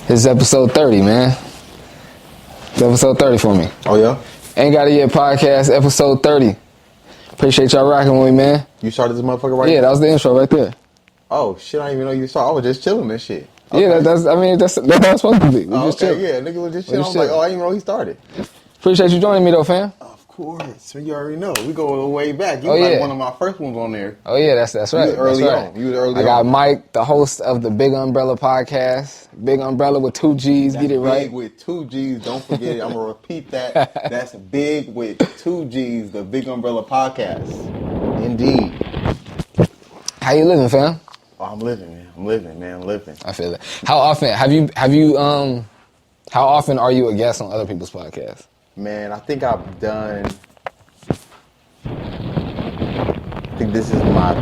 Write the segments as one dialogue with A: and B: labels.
A: This is episode 30, man. It's episode 30 for me.
B: Oh, yeah?
A: Ain't Got It Yet podcast, episode 30. Appreciate y'all rocking with me, man.
B: You started this motherfucker right
A: Yeah,
B: now?
A: that was the intro right there.
B: Oh, shit, I didn't even know you started. I was just chilling this shit. Okay.
A: Yeah, that's how it's supposed to be. We just chill.
B: Yeah, nigga was just chilling. I was like, oh, I didn't even know he started.
A: Appreciate you joining me, though, fam.
B: Of course. You already know. We go way back. You
A: Oh,
B: was like
A: yeah.
B: one of my first ones on there.
A: Oh, yeah, that's right.
B: You was early
A: that's right.
B: on. You was early
A: I got
B: on.
A: Mike, the host of the Bigg Umbrella Podcast. Bigg Umbrella with 2 G's.
B: That's
A: Get it right.
B: Big with 2 G's. Don't forget it. I'm going to repeat that. That's Big with 2 G's, the Bigg Umbrella Podcast. Indeed.
A: How you living, fam?
B: Oh, I'm living, man. I'm living.
A: I feel it. How often how often are you a guest on other people's podcasts?
B: Man, I think I've done... I think this is my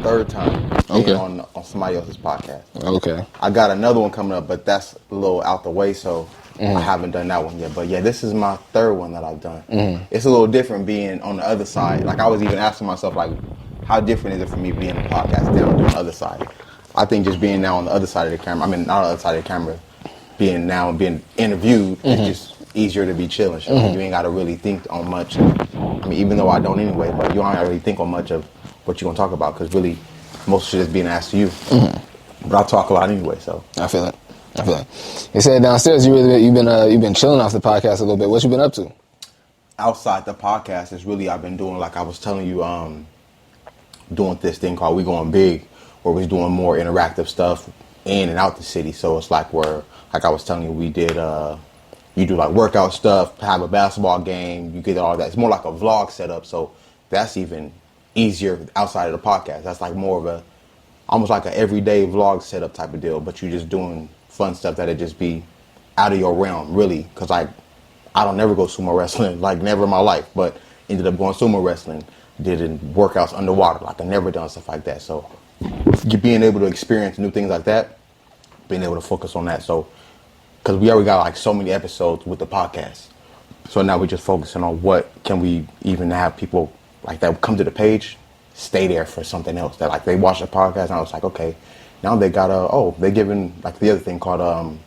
B: third time being on somebody else's podcast.
A: Okay.
B: I got another one coming up, but that's a little out the way, so I haven't done that one yet. But yeah, this is my third one that I've done. It's a little different being on the other side. Like I was even asking myself, like, how different is it for me being a podcast down on the other side? I think just being now on the other side of the camera, not on the other side of the camera, being interviewed, it's just easier to be chilling. You ain't got to really think on much. I mean, even though I don't anyway, but you don't really think on much of what you're going to talk about because really most shit is being asked to you. But I talk a lot anyway, so.
A: I feel it. You said downstairs you've been chilling off the podcast a little bit. What you been up to?
B: Outside the podcast is really I've been doing, like I was telling you, doing this thing called We Going Big, where we're doing more interactive stuff in and out the city. So it's like like I was telling you, we did, you do like workout stuff, have a basketball game, you get all that. It's more like a vlog setup, so that's even easier outside of the podcast. That's like more of almost like an everyday vlog setup type of deal, but you're just doing fun stuff that'd just be out of your realm, really. Because I don't never go sumo wrestling, like never in my life, but ended up going sumo wrestling, did workouts underwater, like I never done stuff like that. So you being able to experience new things like that, being able to focus on that. So, because we already got like so many episodes with the podcast. So now we're just focusing on what can we even have people like that come to the page, stay there for something else. That like they watch the podcast and I was like, okay, now they got they giving like the other thing called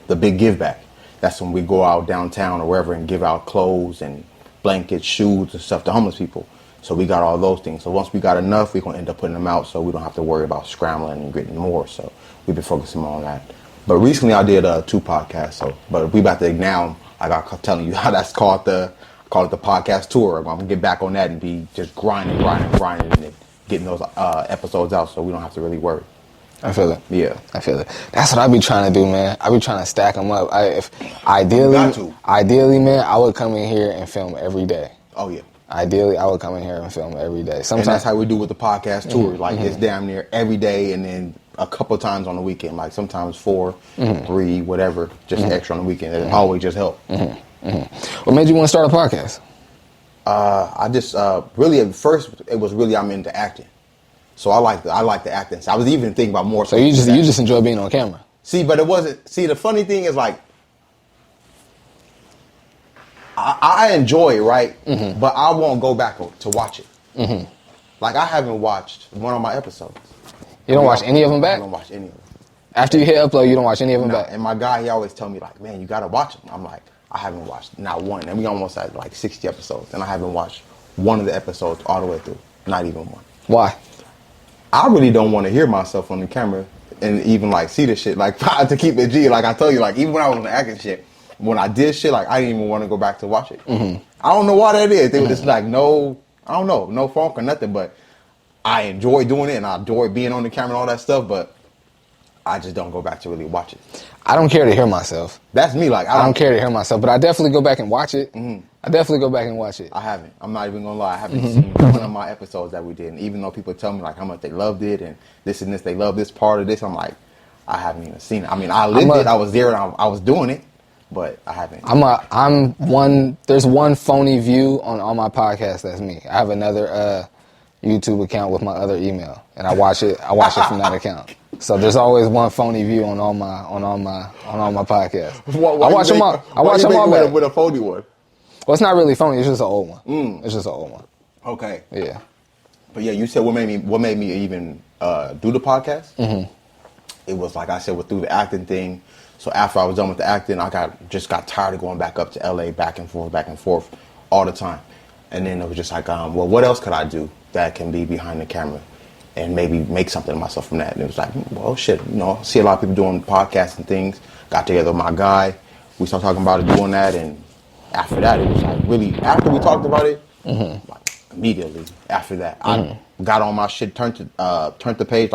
B: the Big Give Back. That's when we go out downtown or wherever and give out clothes and blankets, shoes and stuff to homeless people. So we got all those things. So once we got enough, we're going to end up putting them out so we don't have to worry about scrambling and getting more. So we've been focusing more on that. But recently I did 2 podcasts. But we about to now, like I'm telling you, how that's called the podcast tour. I'm going to get back on that and be just grinding and getting those episodes out so we don't have to really worry.
A: I feel it.
B: Yeah.
A: I feel it. That's what I be trying to do, man. I be trying to stack them up. Ideally, man, I would come in here and film every day.
B: Oh, yeah.
A: Ideally, I would come in here and film every day. Sometimes,
B: and that's how we do with the podcast tour. Like, it's damn near every day and then a couple times on the weekend. Like, sometimes 4, 3, whatever, just extra on the weekend. It always just help.
A: What made you want to start a podcast?
B: I just, really, at first, it was really I'm into acting. So I like the acting. So I was even thinking about more.
A: So you just enjoy being on camera?
B: See, but it wasn't. See, the funny thing is like, I enjoy it, right? But I won't go back to watch it. Like I haven't watched one of my episodes.
A: You don't watch any of them back?
B: I don't watch any of them.
A: After you hit upload, you don't watch any of them back?
B: And my guy, he always tell me like, man, you gotta watch them. I'm like, I haven't watched not one. And we almost had like 60 episodes, and I haven't watched one of the episodes all the way through. Not even one.
A: Why?
B: I really don't want to hear myself on the camera and even like see this shit. Like to keep it G, like I told you, like even when I was on the acting shit, when I did shit, like I didn't even want to go back to watch it. I don't know why that is. They were just like no funk or nothing, but I enjoy doing it and I enjoy being on the camera and all that stuff, but I just don't go back to really watch it.
A: I don't care to hear myself.
B: That's me. Like
A: I don't care to hear myself, but I definitely go back and watch it. I definitely go back and watch it.
B: I haven't. I'm not even gonna lie. I haven't seen one of my episodes that we did. And even though people tell me like how much they loved it and this, they love this part of this, I'm like, I haven't even seen it. I mean, I lived it. I was there and I was doing it, but I haven't. There's one phony view on all my podcasts. That's me. I have another YouTube account with my other email, and I watch it from that account. So there's always one phony view on all my podcasts. I watch them all. I watch them all back. With a phony one.
A: Well, it's not really phony. It's just an old one. It's just an old one.
B: Okay.
A: Yeah.
B: But yeah, you said what made me even do the podcast? it was like I said, through the acting thing. So after I was done with the acting, I got tired of going back up to LA back and forth all the time. And then it was just like, well, what else could I do that can be behind the camera and maybe make something of myself from that? And it was like, well, shit, I see a lot of people doing podcasts and things. Got together with my guy. We started talking about it, doing that. And after that, it was like really, after we talked about it, like immediately after that, I got on my shit, turned the page,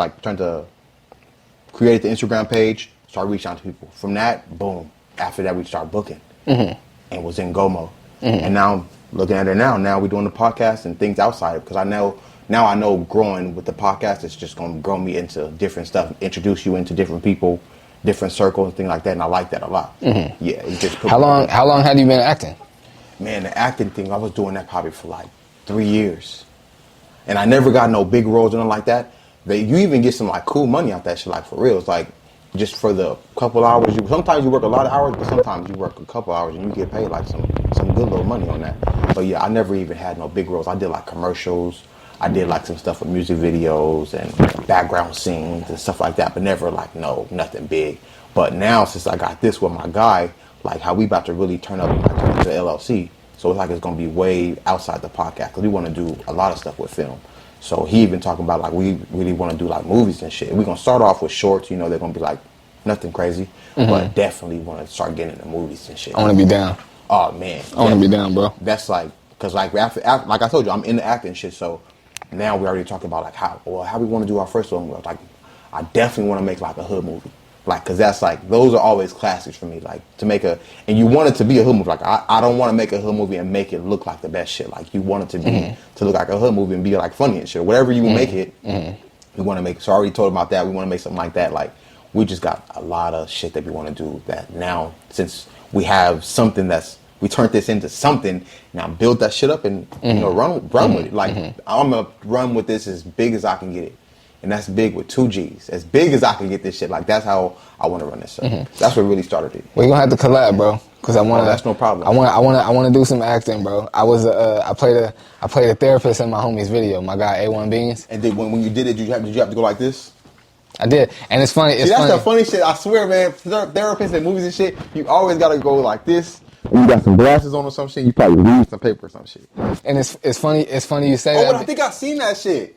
B: created the Instagram page, started reaching out to people. From that, boom. After that, we started booking and was in Gomo. And now, looking at it now we're doing the podcast and things outside of it. Because I know growing with the podcast, it's just going to grow me into different stuff, introduce you into different people, different circles and things like that. And I like that a lot. Yeah. It just
A: How long have you been acting?
B: Man, the acting thing, I was doing that probably for like 3 years. And I never got no big roles or nothing like that. You even get some like cool money out that shit, like for real. It's like just for the couple hours. Sometimes you work a lot of hours, but sometimes you work a couple hours and you get paid like some good little money on that. But yeah, I never even had no big roles. I did like commercials. I did like some stuff with music videos and background scenes and stuff like that, but never like nothing big. But now since I got this with my guy, like how we about to really turn into LLC. So it's like it's going to be way outside the podcast because we want to do a lot of stuff with film. So he even talking about like we really want to do like movies and shit. We're going to start off with shorts, they're going to be like nothing crazy, but definitely want to start getting into movies and shit.
A: I want to be down.
B: Oh man.
A: I want to be down, bro.
B: That's like, because like after, like I told you, I'm in the acting shit. So now we already talking about like how we want to do our first one. Like I definitely want to make like a hood movie. Like, cause that's like, those are always classics for me. Like to make and you want it to be a hood movie. Like I don't want to make a hood movie and make it look like the best shit. Like you want it to be, to look like a hood movie and be like funny and shit. Whatever you make it, we want to make. So I already told about that. We want to make something like that. Like we just got a lot of shit that we want to do that now, since we have something we turned this into something, now build that shit up and run with it. Like I'm gonna run with this as big as I can get it. And that's big with 2 G's. As big as I can get this shit. Like that's how I want to run this stuff. That's what really started it.
A: We're gonna have to collab, bro. Cause I want.
B: That's no problem.
A: I want to do some acting, bro. I played a therapist in my homie's video. My guy A1 Beans.
B: And then when you did it, did you have to go like this?
A: I did, and it's funny.
B: That's the funny shit. I swear, man. Therapists and movies and shit, you always gotta go like this. You got some glasses on or some shit. You probably read some paper or some shit.
A: And it's funny. It's funny you say that.
B: Oh, but I think I seen that shit.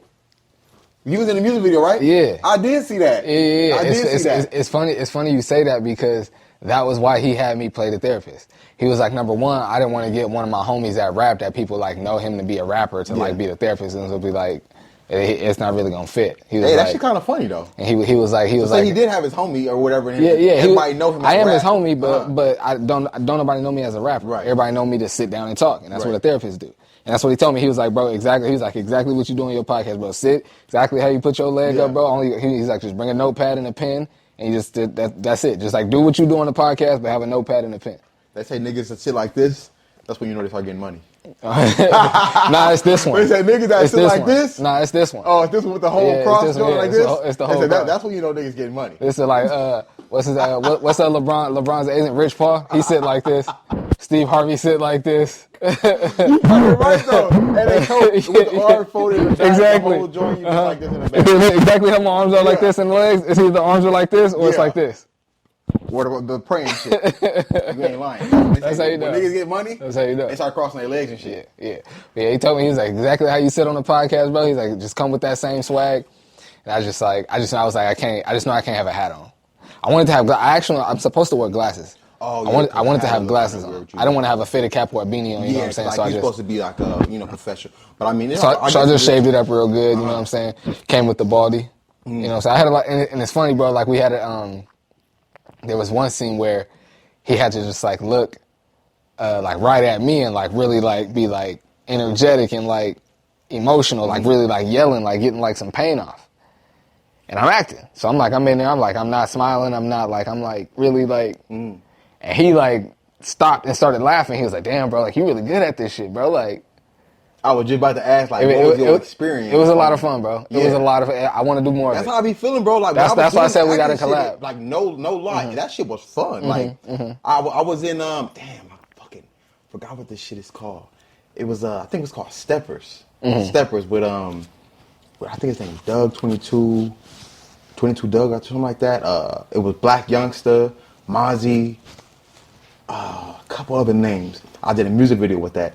B: You was in the music video, right?
A: Yeah.
B: I did see that.
A: Yeah.
B: I did see that.
A: It's funny you say that because that was why he had me play the therapist. He was like, number one, I didn't want to get one of my homies that rap that people like know him to be a rapper to like be the therapist, and it'll be like, it's not really gonna fit. He was
B: that shit kind of funny though.
A: And he was like,
B: he did have his homie or whatever.
A: Yeah.
B: Everybody know him.
A: I am his homie, but I don't nobody know me as a rapper.
B: Right.
A: Everybody know me to sit down and talk, and that's what a therapist do. And that's what he told me. He was like, bro, exactly. He was like, exactly what you do on your podcast, bro. Sit exactly how you put your leg up, bro. He's like, just bring a notepad and a pen, and you just that's it. Just like do what you do on the podcast, but have a notepad and a pen.
B: They say niggas that sit like this. That's when you know they start getting money.
A: Nah, it's this one.
B: They say niggas that sit like this.
A: Nah, it's this one.
B: Oh, it's this one with the whole cross going like this.
A: It's the whole cross.
B: That's when you know niggas getting money.
A: This is like what's that LeBron's agent Rich Paul? He sit like this. Steve Harvey sit like this.
B: You're right though. And they with the arms folded in the back,
A: exactly.
B: the whole joint, you just like this in the back.
A: Exactly how my arms are like this in the legs. It's either the arms are like this or it's like this.
B: Or the praying shit. You ain't lying.
A: That's how you know.
B: When niggas get money,
A: that's how you know.
B: They start crossing their legs and shit.
A: Yeah. He told me, he was like, exactly how you sit on the podcast, bro. He's like, just come with that same swag. And I was like, I just know I can't have a hat on. I wanted to have, I'm supposed to wear glasses.
B: Oh,
A: I wanted to have glasses on. I don't want to have a fitted cap or a beanie on, you know what I'm saying?
B: Like
A: so
B: you're supposed to be like a, professional. But I mean,
A: so I just shaved it up real good, you know what I'm saying? Came with the baldy. You know, so I had a lot, and it's funny, bro, like we had there was one scene where he had to just like look like right at me and like really like be like energetic and like emotional, like really like yelling, like getting like some pain off. And I'm acting. So I'm in there, I'm not smiling, I'm like really like, and he like stopped and started laughing. He was like, damn, bro, like you really good at this shit, bro. Like,
B: I was just about to ask, like, what was your experience?
A: It was a lot of fun, bro. It was a lot of fun. I want to do more of it.
B: That's how I be feeling, bro. Like
A: that's why I said we got to collab.
B: Shit, like, no lie. That shit was fun. Like, I was in, damn, I fucking forgot what this shit is called. It was, I think it was called Steppers. Steppers with, I think his name is Doug 22 22 Doug or something like that. It was Black Youngster, Mozzie, a couple other names. I did a music video with that.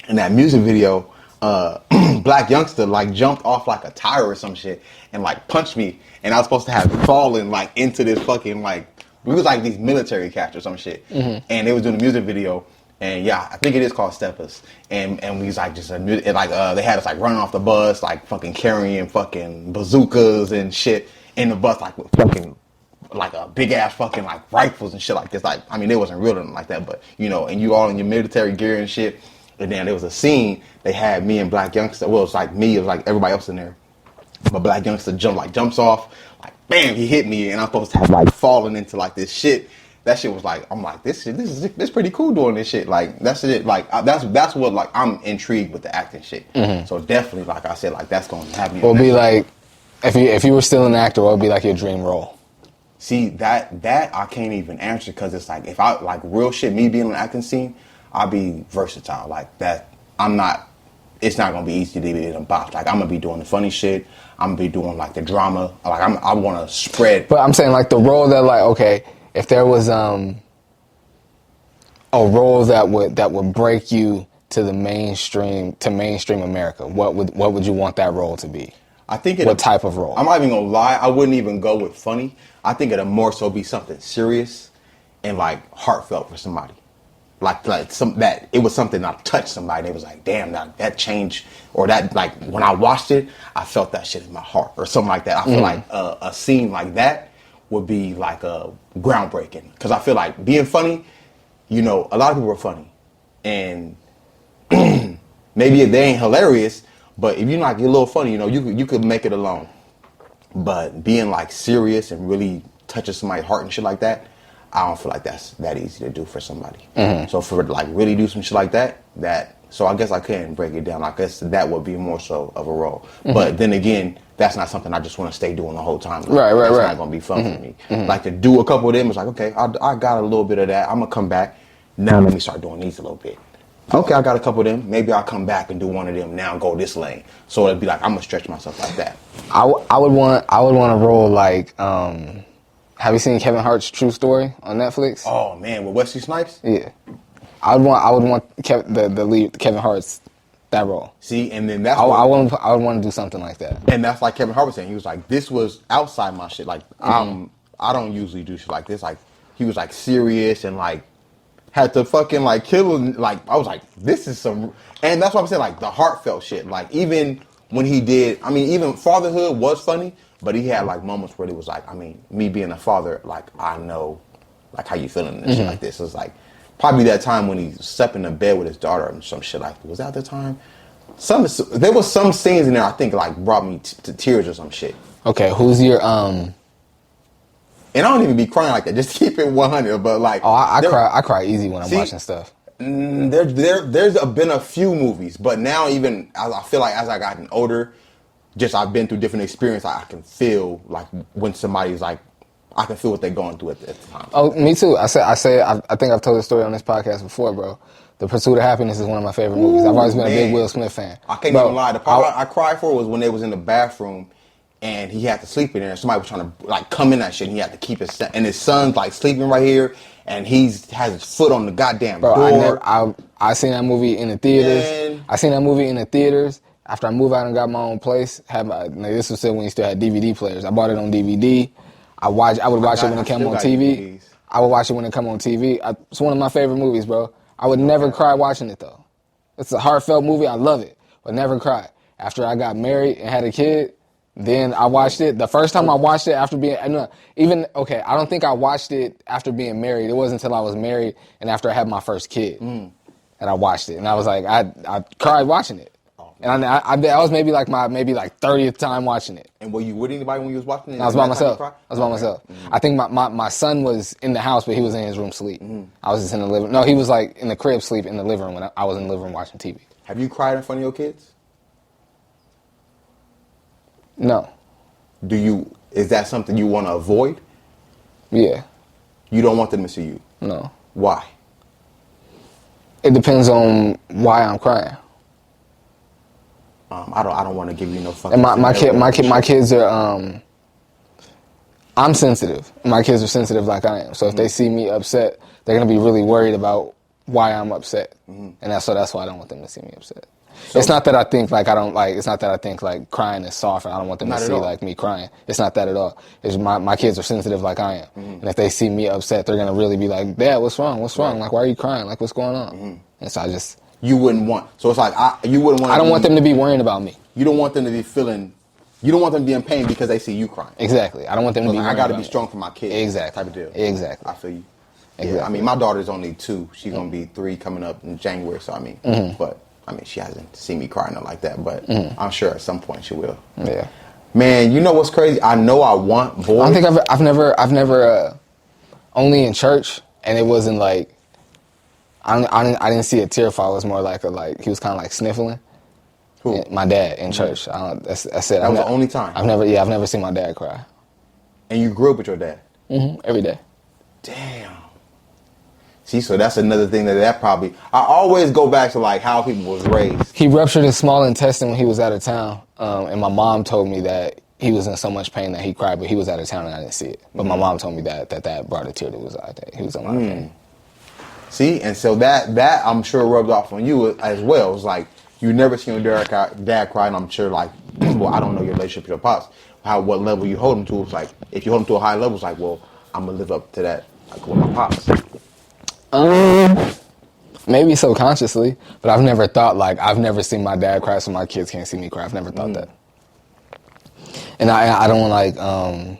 B: In that music video, Black Youngster like jumped off like a tire or some shit and like punched me, and I was supposed to have fallen like into this fucking like, we was like these military cats or some shit, and they was doing a music video, and yeah, I think it is called Steppers, and we was like just they had us like running off the bus, like fucking carrying fucking bazookas and shit in the bus, like with fucking like a big ass fucking like rifles and shit like this. Like, I mean, they wasn't real or nothing like that, but you know, and you all in your military gear and shit. And then there was a scene, they had me and Black Youngster, well, it was like me, it was like everybody else in there. But Black Youngster jumps off, like bam, he hit me, and I'm supposed to have like fallen into like this shit. That shit was like, I'm like, this is pretty cool doing this shit. Like, that's it. Like, that's what, like, I'm intrigued with the acting shit. So definitely, like I said, like, that's going to happen.
A: What would be like, if you were still an actor, what would be like your dream role?
B: See, that I can't even answer, because it's like, if I, like, real shit, me being on an acting scene, I'll be versatile. Like, that, it's not going to be easy to be in a box. Like, I'm going to be doing the funny shit. I'm going to be doing, like, the drama. Like, I want to spread. But
A: I'm saying, like, the role that, like, okay, if there was a role that would break you to the mainstream America, what would you want that role to be?
B: I think
A: what type of role?
B: I'm not even gonna lie, I wouldn't even go with funny. I think it'd more so be something serious and like heartfelt for somebody. Like it was something that touched somebody. It was like, damn, that changed, or that, like, when I watched it, I felt that shit in my heart or something like that. I feel like a scene like that would be like groundbreaking, because I feel like being funny, you know, a lot of people are funny, and maybe they ain't hilarious, but if you're like, you're a little funny, you know, you could make it alone. But being like serious and really touching somebody's heart and shit like that, I don't feel like that's that easy to do for somebody. So for like really do some shit like that, so I guess I can break it down. I guess that would be more so of a role. But then again, that's not something I just want to stay doing the whole time. Like,
A: right.
B: That's not going to be fun for me. Like, to do a couple of them, it's like, okay, I got a little bit of that. I'm going to come back. Now let me start doing these a little bit. Okay, I got a couple of them. Maybe I'll come back and do one of them now and go this lane. So it'd be like, I'm going to stretch myself like that.
A: I would want a role like, have you seen Kevin Hart's True Story on Netflix?
B: Oh man, with Wesley Snipes?
A: Yeah. I would want the lead, Kevin Hart's, that role.
B: See, and then that's
A: I would want to do something like that.
B: And that's like Kevin Hart was saying. He was like, this was outside my shit. Like, I don't usually do shit like this. Like, he was like serious and like had to fucking like kill him. Like, I was like, this is some, and that's what I'm saying. Like, the heartfelt shit. Like, even when he did, I mean, even Fatherhood was funny, but he had like moments where it was like, I mean, me being a father, like, I know, like, how you feeling and shit like this. It was like probably that time when he slept in the bed with his daughter and some shit like. Was that the time? There was some scenes in there I think like brought me to tears or some shit.
A: Okay, who's your
B: And I don't even be crying like that. Just keep it 100. But like,
A: I cry easy when I'm watching stuff.
B: There's been a few movies, but now even I feel like as I gotten older, just I've been through different experiences. I can feel like when somebody's like, I can feel what they're going through at the time.
A: Oh, me too. I think I've told the story on this podcast before, bro. The Pursuit of Happiness is one of my favorite movies. I've always been a big Will Smith fan.
B: I can't even lie. The part I cried for was when they was in the bathroom and he had to sleep in there. Somebody was trying to like come in that shit and he had to keep his son. And his son's like sleeping right here and has his foot on the goddamn door.
A: I seen that movie in the theaters.
B: Man.
A: I seen that movie in the theaters. After I moved out and got my own place, this was still when you still had DVD players. I bought it on DVD. I would watch it when it came on TV. DVDs. I would watch it when it come on TV. It's one of my favorite movies, bro. I would never cry watching it, though. It's a heartfelt movie. I love it, but never cry. After I got married and had a kid, then I watched it. The first time I watched it after being, I don't think I watched it after being married. It wasn't until I was married and after I had my first kid that I watched it. And I was like, I cried watching it. And I was maybe like 30th time watching it.
B: And were you with anybody when you was watching it?
A: I was by myself. I think my son was in the house, but he was in his room sleep. I was just in the living room. No, he was like in the crib sleep in the living room when I was in the living room watching TV.
B: Have you cried in front of your kids?
A: No.
B: Is that something you want to avoid?
A: Yeah.
B: You don't want them to see you?
A: No.
B: Why?
A: It depends on why I'm crying.
B: I don't want to give you no fucking.
A: And my kids are I'm sensitive. My kids are sensitive like I am. So if they see me upset, they're gonna be really worried about why I'm upset, and that's why I don't want them to see me upset. So, it's not that I think like I don't like. It's not that I think like crying is soft, and I don't want them to see like me crying. It's not that at all. It's my kids are sensitive like I am, and if they see me upset, they're gonna really be like, "Dad, what's wrong? What's wrong? Like, why are you crying? Like, what's going on?" And so
B: you wouldn't want. So it's like you wouldn't want.
A: I don't want them to be worrying about me.
B: You don't want them to be feeling. You don't want them to be in pain because they see you crying.
A: Exactly. I don't want them to be.
B: I got to be strong for my kids.
A: Exactly.
B: Type of deal.
A: Exactly.
B: I feel you.
A: Exactly.
B: Yeah. I mean, my daughter's only 2. She's gonna be 3 coming up in January. So I mean, but I mean, she hasn't seen me crying or like that. But I'm sure at some point she will.
A: Yeah.
B: Man, you know what's crazy? I know I want boys.
A: I don't think I've never only in church, and it wasn't like I didn't see a tear fall. It was more like he was kind of like sniffling.
B: Who?
A: My dad in church. That's it.
B: That was the only time.
A: I've never seen my dad cry.
B: And you grew up with your dad?
A: Every day.
B: Damn. See, so that's another thing that probably... I always go back to, like, how people was raised.
A: He ruptured his small intestine when he was out of town. And my mom told me that he was in so much pain that he cried, but he was out of town and I didn't see it. But my mom told me that brought a tear to his eye. That he was in a lot of pain.
B: See, and so that I'm sure rubbed off on you as well. It's like, you never seen your dad cry, and I'm sure, like, well, I don't know your relationship with your pops, what level you hold him to. It's like, if you hold him to a high level, it's like, well, I'm going to live up to that, like, with my pops.
A: Maybe subconsciously, but I've never thought, like, I've never seen my dad cry, so my kids can't see me cry. I've never thought that. And I don't like, I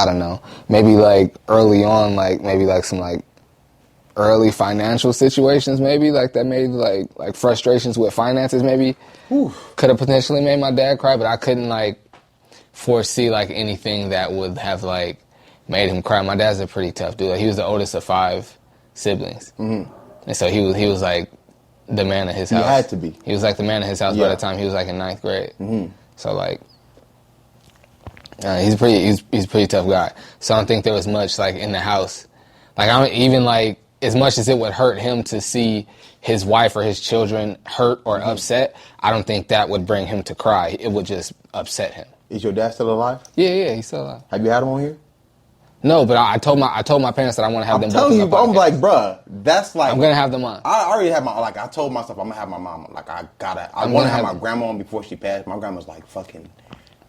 A: don't know, maybe, like, early on, like, maybe, like, some, like, early financial situations, maybe, like, that made, like frustrations with finances, maybe, could have potentially made my dad cry, but I couldn't, like, foresee, like, anything that would have, like, made him cry. My dad's a pretty tough dude. Like, he was the oldest of 5 siblings. And so he was, like, the man of his house.
B: He had to be.
A: He was, like, the man of his house by the time he was, like, in 9th grade. So, like, he's a pretty tough guy. So I don't think there was much, like, in the house. Like, I'm even, like, as much as it would hurt him to see his wife or his children hurt or upset, I don't think that would bring him to cry. It would just upset him.
B: Is your dad still alive?
A: Yeah, he's still alive.
B: Have you had him on here?
A: No, but I told my parents that I want to have them.
B: I'm telling you, but I'm like, bruh, that's like...
A: I'm gonna have them on.
B: I already have I told myself I'm gonna have my mom on. Like, I want to have my grandma on before she passed. My grandma's like fucking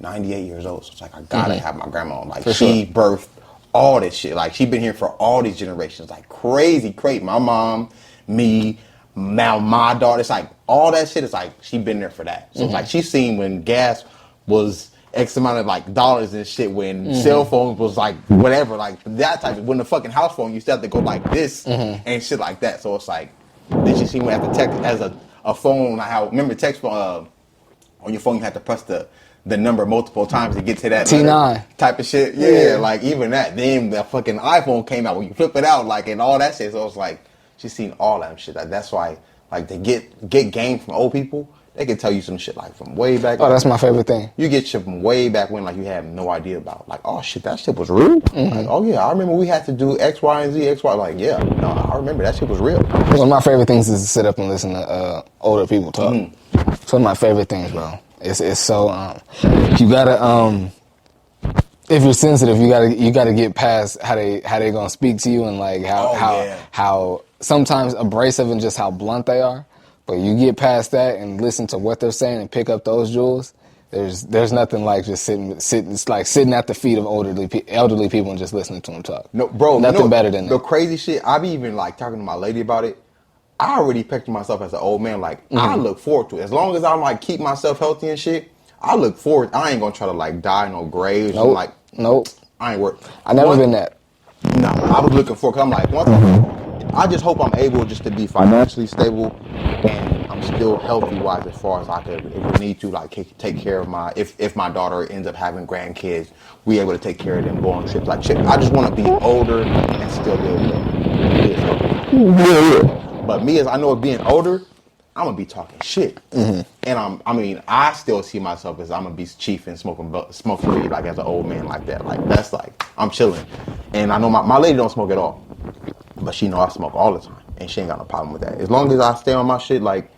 B: 98 years old, so it's like, I gotta have my grandma on. Like, she birthed all this shit. Like, she been here for all these generations. Like, crazy. My mom, me, now my daughter. It's like, all that shit is like, she been there for that. So it's like, she seen when gas was X amount of, like, dollars and shit, when cell phones was, like, whatever, like, that type of, when the fucking house phone used to have to go like this and shit like that. So it's like, then she seen when you have to text as a phone, like how, remember text phone, on your phone you had to press the number multiple times to get to that
A: T9
B: type of shit. Yeah, like, even that. Then the fucking iPhone came out when you flip it out, like, and all that shit. So it's like, she's seen all that shit. Like, that's why, like, to get game from old people, they can tell you some shit, like, from way back.
A: Oh, that's my favorite thing.
B: You get shit from way back when, like, you have no idea about. Like, oh shit, that shit was real. Like, oh yeah, I remember we had to do X, Y, and Z, X, Y. Like, yeah, no, I remember that shit was real.
A: One of my favorite things is to sit up and listen to older people talk. It's one of my favorite things, bro. It's so you gotta if you're sensitive, you gotta get past how they gonna speak to you, and like how sometimes abrasive and just how blunt they are. But you get past that and listen to what they're saying and pick up those jewels. There's nothing like just sitting at the feet of elderly people and just listening to them talk.
B: No, bro,
A: nothing better than that.
B: The crazy shit. I be even like talking to my lady about it. I already picture myself as an old man. Like, I look forward to it. As long as I'm like keep myself healthy and shit, I look forward. I ain't gonna try to like die in no graves.
A: Nope.
B: Like, I ain't work.
A: I never been that.
B: No, I was looking for. Cause I'm like, I just hope I'm able just to be financially stable, and I'm still healthy wise as far as I could. If we need to, like, take care of if my daughter ends up having grandkids, we able to take care of them, go on trips like shit. I just want to be older and still live. But me, as I know, of being older, I'm gonna be talking shit, and I still see myself as I'm gonna be chief and smoking weed, like, as an old man like that. Like, that's like, I'm chilling, and I know my lady don't smoke at all, but she know I smoke all the time, and she ain't got no problem with that. As long as I stay on my shit, like,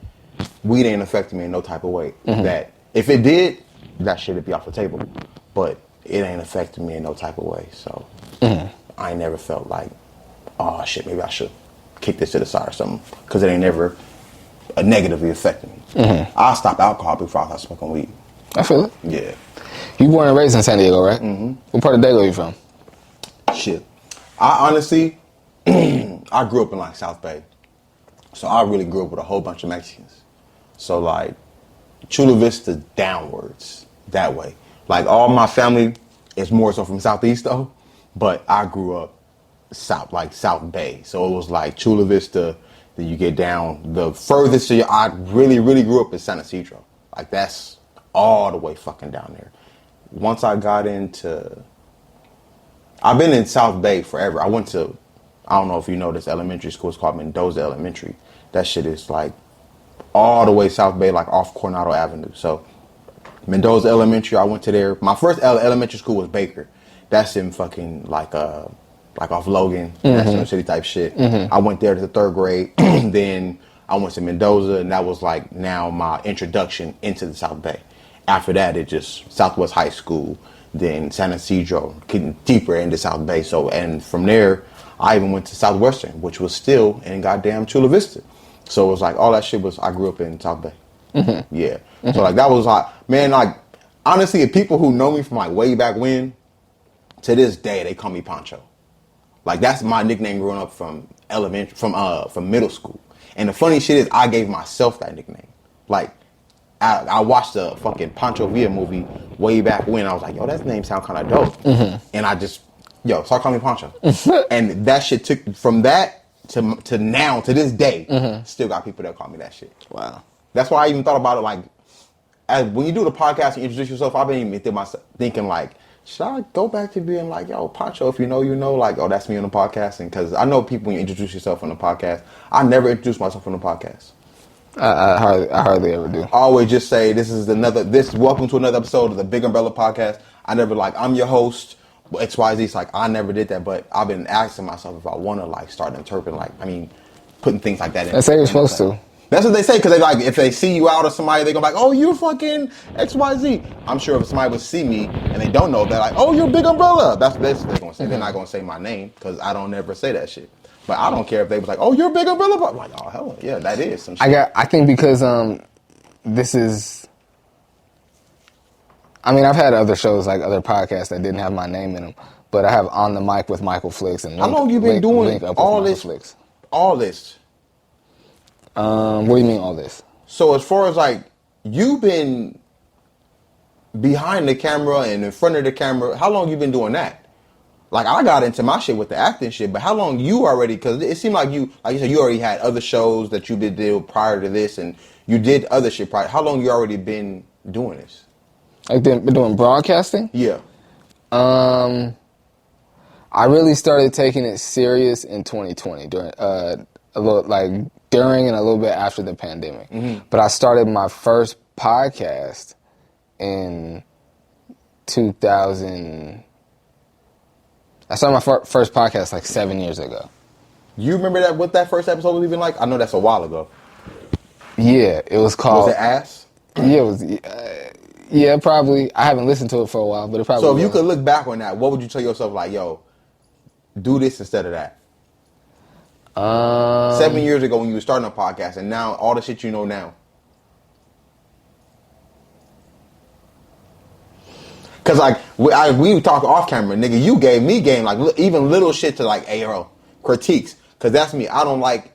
B: weed ain't affecting me in no type of way. That if it did, that shit'd be off the table. But it ain't affected me in no type of way. So I ain't never felt like, oh shit, maybe I should kick this to the side or something. Because it ain't never negatively affected me. I stopped alcohol before I started smoking weed.
A: I feel it.
B: Yeah.
A: You born and raised in San Diego, right? Mm-hmm. What part of Dago you from?
B: Shit. I honestly, I grew up in like South Bay. So I really grew up with a whole bunch of Mexicans. So like Chula Vista downwards that way. Like all my family is more so from Southeast though, but I grew up South Bay. So it was like Chula Vista, then you get down the furthest I really grew up in San Isidro. Like that's all the way fucking down there. Once I got into, I've been in South Bay forever. I went to, I don't know if you know this elementary school, it's called Mendoza Elementary. That shit is like all the way South Bay, like off Coronado Avenue. So Mendoza Elementary, I went to there. My first elementary school was Baker. That's in fucking like off Logan, National City type shit. I went there to the 3rd grade. Then I went to Mendoza, and that was like now my introduction into the South Bay. After that, it just Southwest High School, then San Isidro, getting deeper into South Bay. So, and from there, I even went to Southwestern, which was still in goddamn Chula Vista. So it was like all that shit was, I grew up in South Bay. Yeah. So like that was like, man, like honestly, if people who know me from like way back when, to this day, they call me Pancho. Like that's my nickname growing up from elementary, from middle school. And the funny shit is I gave myself that nickname. Like I watched the fucking Pancho Villa movie way back when. I was like, yo, that name sound kind of dope. And I just, start calling me Pancho. And that shit took from that to now, to this day, still got people that call me that shit.
A: Wow.
B: That's why I even thought about it, like, as when you do the podcast and introduce yourself, I've been even thinking like, should I go back to being like, yo, Pancho, if you know, like, oh, that's me on the podcast? And because I know people when you introduce yourself on the podcast, I never introduce myself on the podcast.
A: I hardly ever do.
B: I always just say, welcome to another episode of the Bigg Umbrella Podcast. I never I'm your host, XYZ. It's like, I never did that, but I've been asking myself if I want to like start interpreting, putting things like that in.
A: That's how you're supposed to.
B: That's what they say, because they like, if they see you out or somebody, they're gonna be like, oh, you're fucking XYZ. I'm sure if somebody would see me and they don't know, they're like, oh, you're Bigg Umbrella. That's what they're gonna say. They're not gonna say my name, because I don't ever say that shit. But I don't care if they was like, oh, you're Bigg Umbrella. I'm like, oh, hell yeah, that is some shit.
A: I think because this is, I've had other shows, like other podcasts that didn't have my name in them, but I have On the Mic with Michael Flix. And
B: how long you been doing all this?
A: Flix.
B: All this?
A: What do you mean all this?
B: So as far as like, you've been behind the camera and in front of the camera, how long you been doing that? Like I got into my shit with the acting shit, but how long you already, because it seemed like you said, you already had other shows that you did deal prior to this and you did other shit prior. How long you already been doing this?
A: Like been doing broadcasting?
B: Yeah.
A: I really started taking it serious in 2020 during and a little bit after the pandemic. But I started my first podcast in 2000. I started my first podcast like 7 years ago.
B: You remember what that first episode was even like? I know that's a while ago.
A: Yeah, it was called...
B: Was it Ass?
A: Yeah, it was... yeah, probably. I haven't listened to it for a while, but it probably
B: So if you could look back on that, what would you tell yourself like, yo, do this instead of that? 7 years ago when you were starting a podcast and now all the shit you know now. Cause like we talk off camera, nigga. You gave me game like even little shit to like ARO critiques. Cause that's me. I don't like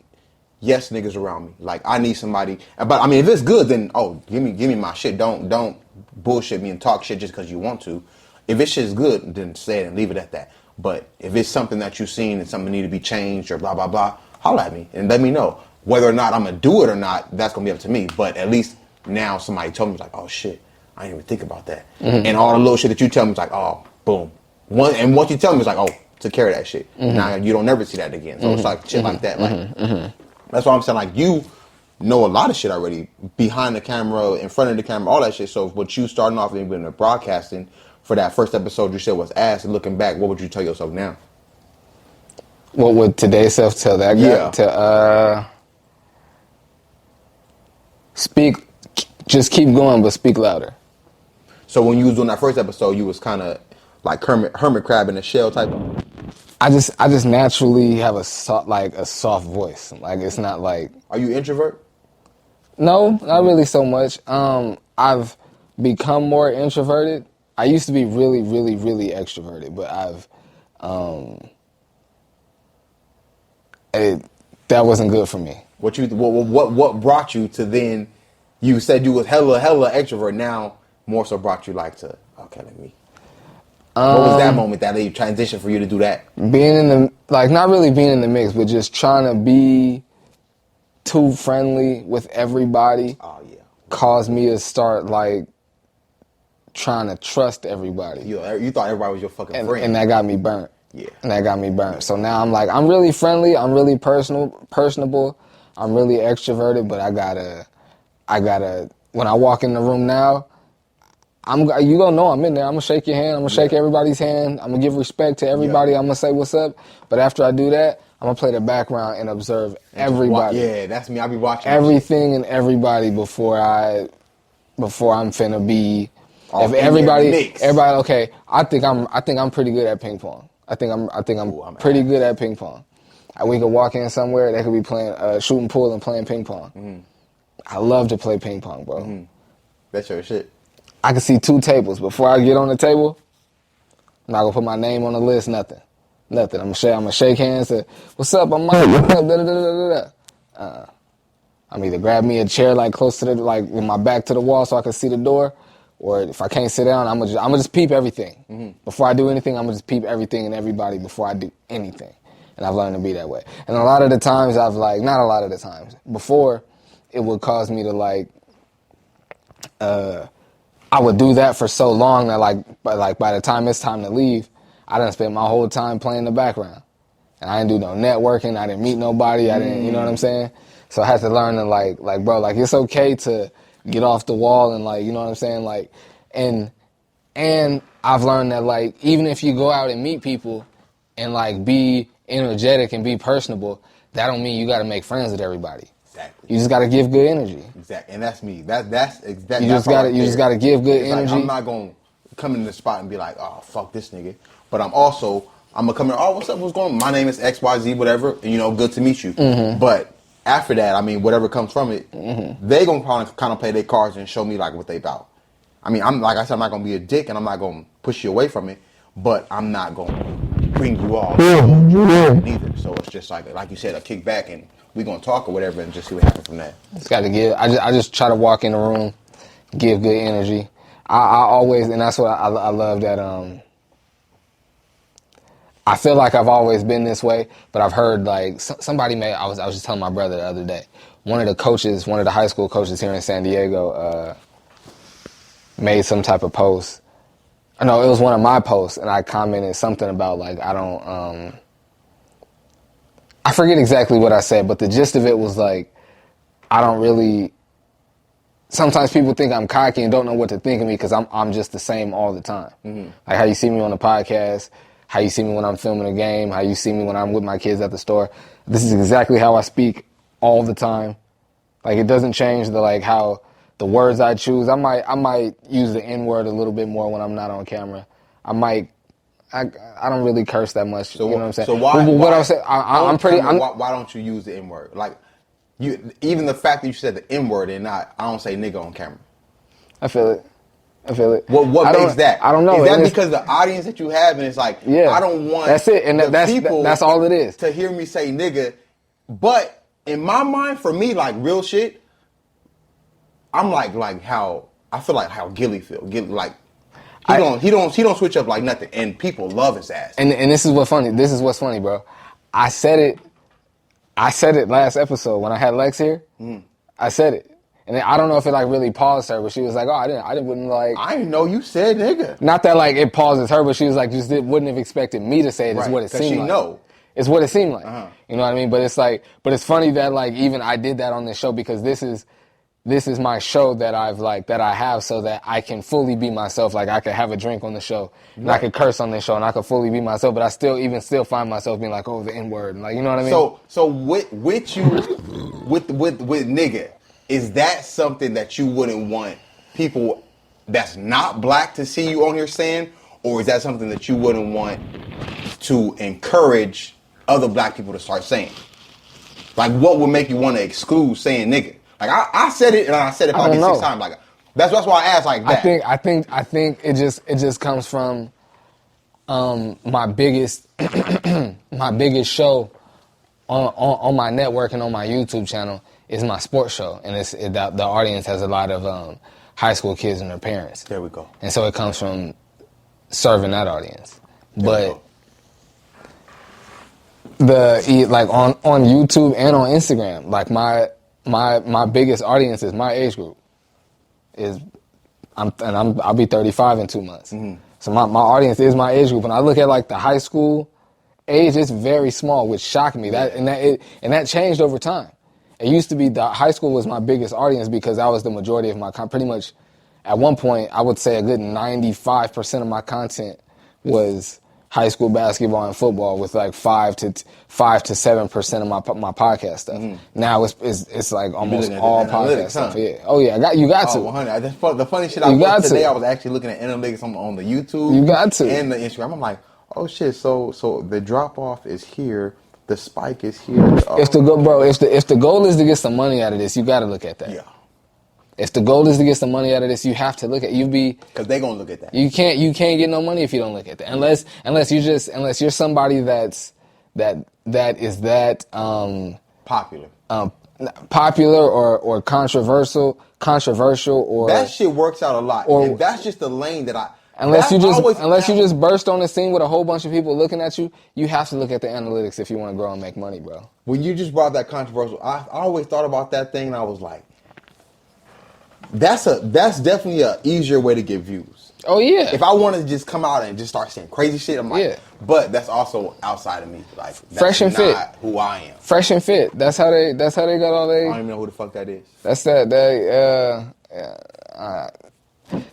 B: yes niggas around me. Like I need somebody. But if it's good, then give me my shit. Don't bullshit me and talk shit just cause you want to. If it's shit's good, then say it and leave it at that. But if it's something that you've seen and something need to be changed or blah blah blah, holla at me and let me know whether or not I'm gonna do it or not. That's gonna be up to me. But at least now somebody told me like, oh shit. I didn't even think about that. And all the little shit that you tell me is like, oh, boom. And once you tell me, it's like, oh, took care of that shit. Now you don't never see that again. So it's like shit like that. Like that's why I'm saying like you know a lot of shit already behind the camera, in front of the camera, all that shit. So what you starting off in the broadcasting for that first episode you said was ass, and looking back, what would you tell yourself now?
A: What would today's self tell that guy?
B: Yeah.
A: To speak, just keep going, but speak louder.
B: So when you was doing that first episode, you was kind of like hermit crab in a shell type.
A: I just naturally have a soft voice. Like it's not like.
B: Are you introvert?
A: No, not really so much. I've become more introverted. I used to be really, really, really extroverted, but that wasn't good for me.
B: What brought you to then? You said you was hella extrovert. Now more so brought you like to okay, let me. What was that moment that you transitioned for you to do that?
A: Being in the not really being in the mix, but just trying to be too friendly with everybody.
B: Oh yeah,
A: caused me to start like trying to trust everybody.
B: You thought everybody was your fucking friend,
A: and that got me burnt.
B: Yeah,
A: and that got me burnt. So now I'm like, I'm really friendly. I'm really personable. I'm really extroverted. But I gotta. When I walk in the room now, you gonna know I'm in there. I'm gonna shake your hand. I'm gonna shake everybody's hand. I'm gonna give respect to everybody. I'm gonna say what's up. But after I do that, I'm gonna play the background and observe everybody.
B: Yeah, that's me. I'll be watching
A: everything and everybody before I'm finna be. If everybody, okay. I think I'm pretty good at ping pong. I think I'm pretty good at ping pong. We could walk in somewhere, they could be playing shooting pool and playing ping pong. Mm-hmm. I love to play ping pong, bro.
B: Mm-hmm. That's your shit.
A: I can see 2 tables. Before I get on the table, I'm not gonna put my name on the list, nothing. I'm gonna shake hands. What's up? I'm Mike. I'm either grab me a chair like close to with my back to the wall so I can see the door, or if I can't sit down, I'm gonna just peep everything. Mm-hmm. Before I do anything, I'm gonna just peep everything and everybody before I do anything. And I've learned to be that way. And a lot of the times not a lot of the times, before it would cause me to I would do that for so long that by the time it's time to leave, I done spent my whole time playing the background. And I didn't do no networking, I didn't meet nobody, I didn't, you know what I'm saying? So I had to learn to bro, it's okay to get off the wall and you know what I'm saying? And I've learned that even if you go out and meet people and be energetic and be personable, that don't mean you gotta make friends with everybody.
B: Exactly.
A: You just gotta give good energy.
B: Exactly. And that's me. That's exactly.
A: You just gotta give good energy.
B: I'm not gonna come in the spot and be like, oh fuck this nigga. But I'm gonna come in, oh, what's up, what's going on? My name is XYZ, whatever, and good to meet you. Mm-hmm. But after that, whatever comes from it, they gonna probably kind of play their cards and show me what they about. I'm like I said, I'm not gonna be a dick and I'm not gonna push you away from it, but I'm not gonna bring you off neither. So it's just like you said, a kick back and we gonna talk or whatever and just see what happens from that.
A: It's gotta give. I just try to walk in the room, give good energy. I always, and that's what I love that. I feel like I've always been this way, but I've heard somebody I was just telling my brother the other day. One of the high school coaches here in San Diego, made some type of post. No, it was one of my posts, and I commented something about I forget exactly what I said, but the gist of it was I don't really. Sometimes people think I'm cocky and don't know what to think of me because I'm just the same all the time. Mm-hmm. Like how you see me on the podcast, how you see me when I'm filming a game, how you see me when I'm with my kids at the store. This is exactly how I speak all the time. It doesn't change how the words I choose. I might use the N-word a little bit more when I'm not on camera. I don't really curse that much. So, you know what I'm saying?
B: So why?
A: Why
B: don't you use the N-word? Even the fact that you said the N-word and I don't say nigga on camera.
A: I feel it.
B: What makes that?
A: I don't know.
B: Is that because the audience that you have and it's I don't want.
A: That's it, and that's all it is.
B: To hear me say nigga, but in my mind, for me, real shit, I'm how I feel how Gilly feel. He don't switch up like nothing, and people love his ass.
A: And this is what's funny. This is what's funny, bro. I said it last episode when I had Lex here. I said it, and I don't know if it really paused her, but she was like, "Oh, I didn't know you said nigga." Not that it pauses her, but she was wouldn't have expected me to say it. It's what it seemed like.
B: Know.
A: It's what it seemed like. Uh-huh. You know what I mean? But it's funny that even I did that on this show because this is my show that that I have so that I can fully be myself. I could have a drink on the show, and I could curse on this show, and I could fully be myself. But I still find myself being oh, the N-word, and you know what I mean.
B: So with nigga, is that something that you wouldn't want people that's not black to see you on here saying, or is that something that you wouldn't want to encourage other black people to start saying? Like, what would make you want to exclude saying nigga? Like, I said it, and I said it probably 6 times. Like, that's why I asked like that.
A: I think it just comes from my biggest show on my network and on my YouTube channel is my sports show, and the audience has a lot of high school kids and their parents.
B: There we go.
A: And so it comes from serving that audience. But like on YouTube and on Instagram, like my biggest audience is my age group. I'll be 35 in 2 months. Mm-hmm. So my audience is my age group. And I look at like the high school age, it's very small, which shocked me. That changed over time. It used to be the high school was my biggest audience because that was the majority of my pretty much at one point I would say a good 95% of my content was high school basketball and football, with like 5 to 7% of my podcast stuff. Mm-hmm. Now it's like almost all podcast stuff. Huh? Yeah. Oh yeah, you got to.
B: 100. The funny shit I was today, I was actually looking at analytics on the YouTube.
A: You got to.
B: And the Instagram. I'm like, oh shit. So the drop off is here. The spike is here. Oh.
A: If the goal is to get some money out of this, you got to look at that.
B: Yeah.
A: If the goal is to get some money out of this, you have to look at
B: because they're gonna look at that.
A: You can't get no money if you don't look at that. Unless you're somebody that is
B: popular.
A: Popular or controversial or
B: that shit works out a lot. And that's just the lane that I.
A: Unless you just burst on the scene with a whole bunch of people looking at you, you have to look at the analytics if you want to grow and make money, bro.
B: When you just brought that controversial, I always thought about that thing, and I was like, that's definitely a easier way to get views.
A: Oh yeah.
B: If I wanted to just come out and just start saying crazy shit, I'm like,
A: yeah.
B: But that's also outside of me. Like, that's
A: fresh and
B: not
A: fit.
B: Who I am.
A: Fresh and fit. That's how they got all they.
B: I don't even know who the fuck that is.
A: That's that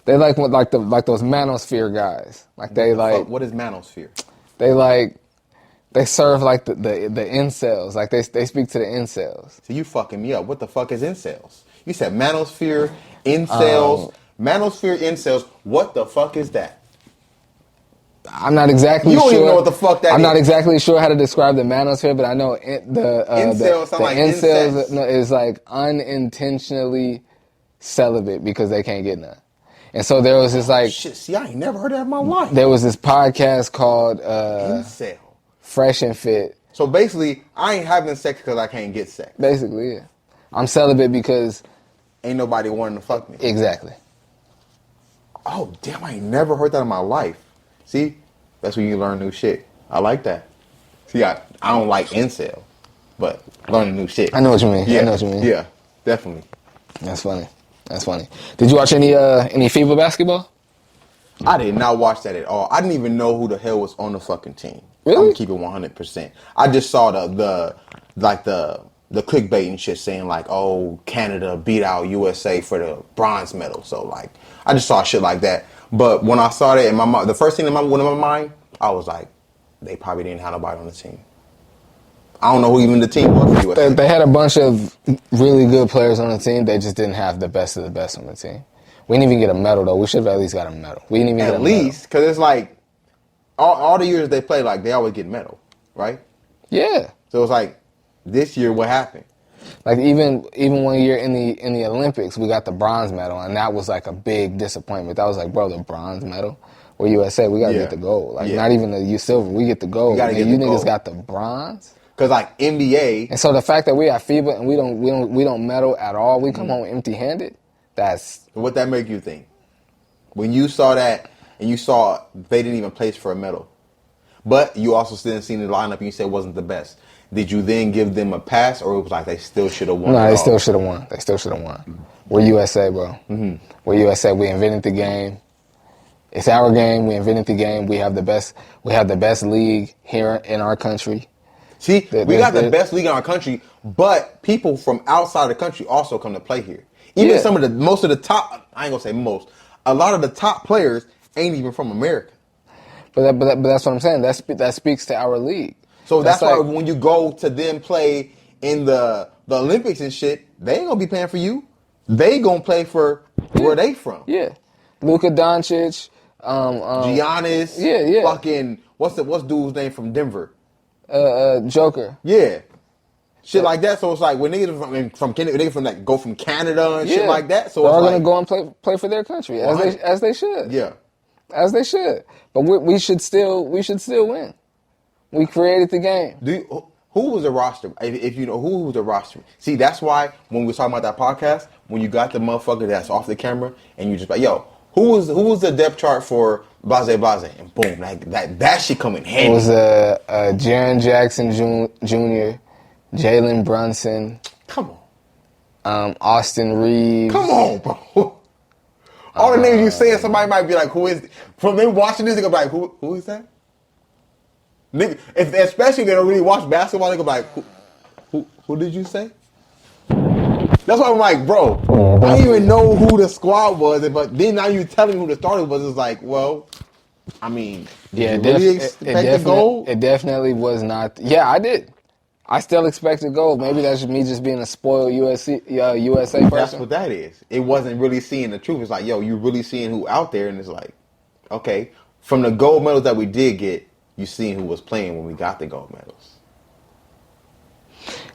A: they like those manosphere guys. Like they like.
B: What is manosphere?
A: They serve like the incels. Like they speak to the incels.
B: So you fucking me up. What the fuck is incels? You said manosphere, incels, manosphere, incels. What the fuck is that?
A: I'm not exactly sure.
B: You don't even know what the fuck that is.
A: I'm not exactly sure how to describe the manosphere, but I know incels is like unintentionally celibate because they can't get none. And so there was this like...
B: Shit, see, I ain't never heard that in my life.
A: There was this podcast called...
B: Incel.
A: Fresh and Fit.
B: So basically, I ain't having sex because I can't get sex.
A: Basically, yeah. I'm celibate because...
B: Ain't nobody wanting to fuck me.
A: Exactly.
B: Oh, damn, I ain't never heard that in my life. See? That's when you learn new shit. I like that. See, I don't like incel, but learning new shit.
A: I know what you mean.
B: Yeah.
A: I know what you mean.
B: Yeah, definitely.
A: That's funny. Did you watch any FIBA basketball?
B: I did not watch that at all. I didn't even know who the hell was on the fucking team.
A: Really?
B: I'm gonna keep it 100%. I just saw the clickbait and shit saying like, oh, Canada beat out USA for the bronze medal. So like, I just saw shit like that. But when I saw that in my mind, the first thing that went in my mind, I was like, they probably didn't have nobody on the team. I don't know who even the team was for USA.
A: They had a bunch of really good players on the team. They just didn't have the best of the best on the team. We didn't even get a medal, though. We should have at least got a medal. We didn't even get a medal. At least,
B: because it's like, all the years they play, like, they always get medal, right?
A: Yeah.
B: So it's like, this year, what happened?
A: Like, even 1 year in the Olympics, we got the bronze medal, and that was, like, a big disappointment. That was like, bro, the bronze medal? We're USA. We got to get the gold. Like, not even the silver. We get the gold. You niggas got the bronze?
B: Because like NBA,
A: and so the fact that we at FIBA and we don't medal at all, we come home empty-handed. That's
B: what that make you think when you saw that and you saw they didn't even place for a medal, but you also still didn't see the lineup and you said it wasn't the best. Did you then give them a pass, or it was like they still should have won?
A: No, they still should have won. They still should have won. Mm-hmm. We're USA, bro. Mm-hmm. We're USA. We invented the game. It's our game. We invented the game. We have the best. We have the best league here in our country.
B: See, we got the best league in our country, but people from outside the country also come to play here. Even most of the top, I ain't gonna say most, a lot of the top players ain't even from America.
A: But that's what I'm saying. That speaks to our league.
B: So that's why when you go to them play in the Olympics and shit, they ain't gonna be playing for you. They gonna play for where they from.
A: Yeah. Luka Doncic,
B: Giannis.
A: Yeah.
B: Fucking what's dude's name from Denver?
A: Joker.
B: Yeah. Shit like that. So it's like when niggas from like go from Canada and shit like that. So
A: they're
B: it's
A: all
B: like
A: gonna go and play for their country as they should.
B: Yeah.
A: As they should. But we should still win. We created the game.
B: Who was the roster? If you know who was the roster. See, that's why when we were talking about that podcast, when you got the motherfucker that's off the camera and you just like, yo, who was the depth chart for Blase, and boom, that shit come in handy.
A: It was Jaren Jackson Jr., Jalen Brunson.
B: Come
A: on. Austin Reeves.
B: Come on, bro. All the names you saying, somebody might be like, who is? From them watching this, they go like, who is that? Nigga, especially if they don't really watch basketball, they go like, who did you say? That's why I'm like, bro, I didn't even know who the squad was, but then now you telling me who the starter was. It's like, well, I mean, did you really expect the goal?
A: It definitely was not. Yeah, I did. I still expected gold. Maybe that's me just being a spoiled USA person.
B: That's what that is. It wasn't really seeing the truth. It's like, yo, you really seeing who out there, and it's like, okay, from the gold medals that we did get, you seen who was playing when we got the gold medals.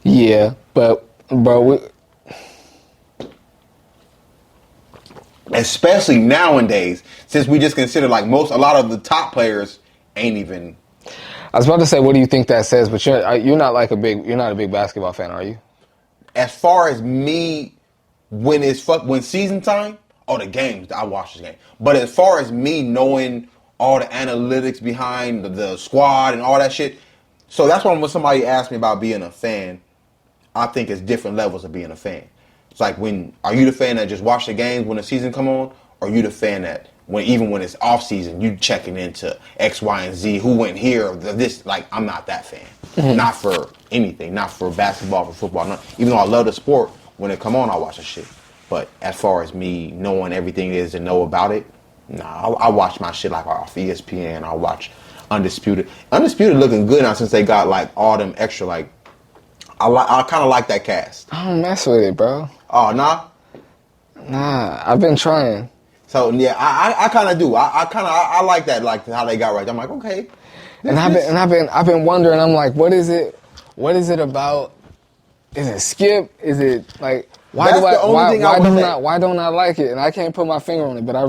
A: Yeah, but bro,
B: especially nowadays, since we just consider like a lot of the top players ain't even.
A: I was about to say, what do you think that says? But you're not a big basketball fan, are you?
B: As far as me, when season time, the games, I watch the game. But as far as me knowing all the analytics behind the squad and all that shit, so that's why when somebody asked me about being a fan, I think it's different levels of being a fan. It's like, are you the fan that just watch the games when the season come on, or are you the fan that even when it's off season, you checking into X, Y, and Z, who went here, this? Like, I'm not that fan. Mm-hmm. Not for anything, not for basketball, for football. Even though I love the sport, when it come on, I watch the shit. But as far as me knowing everything there is to know about it, nah, I watch my shit like off ESPN. I watch Undisputed. Undisputed looking good now since they got like all them extra like. I kind of like that cast.
A: I don't mess with it, bro.
B: Oh, nah?
A: Nah, I've been trying.
B: So, yeah, I kind of do. I like that, like how they got right. I'm like, okay.
A: I've been wondering, I'm like, what is it about? Is it Skip? Is it like, why don't I like it? And I can't put my finger on it, but I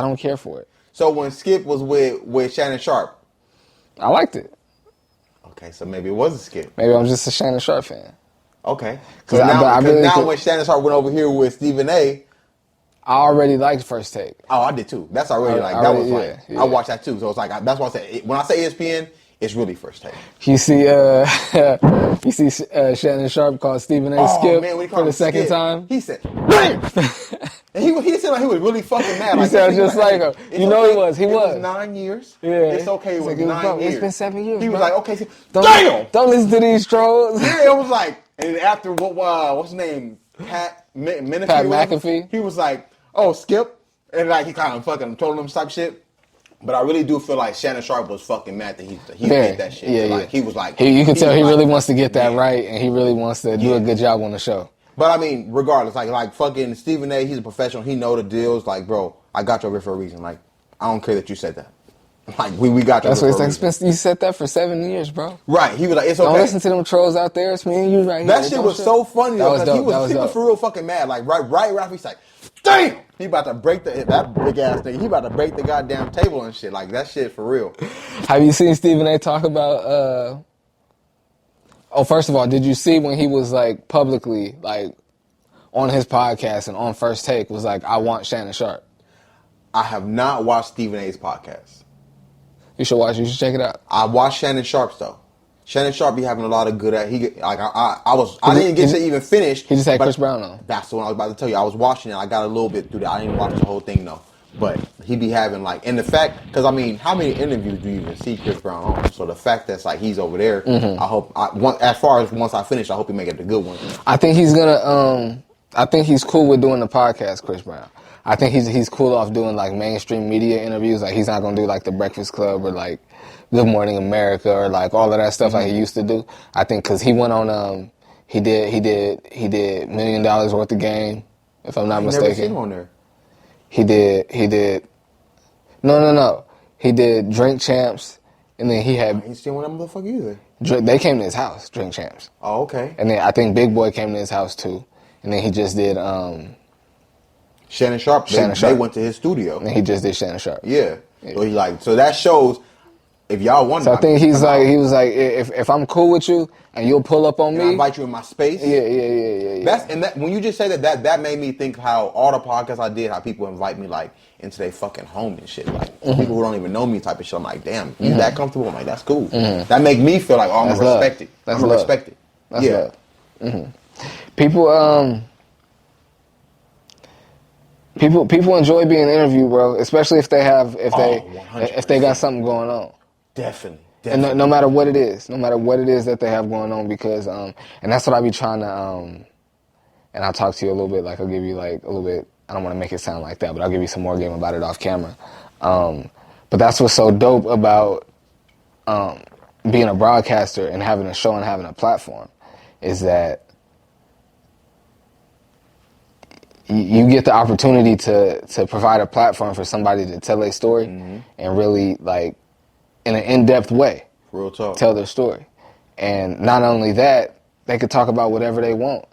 A: don't care for it.
B: So when Skip was with Shannon Sharp?
A: I liked it.
B: Okay, so maybe it was a Skip.
A: Maybe I'm just a Shannon Sharp fan.
B: Okay. Because now when Shannon Sharp went over here with Stephen A.,
A: I already liked First Take.
B: Oh, I did too. That's already that was like, I watched that too. So it's like, that's why I said, when I say ESPN, it's really First Take.
A: You see Shannon Sharp called Stephen A. Skip for the second time?
B: He said, "Damn!" And he said like he was really fucking mad.
A: He sounded just like him. You know he was. He was.
B: 9 years.
A: Yeah.
B: It's okay. It was 9 years.
A: It's been 7 years.
B: He was like, okay,
A: damn! Don't listen to these trolls.
B: Yeah, it was like, and after what's his name? Pat McAfee. He was like, oh, Skip. And like he kind of fucking told him type shit. But I really do feel like Shannon Sharp was fucking mad that he did that shit.
A: Yeah,
B: like, he was like...
A: you can tell he really wants to get that right, and he really wants to do a good job on the show.
B: But I mean, regardless, like fucking Stephen A., he's a professional. He know the deals. Like, bro, I got you over here for a reason. Like, I don't care that you said that. Like, we got you over here for a reason.
A: You said that for 7 years, bro.
B: Right. He was like, it's okay.
A: Don't listen to them trolls out there. It's me and you right here.
B: That shit was so funny, though, because he was for real fucking mad. Like, right after he's like, damn! He about to break that big ass thing. He about to break the goddamn table and shit. Like, that shit for real.
A: Have you seen Stephen A. talk about, first of all, did you see when he was, like, publicly, like, on his podcast and on First Take was like, I want Shannon Sharp?
B: I have not watched Stephen A.'s podcast.
A: You should watch it. You should check it out.
B: I watched Shannon Sharp's, though. Shannon Sharp be having a lot of good I didn't get to even finish.
A: He just had Chris Brown on.
B: That's the one I was about to tell you. I was watching it. I got a little bit through that. I didn't watch the whole thing though. But he be having like, and the fact, because I mean, how many interviews do you even see Chris Brown on? So the fact that's like he's over there, I hope. As far as once I finish, I hope he make it a good one.
A: I think he's gonna. I think he's cool with doing the podcast, Chris Brown. I think he's cool off doing like mainstream media interviews. Like he's not gonna do like the Breakfast Club or like Good Morning America or like all of that stuff like he used to do. I think because he went on, he did $1 million worth of Game, if I'm not mistaken.
B: Never seen him on there.
A: He did. No. He did Drink Champs, and then he had.
B: I ain't seen one of them motherfuckers either.
A: They came to his house, Drink Champs.
B: Oh, okay.
A: And then I think Big Boy came to his house too. And then he just did
B: Shannon Sharp. They went to his studio.
A: And he just did Shannon Sharp.
B: Yeah. So that shows if y'all want.
A: So I think he was like, if I'm cool with you and you'll pull up on me,
B: I invite you in my space.
A: Yeah.
B: That when you just say that made me think how all the podcasts I did, how people invite me like into their fucking home and shit, like people who don't even know me type of shit. I'm like, damn, you that comfortable? I'm like, that's cool. That make me feel like, oh, I'm gonna respect it.
A: That's
B: I'm gonna
A: love.
B: respect it.
A: That's
B: yeah.
A: love. People enjoy being interviewed, bro. Especially if they got something going on.
B: Definitely.
A: And no matter what it is that they have going on, because and that's what I be trying to and I'll talk to you a little bit. Like I'll give you like a little bit. I don't want to make it sound like that, but I'll give you some more game about it off camera. But that's what's so dope about being a broadcaster and having a show and having a platform, is that you get the opportunity to provide a platform for somebody to tell their story and really, like, in an in-depth way,
B: real talk,
A: tell their story. And not only that, they could talk about whatever they want.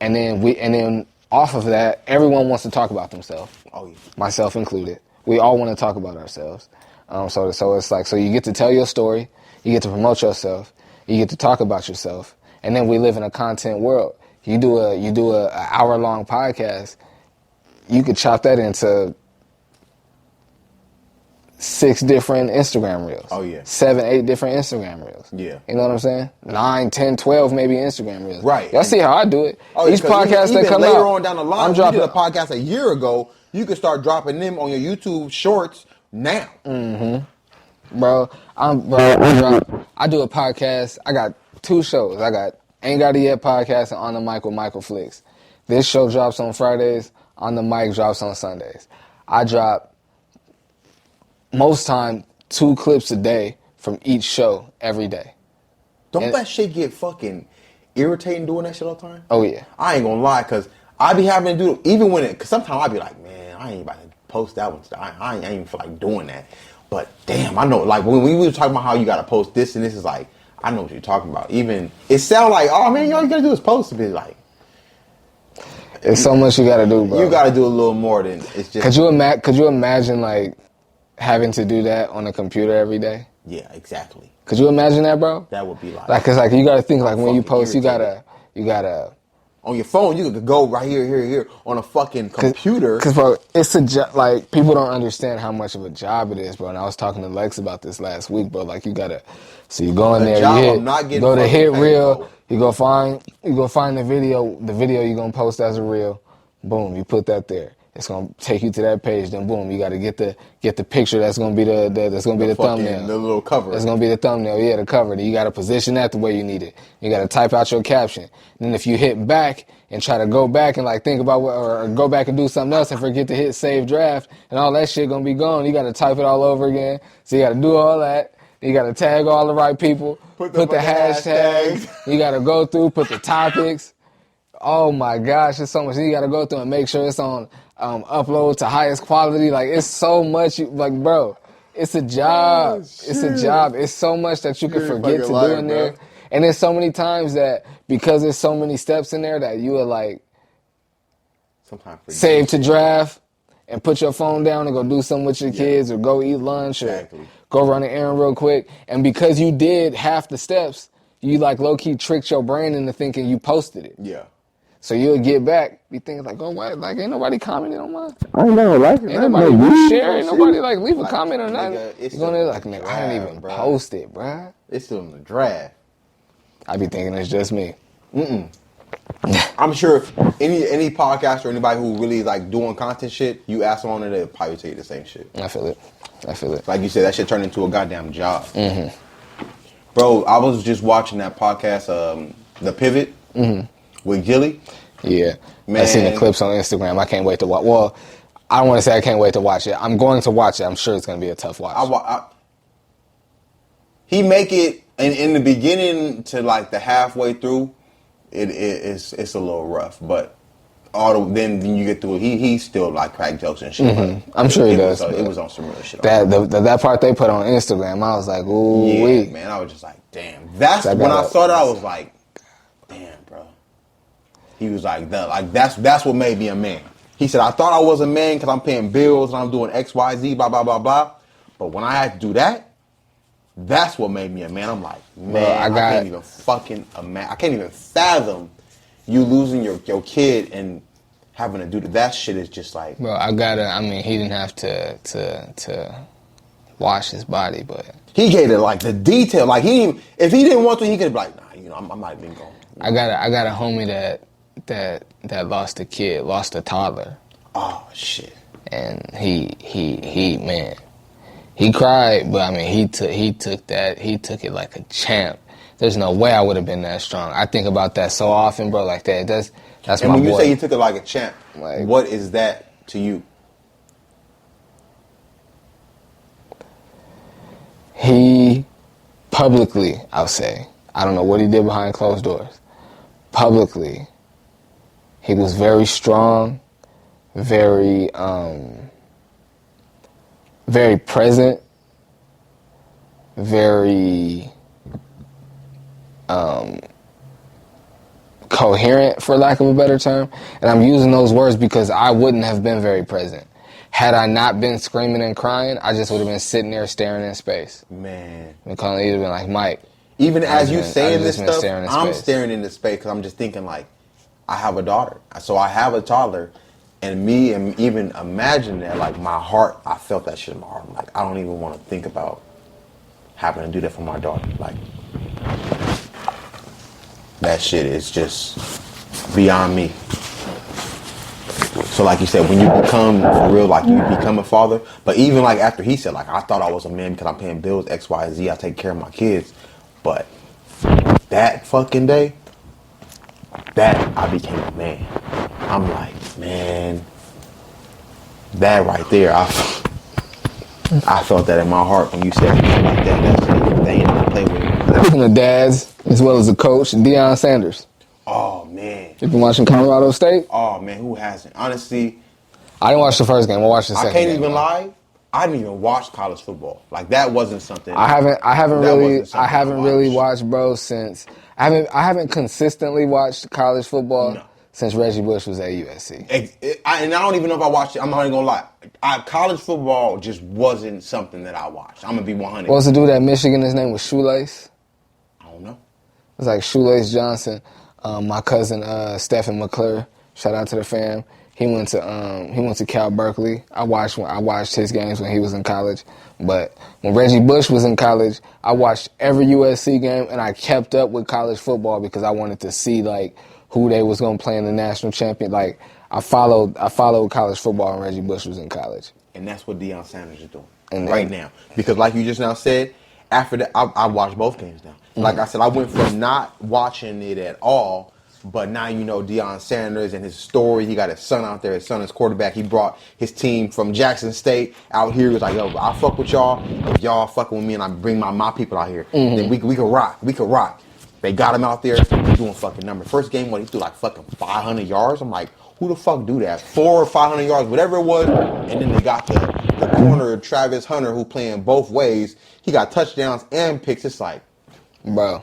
A: And then off of that, everyone wants to talk about themselves.
B: Oh, yeah.
A: Myself included. We all want to talk about ourselves. So it's like, so you get to tell your story, you get to promote yourself, you get to talk about yourself, and then we live in a content world. You do a hour-long podcast, you could chop that into 6 different Instagram reels.
B: Oh, yeah.
A: 7, 8 different Instagram reels.
B: Yeah.
A: You know what I'm saying? 9, 10, 12 maybe Instagram reels.
B: Right.
A: Y'all see how I do it.
B: Oh,
A: each podcast that come
B: later
A: out,
B: on down the line, you did a podcast a year ago, you could start dropping them on your YouTube shorts now.
A: Bro, I do a podcast. I got 2 shows. I got Ain't Got It Yet podcast and On the Mic with Michael Flix. This show drops on Fridays. On the Mic drops on Sundays. I drop most time 2 clips a day from each show every day.
B: Don't that shit get fucking irritating doing that shit all the time?
A: Oh yeah.
B: I ain't gonna lie, cause I be having to do even when cause sometimes I be like, man, I ain't about to post that one today. I ain't even feel like doing that. But damn, I know, like when we were talking about how you gotta post this and this, is like, I know what you're talking about. Even it sound like, oh man, all you gotta do is post. To be like,
A: it's so much you gotta do, bro.
B: You gotta do a little more than it's just.
A: Could you imagine like having to do that on a computer every day?
B: Yeah, exactly.
A: Could you imagine that, bro?
B: That would be like,
A: cause like you gotta think like when you post, you gotta.
B: On your phone, you could go right here. On a fucking computer.
A: Because, bro, it's a job. Like, people don't understand how much of a job it is, bro. And I was talking to Lex about this last week, bro. Like, you gotta. So you go in there, you go to hit reel. You go find the video. The video you're gonna post as a reel. Boom, you put that there. It's gonna take you to that page. Then boom, you gotta get the picture. That's gonna be the thumbnail.
B: The little cover.
A: That's gonna be the thumbnail. Yeah, the cover. Then you gotta position that the way you need it. You gotta type out your caption. And then if you hit back and try to go back and like think about or go back and do something else and forget to hit save draft and all that shit gonna be gone. You gotta type it all over again. So you gotta do all that. You gotta tag all the right people. Put the hashtags. You gotta go through. Put the topics. Oh my gosh, it's so much. You gotta go through and make sure it's on upload to highest quality. Like, it's so much. Like, bro, it's a job. It's a job. It's so much that you can forget to do in there. And there's so many times that because there's so many steps in there that you will like save to draft and put your phone down and go do something with your kids or go eat lunch or go run an errand real quick. And because you did half the steps, you like low-key tricked your brain into thinking you posted it.
B: Yeah.
A: So you'll get back, be thinking like, oh, what? Like, ain't nobody commented on mine.
B: I know, like,
A: ain't nobody share, ain't nobody like leave a comment or nothing. You're gonna like, nigga, I didn't even post it, bruh.
B: It's still in the draft.
A: I be thinking it's just me.
B: I'm sure any podcast or anybody who really like doing content shit, you ask them on it, they'll probably tell you the same shit.
A: I feel it.
B: Like you said, that shit turned into a goddamn job. Bro, I was just watching that podcast, The Pivot, with Gilly.
A: Yeah.
B: Man.
A: I seen the clips on Instagram. I can't wait to watch. Well, I don't want to say I can't wait to watch it. I'm going to watch it. I'm sure it's going to be a tough watch.
B: He make it in the beginning to like the halfway through. It's a little rough, but then you get through it. He still like crack jokes and shit.
A: Mm-hmm. I'm sure he does.
B: It was on some real shit.
A: That part they put on Instagram, I was like, ooh,
B: yeah, man. I was just like, damn. That's when I saw that. I was like, damn, bro. He was like, that's what made me a man. He said, I thought I was a man because I'm paying bills and I'm doing X, Y, Z, blah, blah, blah, blah. But when I had to do that, that's what made me a man. I'm like, man, I can't even fucking imagine. I can't even fathom you losing your kid and having to do that. Shit is just like.
A: Bro, he didn't have to wash his body, but.
B: He gave it like the detail. Like if he didn't want to, he could be like, nah, I'm not even going.
A: I got a homie that lost a kid, lost a toddler.
B: Oh, shit.
A: And he man. He cried, but he took it like a champ. There's no way I would have been that strong. I think about that so often, bro. Like that. That's
B: and
A: my boy.
B: And when you say he took it like a champ,
A: like,
B: what is that to you?
A: He publicly, I'll say, I don't know what he did behind closed doors. Publicly, he was very strong, very present, very coherent, for lack of a better term. And I'm using those words because I wouldn't have been very present. Had I not been screaming and crying, I just would have been sitting there staring in space.
B: Man.
A: And calling, he'd have been like, Mike.
B: Even as you saying this stuff, I'm staring into space because I'm just thinking like, I have a daughter. So I have a toddler. And me, and even imagine that, like my heart, I felt that shit in my heart. I'm like, I don't even want to think about having to do that for my daughter. Like, that shit is just beyond me. So like you said, when you become, for real, like you become a father, but even like after he said, like, I thought I was a man because I'm paying bills, X, Y, Z, I take care of my kids. But that fucking day, that I became a man. I'm like, man, that right there, I felt that in my heart when you said something like that. They ain't gonna play with it.
A: Speaking of dads, as well as the coach, Deion Sanders.
B: Oh, man.
A: You been watching Colorado State?
B: Oh, man, who hasn't? Honestly.
A: I didn't watch the first game. I watched the second game.
B: I can't even lie. I didn't even watch college football. Like, that wasn't something.
A: I haven't really watched, bro, since. I haven't consistently watched college football since Reggie Bush was at USC.
B: And I don't even know if I watched it. I'm not even gonna lie. College football just wasn't something that I watched. I'm gonna be 100.
A: What was the dude at Michigan? His name was Shoelace?
B: I don't know.
A: It was like Shoelace Johnson. My cousin Stephen McClure. Shout out to the fam. He went to Cal Berkeley. I watched his games when he was in college. But when Reggie Bush was in college, I watched every USC game and I kept up with college football because I wanted to see like who they was gonna play in the national champion. Like I followed college football when Reggie Bush was in college.
B: And that's what Deion Sanders is doing right now. Because like you just now said, after that I watched both games now. Mm-hmm. Like I said, I went from not watching it at all. But now you know Deion Sanders and his story. He got his son out there. His son is quarterback. He brought his team from Jackson State out here. He was like, yo, I fuck with y'all. If y'all fucking with me and I bring my people out here, then we can rock. We can rock. They got him out there doing fucking numbers. First game, he threw like fucking 500 yards. I'm like, who the fuck do that? 400 or 500 yards, whatever it was. And then they got the corner, Travis Hunter, who playing both ways. He got touchdowns and picks. It's like,
A: bro.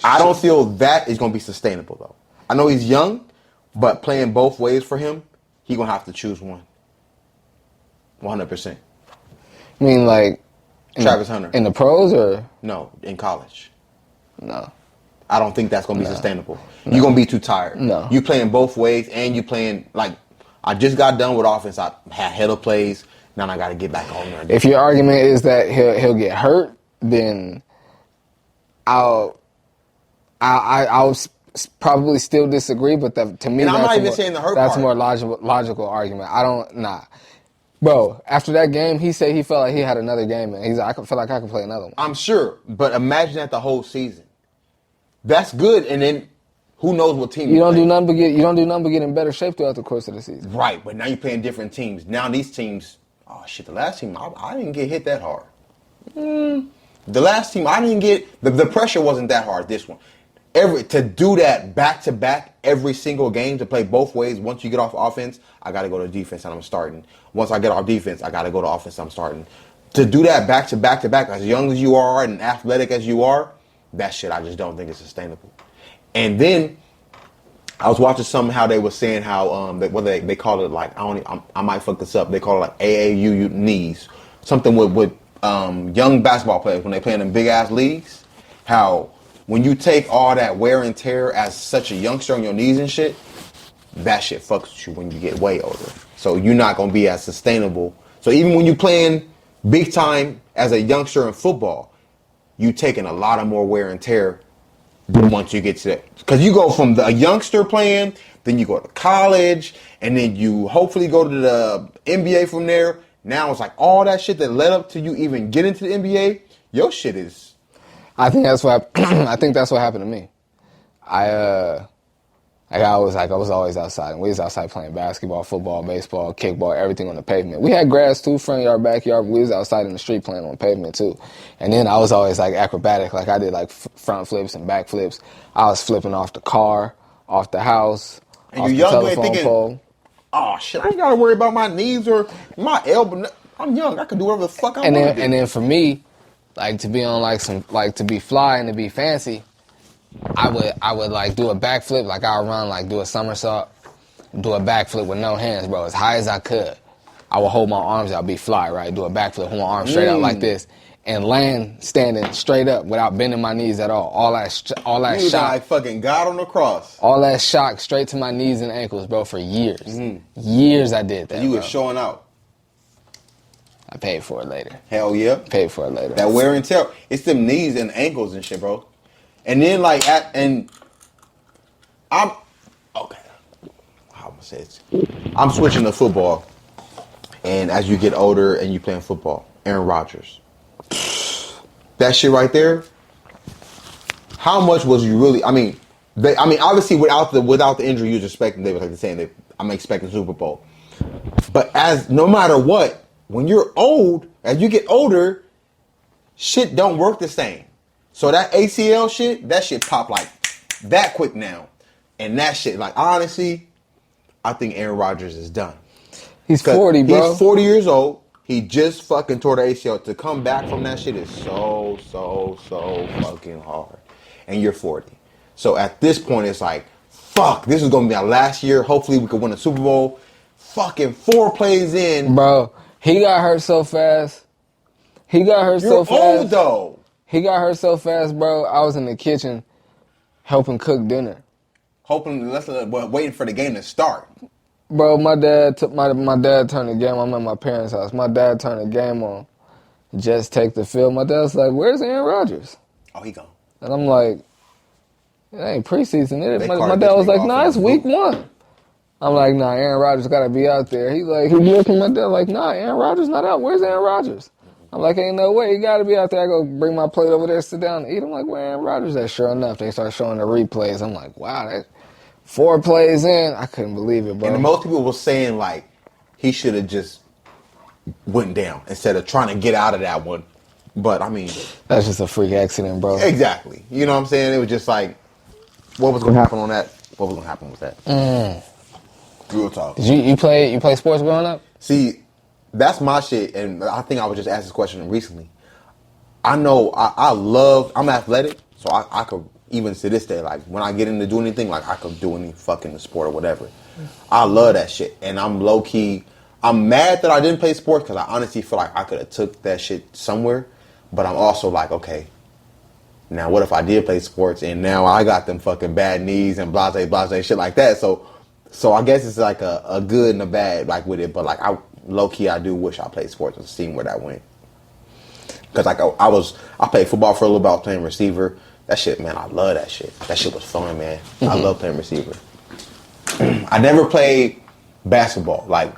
B: I don't feel that is going to be sustainable, though. I know he's young, but playing both ways for him, he's going to have to choose one. 100%.
A: I mean, like...
B: Travis Hunter.
A: In the pros, or...?
B: No, in college.
A: No.
B: I don't think that's going to be sustainable. No. You're going to be too tired.
A: No.
B: You playing both ways, and you playing... Like, I just got done with offense. I had header plays. Now I got to get back on there.
A: If your argument is that he'll get hurt, then I'll probably still disagree, but to me,
B: and I'm not even saying the hurt
A: that's
B: part.
A: a more logical argument. Bro, after that game, he said he felt like he had another game, and he's like, I feel like I can play another one.
B: I'm sure, but imagine that the whole season. That's good, and then who knows what team
A: you don't do nothing but get in better shape throughout the course of the season.
B: Right, but now you're playing different teams. Now these teams, oh shit, the last team I didn't get hit that hard. The last team I didn't get the pressure wasn't that hard. This one. to do that back to back every single game, to play both ways. Once you get off offense, I got to go to defense and I'm starting. Once I get off defense, I got to go to offense. I'm starting. To do that back to back to back, as young as you are and athletic as you are, that shit I just don't think is sustainable. And then I was watching how they were saying how they call it, like, I might fuck this up. They call it like AAU knees, something with young basketball players when they play in them big ass leagues. How when you take all that wear and tear as such a youngster on your knees and shit, that shit fucks with you when you get way older. So you're not gonna be as sustainable. So even when you're playing big time as a youngster in football, you taking a lot of more wear and tear than once you get to that. Because you go from a youngster playing, then you go to college, and then you hopefully go to the NBA from there. Now it's like all that shit that led up to you even get into the NBA, your shit is.
A: I think that's what happened to me. I was always outside, and we was outside playing basketball, football, baseball, kickball, everything on the pavement. We had grass too, front yard, backyard, but we was outside in the street playing on the pavement too. And then I was always like acrobatic, like I did like front flips and back flips. I was flipping off the car, off the house,
B: and
A: off
B: you
A: the
B: young
A: telephone
B: thinking,
A: pole.
B: Oh shit, I ain't gotta worry about my knees or my elbow. I'm young, I can do whatever the fuck I want to do.
A: And then for me, like to be on to be fly and to be fancy, I would like do a backflip, like I would run, like do a somersault, do a backflip with no hands, bro, as high as I could. I would hold my arms out, be fly, right? Do a backflip, hold my arms straight out like this, and land standing straight up without bending my knees at all. All that
B: you
A: shock,
B: like fucking God on the cross.
A: all that shock straight to my knees and ankles, bro, for years. Years I did that.
B: You
A: bro.
B: was showing out.
A: I paid for it later.
B: Hell yeah.
A: Paid for it later.
B: That wear and tear, it's them knees and ankles and shit, bro. And then I'm okay. How am I gonna say this? I'm switching to football, and as you get older and you playing football, Aaron Rodgers, that shit right there. How much was you really? I mean, obviously without the injury, you was expecting. They were like saying that I'm expecting Super Bowl, but as no matter what, when you're old, as you get older, shit don't work the same. So that ACL shit, that shit pop like that quick now. And that shit, like honestly, I think Aaron Rodgers is done.
A: He's 40, bro.
B: He's 40 years old. He just fucking tore the ACL. To come back from that shit is so fucking hard. And you're 40. So at this point, it's like, fuck, this is going to be our last year. Hopefully we could win a Super Bowl. Fucking 4 plays in.
A: Bro, he got hurt so fast.
B: You're old, though.
A: He got hurt so fast, bro. I was in the kitchen helping cook dinner.
B: Waiting for the game to start.
A: Bro, my dad turned the game on. I'm at my parents' house. My dad turned the game on. Just take the field. My dad's like, "Where's Aaron Rodgers?"
B: Oh, he gone.
A: And I'm like, "It ain't preseason, is it?" My dad was like, "Nah, it's week 1." I'm like, "Nah, Aaron Rodgers got to be out there." He looking at my dad like, "Nah, Aaron Rodgers not out. Where's Aaron Rodgers?" I'm like, ain't no way. He got to be out there. I go bring my plate over there, sit down and eat. I'm like, where Aaron Rodgers at? Sure enough, they start showing the replays. I'm like, wow, that 4 plays in. I couldn't believe it, bro.
B: And most people were saying, like, he should have just went down instead of trying to get out of that one. But, I mean...
A: That's just a freak accident, bro.
B: Exactly. You know what I'm saying? It was just like, what was going to happen on that? What was going to happen with that? Real talk.
A: Did you play sports growing up?
B: See... That's my shit, and I think I was just asked this question recently. I know I'm athletic, so I could, even to this day, like, when I get into do anything, like, I could do any fucking sport or whatever. I love that shit, and I'm low-key, I'm mad that I didn't play sports, because I honestly feel like I could have took that shit somewhere, but I'm also like, okay, now what if I did play sports, and now I got them fucking bad knees and blase, shit like that, so I guess it's like a good and a bad, like, with it, but, like, low-key, I do wish I played sports and seen where that went. Because, like, I played football for a little bit. I was playing receiver. That shit, man, I love that shit. That shit was fun, man. I love playing receiver. I never played basketball, like,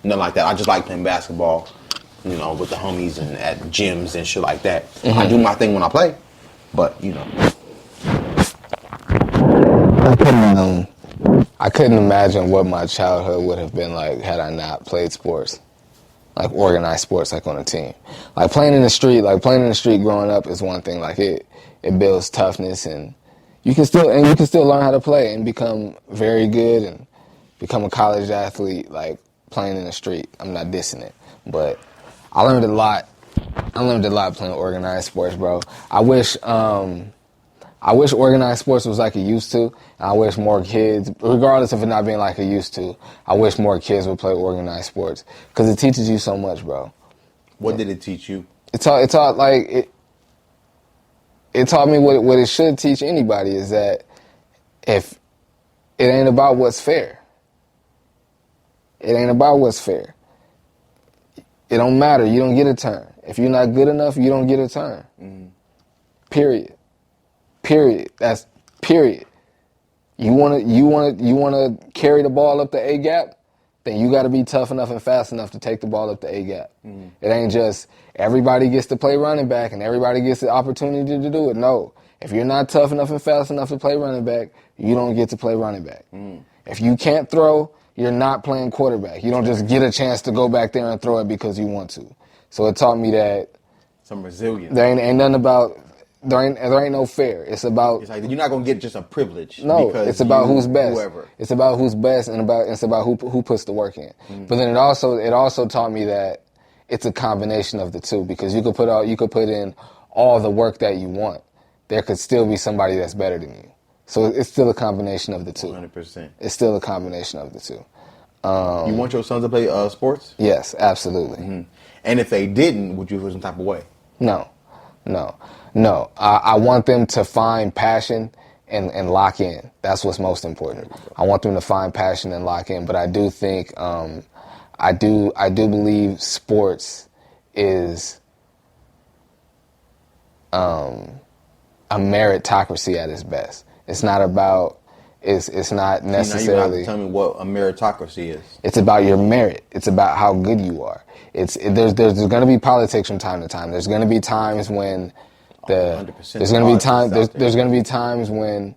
B: nothing like that. I just like playing basketball, you know, with the homies and at gyms and shit like that. I do my thing when I play, but, you know.
A: I couldn't imagine what my childhood would have been like had I not played sports, like organized sports, like on a team. Like playing in the street growing up is one thing. Like it builds toughness and you can still learn how to play and become very good and become a college athlete, like playing in the street. I'm not dissing it, but I learned a lot. I learned a lot playing organized sports, bro. I wish organized sports was like it used to. And I wish more kids, regardless of it not being like it used to, I wish more kids would play organized sports because it teaches you so much, bro.
B: What did it teach you?
A: It taught me what it should teach anybody is that if it ain't about what's fair. It ain't about what's fair. It don't matter. You don't get a turn. If you're not good enough, you don't get a turn. Mm-hmm. Period. That's period. You wanna carry the ball up the A gap, then you got to be tough enough and fast enough to take the ball up the A gap. Mm-hmm. It ain't just everybody gets to play running back and everybody gets the opportunity to do it. No, if you're not tough enough and fast enough to play running back, you don't get to play running back. Mm-hmm. If you can't throw, you're not playing quarterback. You don't just get a chance to go back there and throw it because you want to. So it taught me that
B: some resilience.
A: There ain't nothing about. There ain't no fair. It's about.
B: It's like you're not gonna get just a privilege.
A: No, it's about who's best.
B: Whoever.
A: It's about who's best, and it's about who puts the work in. Mm-hmm. But then it also taught me that it's a combination of the two because you could put in all the work that you want. There could still be somebody that's better than you. So it's still a combination of the two.
B: 100%.
A: It's still a combination of the two.
B: You want your sons to play sports?
A: Yes, absolutely.
B: Mm-hmm. And if they didn't, would you feel some type of way?
A: No. I want them to find passion and lock in. That's what's most important. I want them to find passion and lock in. But I do think, I do believe sports is a meritocracy at its best. It's not about. It's not necessarily.
B: Now you have to tell me what a meritocracy is.
A: It's about your merit. It's about how good you are. There's going to be politics from time to time. There's going to be times when there's going to be times when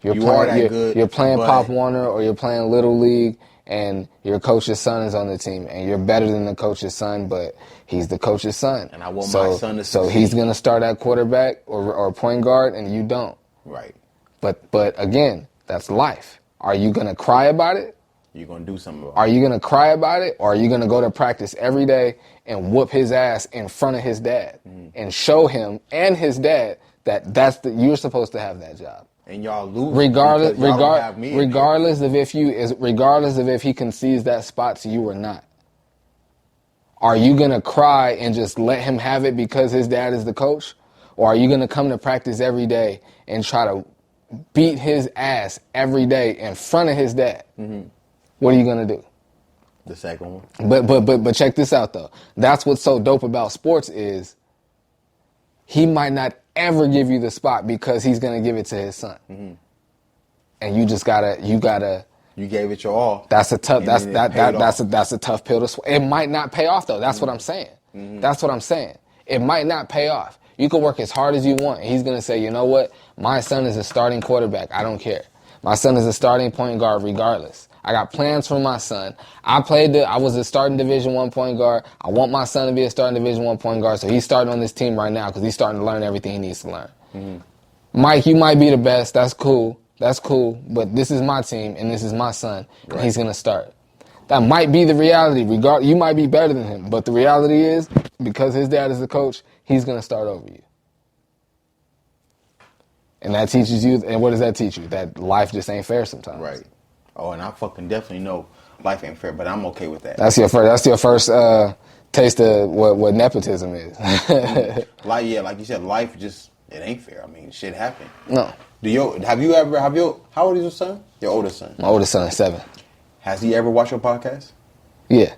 A: you're playing Pop Warner or you're playing Little League and your coach's son is on the team and you're better than the coach's son, but he's the coach's son.
B: And I want my son to succeed.
A: So he's going to start at quarterback or point guard and you don't.
B: Right.
A: But again, that's life. Are you going to cry about it?
B: You're going to do something about it.
A: Are you going to cry about it, or are you going to go to practice every day and whoop his ass in front of his dad and show him and his dad that you're supposed to have that job?
B: And y'all lose
A: regardless of if he concedes that spot to you or not. Are you going to cry and just let him have it because his dad is the coach, or are you going to come to practice every day and try to beat his ass every day in front of his dad? Mm-hmm. What are you gonna do?
B: The second one.
A: But check this out though. That's what's so dope about sports is he might not ever give you the spot because he's gonna give it to his son. Mm-hmm. And you just gotta.
B: You gave it your all.
A: That's a tough pill to swallow. It might not pay off though. That's what I'm saying. Mm-hmm. That's what I'm saying. It might not pay off. You can work as hard as you want. And he's gonna say, you know what? My son is a starting quarterback. I don't care. My son is a starting point guard regardless. I got plans for my son. I was a starting Division I point guard. I want my son to be a starting Division I point guard, so he's starting on this team right now because he's starting to learn everything he needs to learn. Mm-hmm. Mike, you might be the best. That's cool. But this is my team, and this is my son, and he's going to start. That might be the reality. You might be better than him, but the reality is, because his dad is the coach, he's going to start over you. And that teaches you, and what does that teach you? That life just ain't fair sometimes.
B: Right. Oh, and I fucking definitely know life ain't fair, but I'm okay with that.
A: That's your first taste of what nepotism is.
B: Like you said, life just, it ain't fair. I mean, shit happen.
A: No.
B: How old is your son? Your oldest son?
A: My oldest son is 7.
B: Has he ever watched your podcast?
A: Yeah.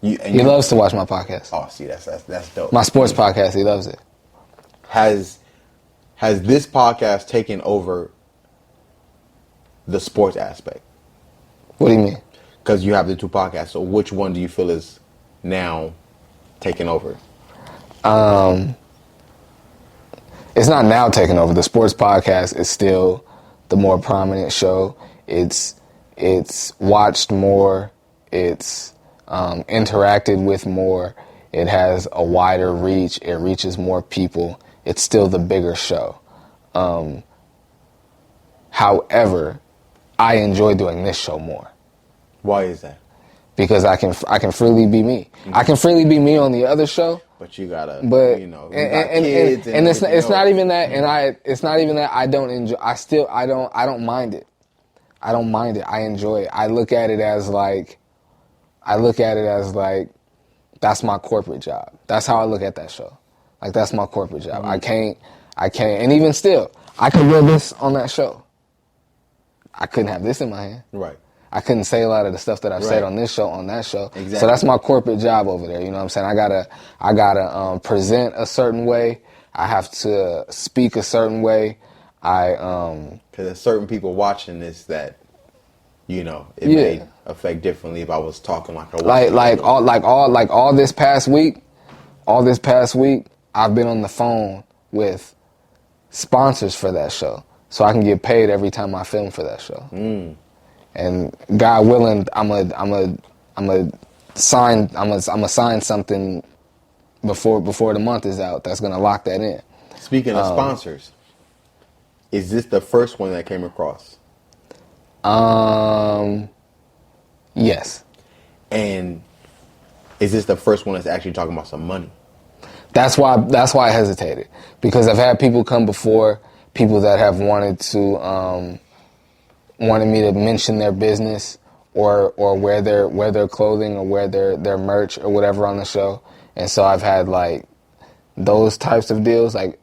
A: He loves to watch my podcast.
B: Oh, see, that's dope.
A: My sports podcast, he loves it.
B: Has this podcast taken over the sports aspect?
A: What do you mean?
B: Because you have the 2 podcasts, so which one do you feel is now taking over?
A: It's not now taking over. The sports podcast is still the more prominent show. It's watched more. It's interacted with more. It has a wider reach. It reaches more people. It's still the bigger show. However, I enjoy doing this show more.
B: Why is that?
A: Because I can freely be me. Mm-hmm. I can freely be me on the other show.
B: But you gotta,
A: but,
B: you got kids
A: and it's not even that. And it's not even that I don't enjoy. I don't mind it. I don't mind it. I enjoy it. I look at it as like, that's my corporate job. That's how I look at that show. Like, that's my corporate job. Mm-hmm. I can't, and even still, I could wear this on that show. I couldn't have this in my hand.
B: Right.
A: I couldn't say a lot of the stuff that I've said on this show, on that show.
B: Exactly.
A: So that's my corporate job over there. You know what I'm saying? I gotta present a certain way. I have to speak a certain way.
B: Because there's certain people watching this that, it may affect differently if I was talking like I was. All this past week, I've been on the phone with sponsors for that show, so I can get paid every time I film for that show. Mm. And God willing, I'm a sign something before the month is out that's gonna lock that in. Speaking of sponsors, is this the first one that came across?
A: Yes.
B: And is this the first one that's actually talking about some money?
A: That's why I hesitated, because I've had people come before, people that have wanted me to mention their business or wear their clothing or wear their merch or whatever on the show. And so I've had like those types of deals. Like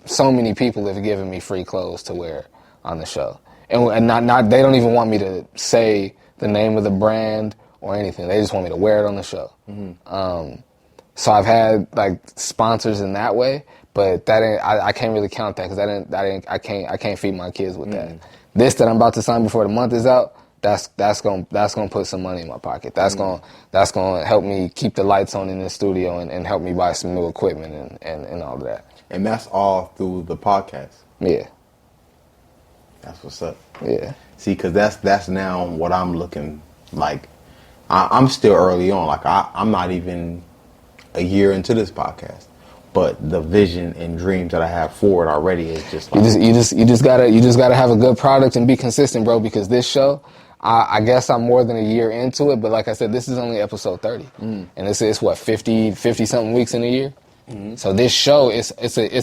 A: so many people have given me free clothes to wear on the show. And not they don't even want me to say the name of the brand or anything. They just want me to wear it on the show. Mm-hmm. So I've had like sponsors in that way, but that ain't, I can't really count that because I can't feed my kids with that. This that I'm about to sign before the month is out, that's gonna put some money in my pocket. That's gonna help me keep the lights on in the studio and help me buy some new equipment and all of that.
B: And that's all through the podcast.
A: Yeah.
B: That's what's up.
A: Yeah.
B: See, because that's now what I'm looking like. I'm still early on. Like I'm not even a year into this podcast, but the vision and dreams that I have for it already is just like,
A: you just gotta have a good product and be consistent, bro. Because this show, I guess I'm more than a year into it, but like I said, this is only episode 30, and it's what 50 something weeks in a year. Mm-hmm. So this show it's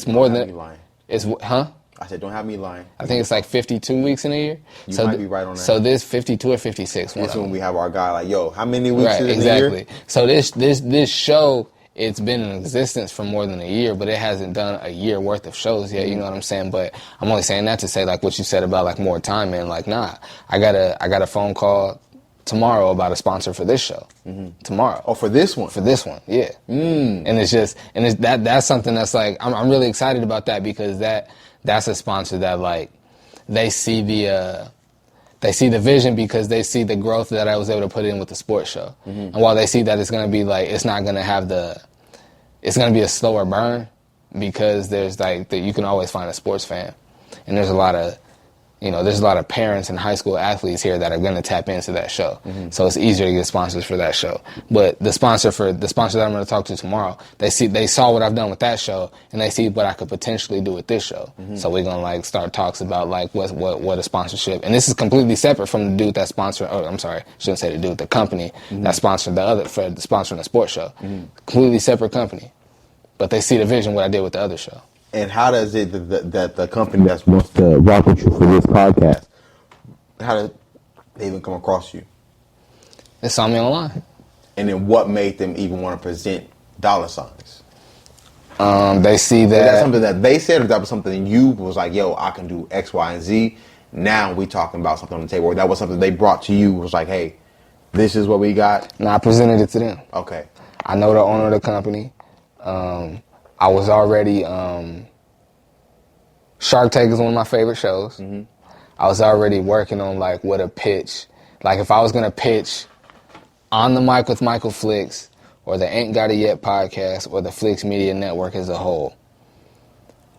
A: more than it's huh.
B: I said, don't have me lying.
A: I think it's like 52 weeks in a year.
B: You might be right on that.
A: So this 52 or 56.
B: This when we have our guy like, yo, how many weeks is
A: exactly.
B: in a year?
A: So this show, it's been in existence for more than a year, but it hasn't done a year worth of shows yet. You know what I'm saying? But I'm only saying that to say like what you said about like more time, man. Like, nah, I got a phone call tomorrow about a sponsor for this show. Mm-hmm. Tomorrow.
B: Oh, for this one?
A: For this one, yeah. And that's something that's like, I'm really excited about that, because that's a sponsor that like they see the vision, because they see the growth that I was able to put in with the sports show. Mm-hmm. And while they see that it's gonna be like, it's gonna be a slower burn, because there's like you can always find a sports fan, and there's a lot of parents and high school athletes here that are going to tap into that show. Mm-hmm. So it's easier to get sponsors for that show. But the sponsor that I'm going to talk to tomorrow, they saw what I've done with that show, and they see what I could potentially do with this show. Mm-hmm. So we're going to like start talks about like what a sponsorship. And this is completely separate from the dude that sponsored. Oh, I'm sorry, shouldn't say the dude. The company that sponsored sponsoring the sports show. Mm-hmm. Completely separate company, but they see the vision what I did with the other show.
B: And how does it that the company that wants to rock with you for this podcast, how did they even come across you?
A: They saw me online.
B: And then what made them even want to present dollar signs?
A: They see that.
B: Was that something that they said, or that was something you was like, yo, I can do X, Y, and Z. Now we talking about something on the table. Or that was something they brought to you, was like, hey, this is what we got?
A: No, I presented it to them.
B: Okay.
A: I know the owner of the company. I was already, Shark Tank is one of my favorite shows. Mm-hmm. I was already working on like what a pitch, like if I was going to pitch On the Mic with Michael Flix, or the Ain't Got It Yet podcast, or the Flix Media Network as a whole,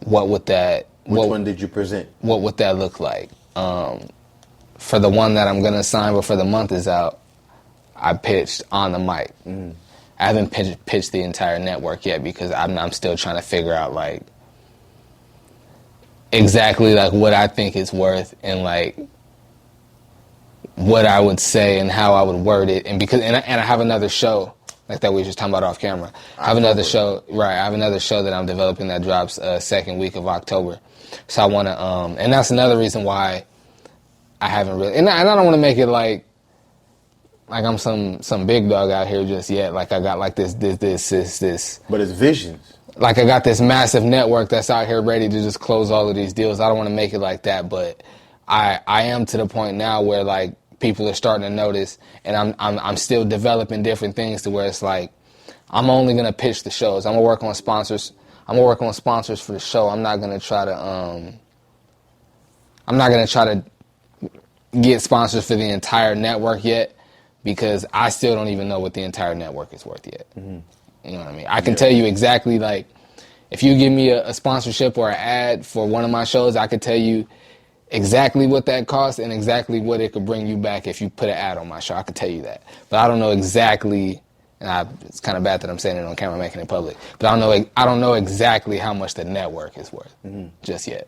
A: what would that...
B: Which one did you present?
A: What would that look like? For the one that I'm going to sign before the month is out, I pitched On the Mic. Mm-hmm. I haven't pitched the entire network yet, because I'm still trying to figure out like exactly like what I think it's worth and like what I would say and how I would word it, and I have another show like that we were just talking about off camera. I have another show that I'm developing that drops second week of October. So I want to, and that's another reason why I haven't really, and I don't want to make it like I'm some big dog out here just yet. Like I got like this.
B: But it's visions.
A: Like I got this massive network that's out here ready to just close all of these deals. I don't want to make it like that, but I am to the point now where like people are starting to notice, and I'm still developing different things to where it's like I'm only gonna pitch the shows. I'm gonna work on sponsors. I'm gonna work on sponsors for the show. I'm not gonna try to get sponsors for the entire network yet, because I still don't even know what the entire network is worth yet. Mm-hmm. You know what I mean? I can tell you exactly, like, if you give me a sponsorship or an ad for one of my shows, I could tell you exactly what that costs and exactly what it could bring you back if you put an ad on my show. I could tell you that. But I don't know exactly, and it's kind of bad that I'm saying it on camera, making it public, but I don't know exactly how much the network is worth just yet.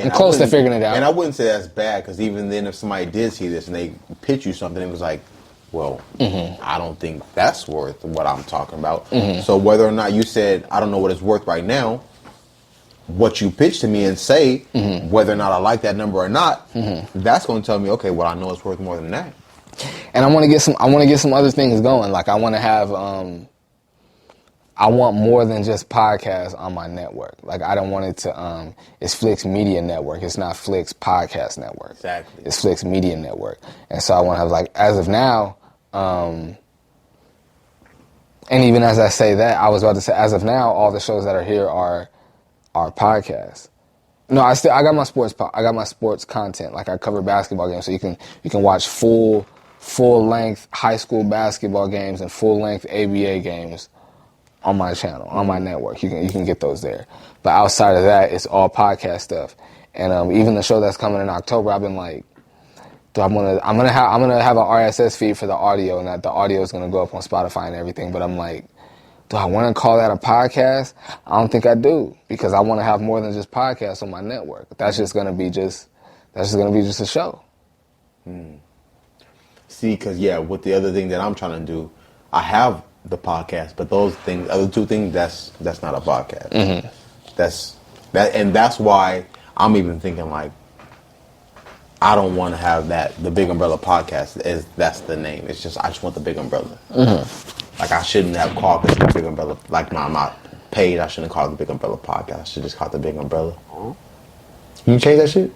A: I'm close to figuring it out.
B: And I wouldn't say that's bad, because even then if somebody did see this and they pitch you something, it was like, well, I don't think that's worth what I'm talking about. So whether or not you said, I don't know what it's worth right now, what you pitch to me and say, whether or not I like that number or not, that's going to tell me, okay, well, I know it's worth more than that.
A: And I want to get some other things going. Like I want to have, I want more than just podcasts on my network. Like I don't want it to, it's Flix Media Network. It's not Flix Podcast Network.
B: Exactly.
A: It's Flix Media Network. And so I want to have, like, as of now, and even as I say that, I was about to say, as of now, all the shows that are here are podcasts. No, I got my sports content. Like I cover basketball games, so you can watch full length high school basketball games and full length ABA games on my channel, on my network. You can get those there. But outside of that, it's all podcast stuff. And even the show that's coming in October, I've been like, I'm gonna have an RSS feed for the audio, and that the audio is gonna go up on Spotify and everything. But I'm like, do I want to call that a podcast? I don't think I do, because I want to have more than just podcasts on my network. That's just gonna be just a show.
B: See, because with the other thing that I'm trying to do, I have the podcast, but those things, other two things, that's not a podcast. That's why I'm even thinking like, I don't want to have the Bigg Umbrella Podcast, that's the name. It's just, I just want the Bigg Umbrella. Like I shouldn't have called it the Bigg Umbrella, like my page, I shouldn't call it the Bigg Umbrella Podcast. I should just call it the Bigg Umbrella. You change that shit?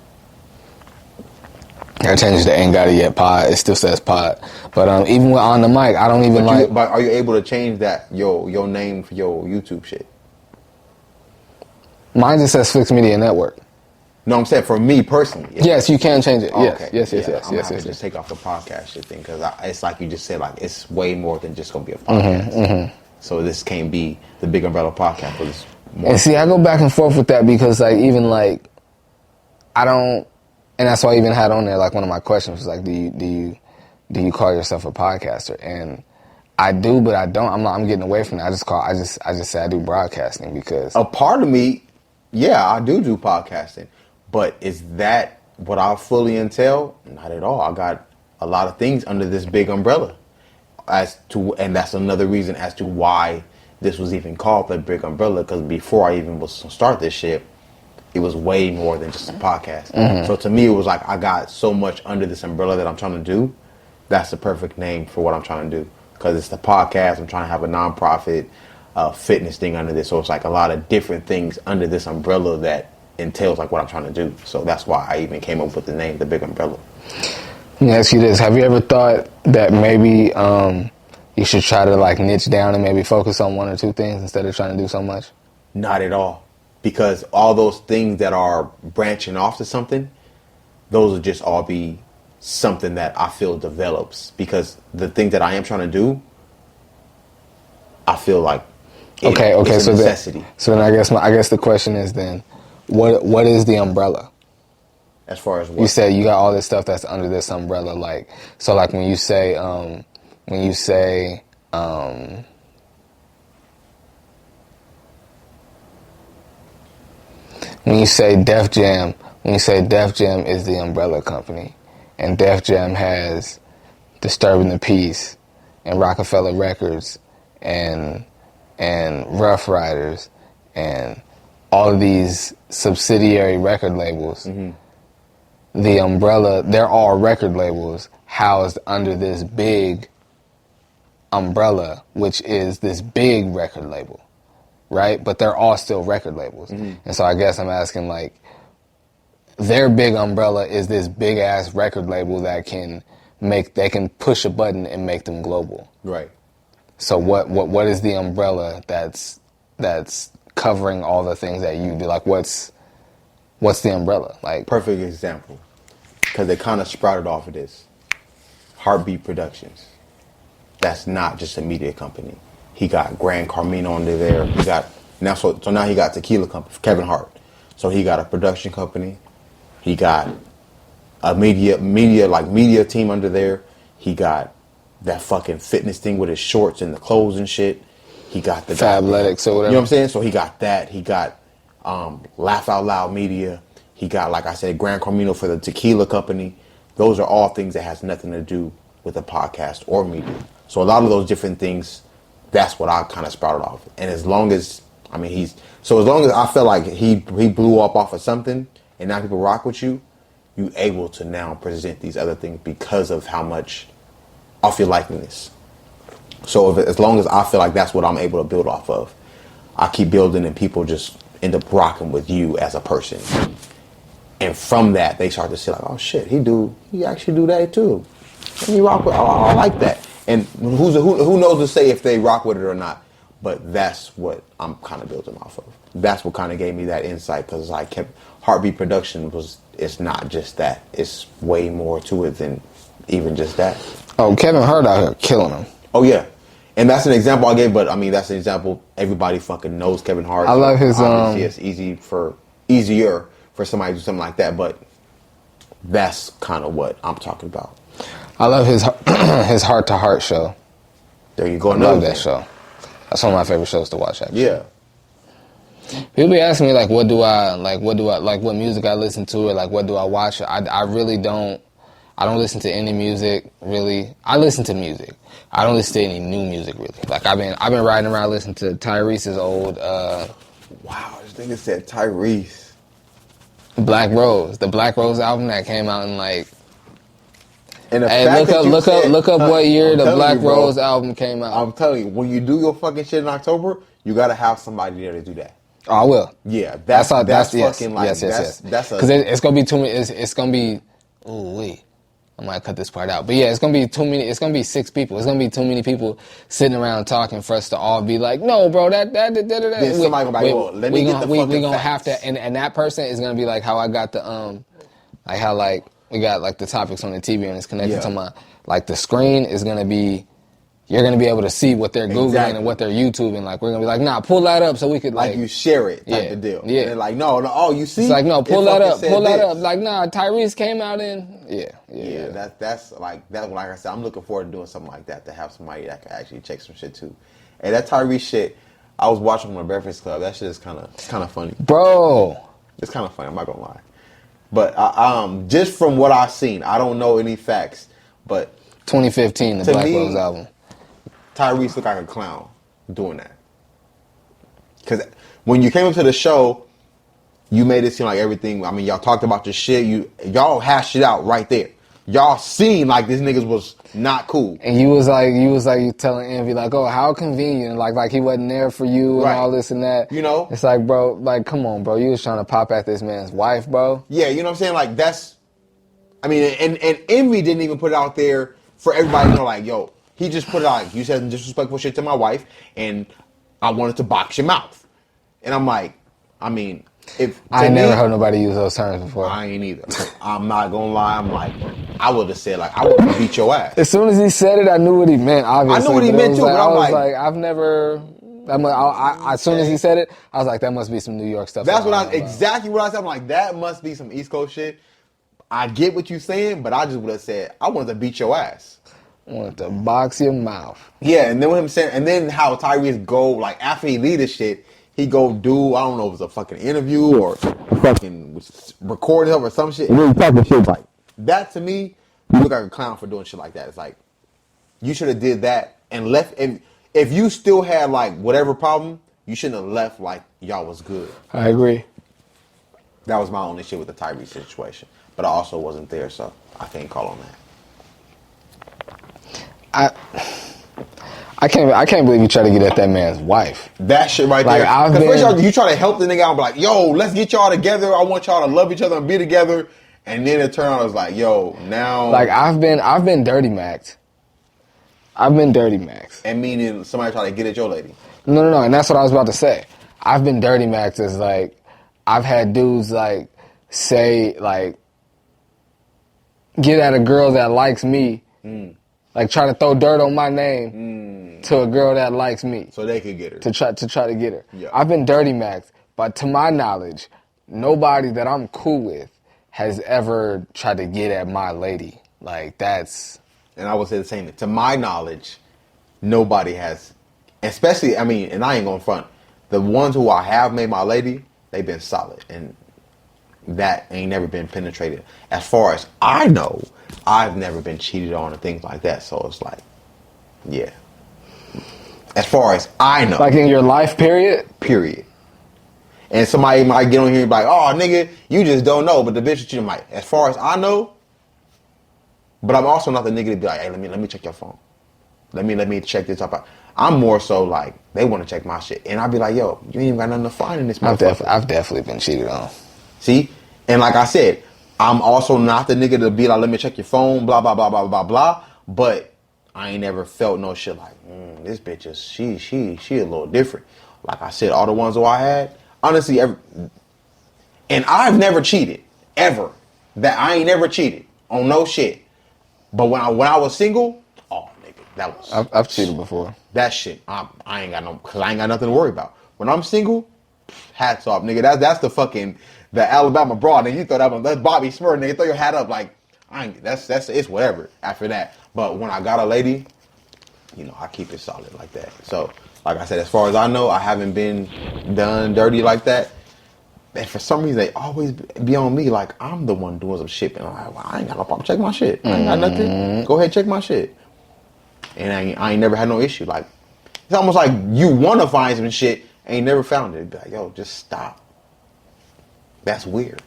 A: I changed the Ain't Got It Yet pod. It still says pod. But even with On the Mic, I don't even
B: But are you able to change that, your name for your YouTube shit?
A: Mine just says Flix Media Network.
B: No, I'm saying for me personally.
A: Yes, you can change it. Yes,
B: okay.
A: yes.
B: Just take off the podcast shit thing, because it's like you just said, like it's way more than just gonna be a podcast. So this can't be the Bigg Umbrella Podcast, but it's more.
A: And see, I go back and forth with that, because like even like I don't, and that's why I even had on there like one of my questions was like, do you call yourself a podcaster? And I do, but I don't. I'm getting away from it. I just say I do broadcasting, because
B: a part of me, I do podcasting. But is that what I fully entail? Not at all. I got a lot of things under this big umbrella. And that's another reason as to why this was even called the Bigg Umbrella, because before I even was to start this shit, it was way more than just a podcast. So to me, it was like I got so much under this umbrella that I'm trying to do. That's the perfect name for what I'm trying to do, because it's the podcast. I'm trying to have a nonprofit fitness thing under this. So it's like a lot of different things under this umbrella that entails like what I'm trying to do. So that's why I even came up with the name, the Bigg Umbrella.
A: Let me ask you this. Have you ever thought that maybe you should try to like niche down and maybe focus on one or two things instead of trying to do so much?
B: Not at all. Because all those things that are branching off to something, those will just all be something that I feel develops. Because the thing that I am trying to do, I feel like it's a necessity.
A: So then I guess the question is then, what is the umbrella?
B: As far as what?
A: You said you got all this stuff that's under this umbrella, like, so like when you say when you say Def Jam is the umbrella company, and Def Jam has Disturbing the Peace and Rockefeller Records and Rough Riders and all of these subsidiary record labels. The umbrella, they're all record labels housed under this big umbrella, which is this big record label, right? But they're all still record labels. And so I guess I'm asking, like, their big umbrella is this big ass record label that can push a button and make them global.
B: Right.
A: So what is the umbrella that's covering all the things that you do? Like, what's the umbrella? Like,
B: Perfect example, because they kind of sprouted off of this. Heartbeat Productions. That's not just a media company. He got Grand Carmino under there. He got now he got Tequila Company, Kevin Hart. So he got a production company. He got a media team under there. He got that fucking fitness thing with his shorts and the clothes and shit. He got the
A: Fabletics or whatever.
B: You know what I'm saying? So he got that. He got Laugh Out Loud Media. He got, like I said, Grand Carmino for the Tequila Company. Those are all things that has nothing to do with a podcast or media. So a lot of those different things, that's what I kind of sprouted off. And as long as I feel like he blew up off of something and now people rock with you, you able to now present these other things because of how much off your likeness. So as long as I feel like that's what I'm able to build off of, I keep building and people just end up rocking with you as a person. And from that, they start to say like, oh shit, he actually do that too. And he rock with, I like that. And who knows to say if they rock with it or not. But that's what I'm kind of building off of. That's what kind of gave me that insight, because I kept Heartbeat Production it's not just that. It's way more to it than even just that.
A: Oh, Kevin Hart out here killing him.
B: Oh yeah. And that's an example I gave, but I mean that's an example everybody fucking knows Kevin Hart.
A: I love his
B: obviously it's easier for somebody to do something like that, but that's kind of what I'm talking about.
A: I love his his Heart to Heart show.
B: There you go.
A: I love that show. That's one of my favorite shows to watch, actually.
B: Yeah.
A: People be asking me like, what music I listen to, or like what do I watch? I really don't. I don't listen to any music really. I listen to music. I don't listen to any new music really. Like I've been riding around listening to Tyrese's old.
B: Wow, this nigga said Tyrese.
A: Black Rose, the Black Rose album that came out in like.
B: And
A: hey, look up what year the Black Rose album came out.
B: I'm telling you, when you do your fucking shit in October, you gotta have somebody there to do that.
A: Oh, I will.
B: Yeah, that's fucking like
A: yes. Because it's gonna be too many. It's gonna be. Ooh wait, I might cut this part out. But yeah, it's gonna be too many. It's gonna be 6 people. It's gonna be too many people sitting around talking for us to all be like, no, bro, that.
B: Then somebody gonna be like, well, let me get the fucking
A: we gonna
B: facts.
A: have to, and that person is gonna be like how I got the like how like. We got like the topics on the TV and it's connected to my, like the screen is going to be, you're going to be able to see what they're Googling and what they're YouTubing. Like we're going to be like, nah, pull that up so we could like.
B: You share it type of deal.
A: Yeah.
B: And they're like, no, oh, you see?
A: It's like, no, pull that up. Like, nah, Tyrese came out in,
B: Yeah. That's like I said, I'm looking forward to doing something like that, to have somebody that can actually check some shit too. And that Tyrese shit, I was watching on the Breakfast Club. That shit is kind of funny.
A: Bro.
B: It's kind of funny, I'm not going to lie. But just from what I've seen, I don't know any facts, but
A: 2015, the Black Rose album.
B: Tyrese looked like a clown doing that. Because when you came up to the show, you made it seem like everything. I mean, y'all talked about your shit. Y'all hashed it out right there. Y'all seen like this niggas was not cool.
A: And you was like telling Envy like, oh, how convenient, like he wasn't there for you and all this and that.
B: You know,
A: it's like, bro, like come on, bro, you was trying to pop at this man's wife, bro.
B: Yeah, you know what I'm saying? Like that's, I mean, and Envy didn't even put it out there for everybody to know. Like, yo, he just put it out. Like, you said some disrespectful shit to my wife, and I wanted to box your mouth. And I'm like, I mean.
A: I ain't never heard nobody use those terms before.
B: I ain't either. I'm not gonna lie. I'm like, I would have said like, I would have beat your ass.
A: As soon as he said it, I knew what he meant. Obviously,
B: I knew what he meant too. But
A: I was like, I've never. As soon as he said it, I was like, that must be some New York stuff.
B: That's exactly what I said. I'm like, that must be some East Coast shit. I get what you're saying, but I just would have said, I wanted to beat your ass.
A: I wanted to box your mouth.
B: Yeah, and then with him saying, and then how Tyrese go like after he leave this shit. he go do, I don't know if it's a fucking interview or fucking recording or some shit. Really talking shit like that to me, you look like a clown for doing shit like that. It's like, you should have did that and left. And if you still had like whatever problem, you shouldn't have left like y'all was good.
A: I agree.
B: That was my only shit with the Tyrese situation. But I also wasn't there, so I can't call on that.
A: I can't believe you try to get at that man's wife.
B: That shit right there. First you try to help the nigga out and be like, yo, let's get y'all together. I want y'all to love each other and be together. And then it turned out, it was like, yo, now.
A: Like, I've been dirty maxed. I've been dirty maxed.
B: And meaning somebody try to get at your lady.
A: No. And that's what I was about to say. I've been dirty maxed as, like, I've had dudes, like, say, like, get at a girl that likes me. Like, try to throw dirt on my name to a girl that likes me.
B: So they could get her.
A: To try to get her.
B: Yeah.
A: I've been dirty maxed, but to my knowledge, nobody that I'm cool with has ever tried to get at my lady. Like, that's...
B: And I would say the same thing. To my knowledge, nobody has... Especially, I mean, and I ain't gonna front. The ones who I have made my lady, they've been solid. And that ain't never been penetrated. As far as I know, I've never been cheated on and things like that. So it's like, yeah. As far as I know.
A: Like in your life period?
B: Period. And somebody might get on here and be like, oh, nigga, you just don't know. But the bitch cheating might. As far as I know, but I'm also not the nigga to be like, hey, let me check your phone. Let me check this up. I'm more so like, they want to check my shit. And I'd be like, yo, you ain't even got nothing to find in this motherfucker.
A: I've definitely been cheated on.
B: See? And like I said, I'm also not the nigga to be like, let me check your phone, blah, blah, blah, blah, blah, blah. But I ain't never felt no shit like, this bitch is, she a little different. Like I said, all the ones who I had, honestly, and I've never cheated, ever. That I ain't never cheated on no shit. But when I was single, oh, nigga, that was...
A: I've cheated before.
B: That shit, I ain't got because I ain't got nothing to worry about. When I'm single, hats off, nigga. That's the fucking... The Alabama broad, and you throw that one, that's Bobby Smurf, nigga. Throw your hat up, like, that's it's whatever after that. But when I got a lady, you know, I keep it solid like that. So, like I said, as far as I know, I haven't been done dirty like that. And for some reason, they always be on me like I'm the one doing some shit. And I'm like, well, I ain't got no problem. Check my shit. I ain't got nothing. Go ahead, check my shit. And I ain't never had no issue. Like, it's almost like you want to find some shit, ain't never found it. Be like, yo, just stop. That's weird.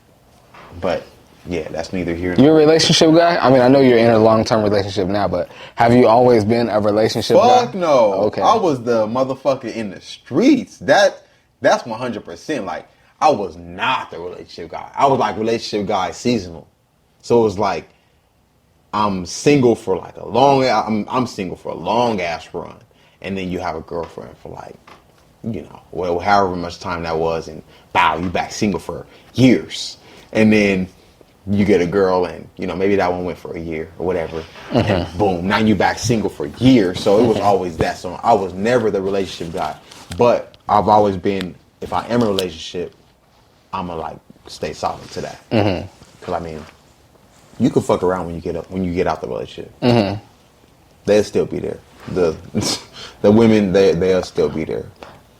B: But, yeah, that's neither here nor there.
A: You're a relationship guy? I mean, I know you're in a long-term relationship now, but have you always been a relationship guy?
B: Fuck no.
A: Okay.
B: I was the motherfucker in the streets. That's 100%. Like, I was not the relationship guy. I was like relationship guy seasonal. So it was like, I'm single for like I'm single for a long ass run. And then you have a girlfriend for like, you know, well, however much time that was, and bow, you back single for years. And then you get a girl and, you know, maybe that one went for a year or whatever. And boom, now you back single for years. So it was always that. So I was never the relationship guy. But I've always been, if I am in a relationship, I'm going to like stay solid to that. Because I mean, you can fuck around when you get out the relationship. They'll still be there. The women, they'll still be there.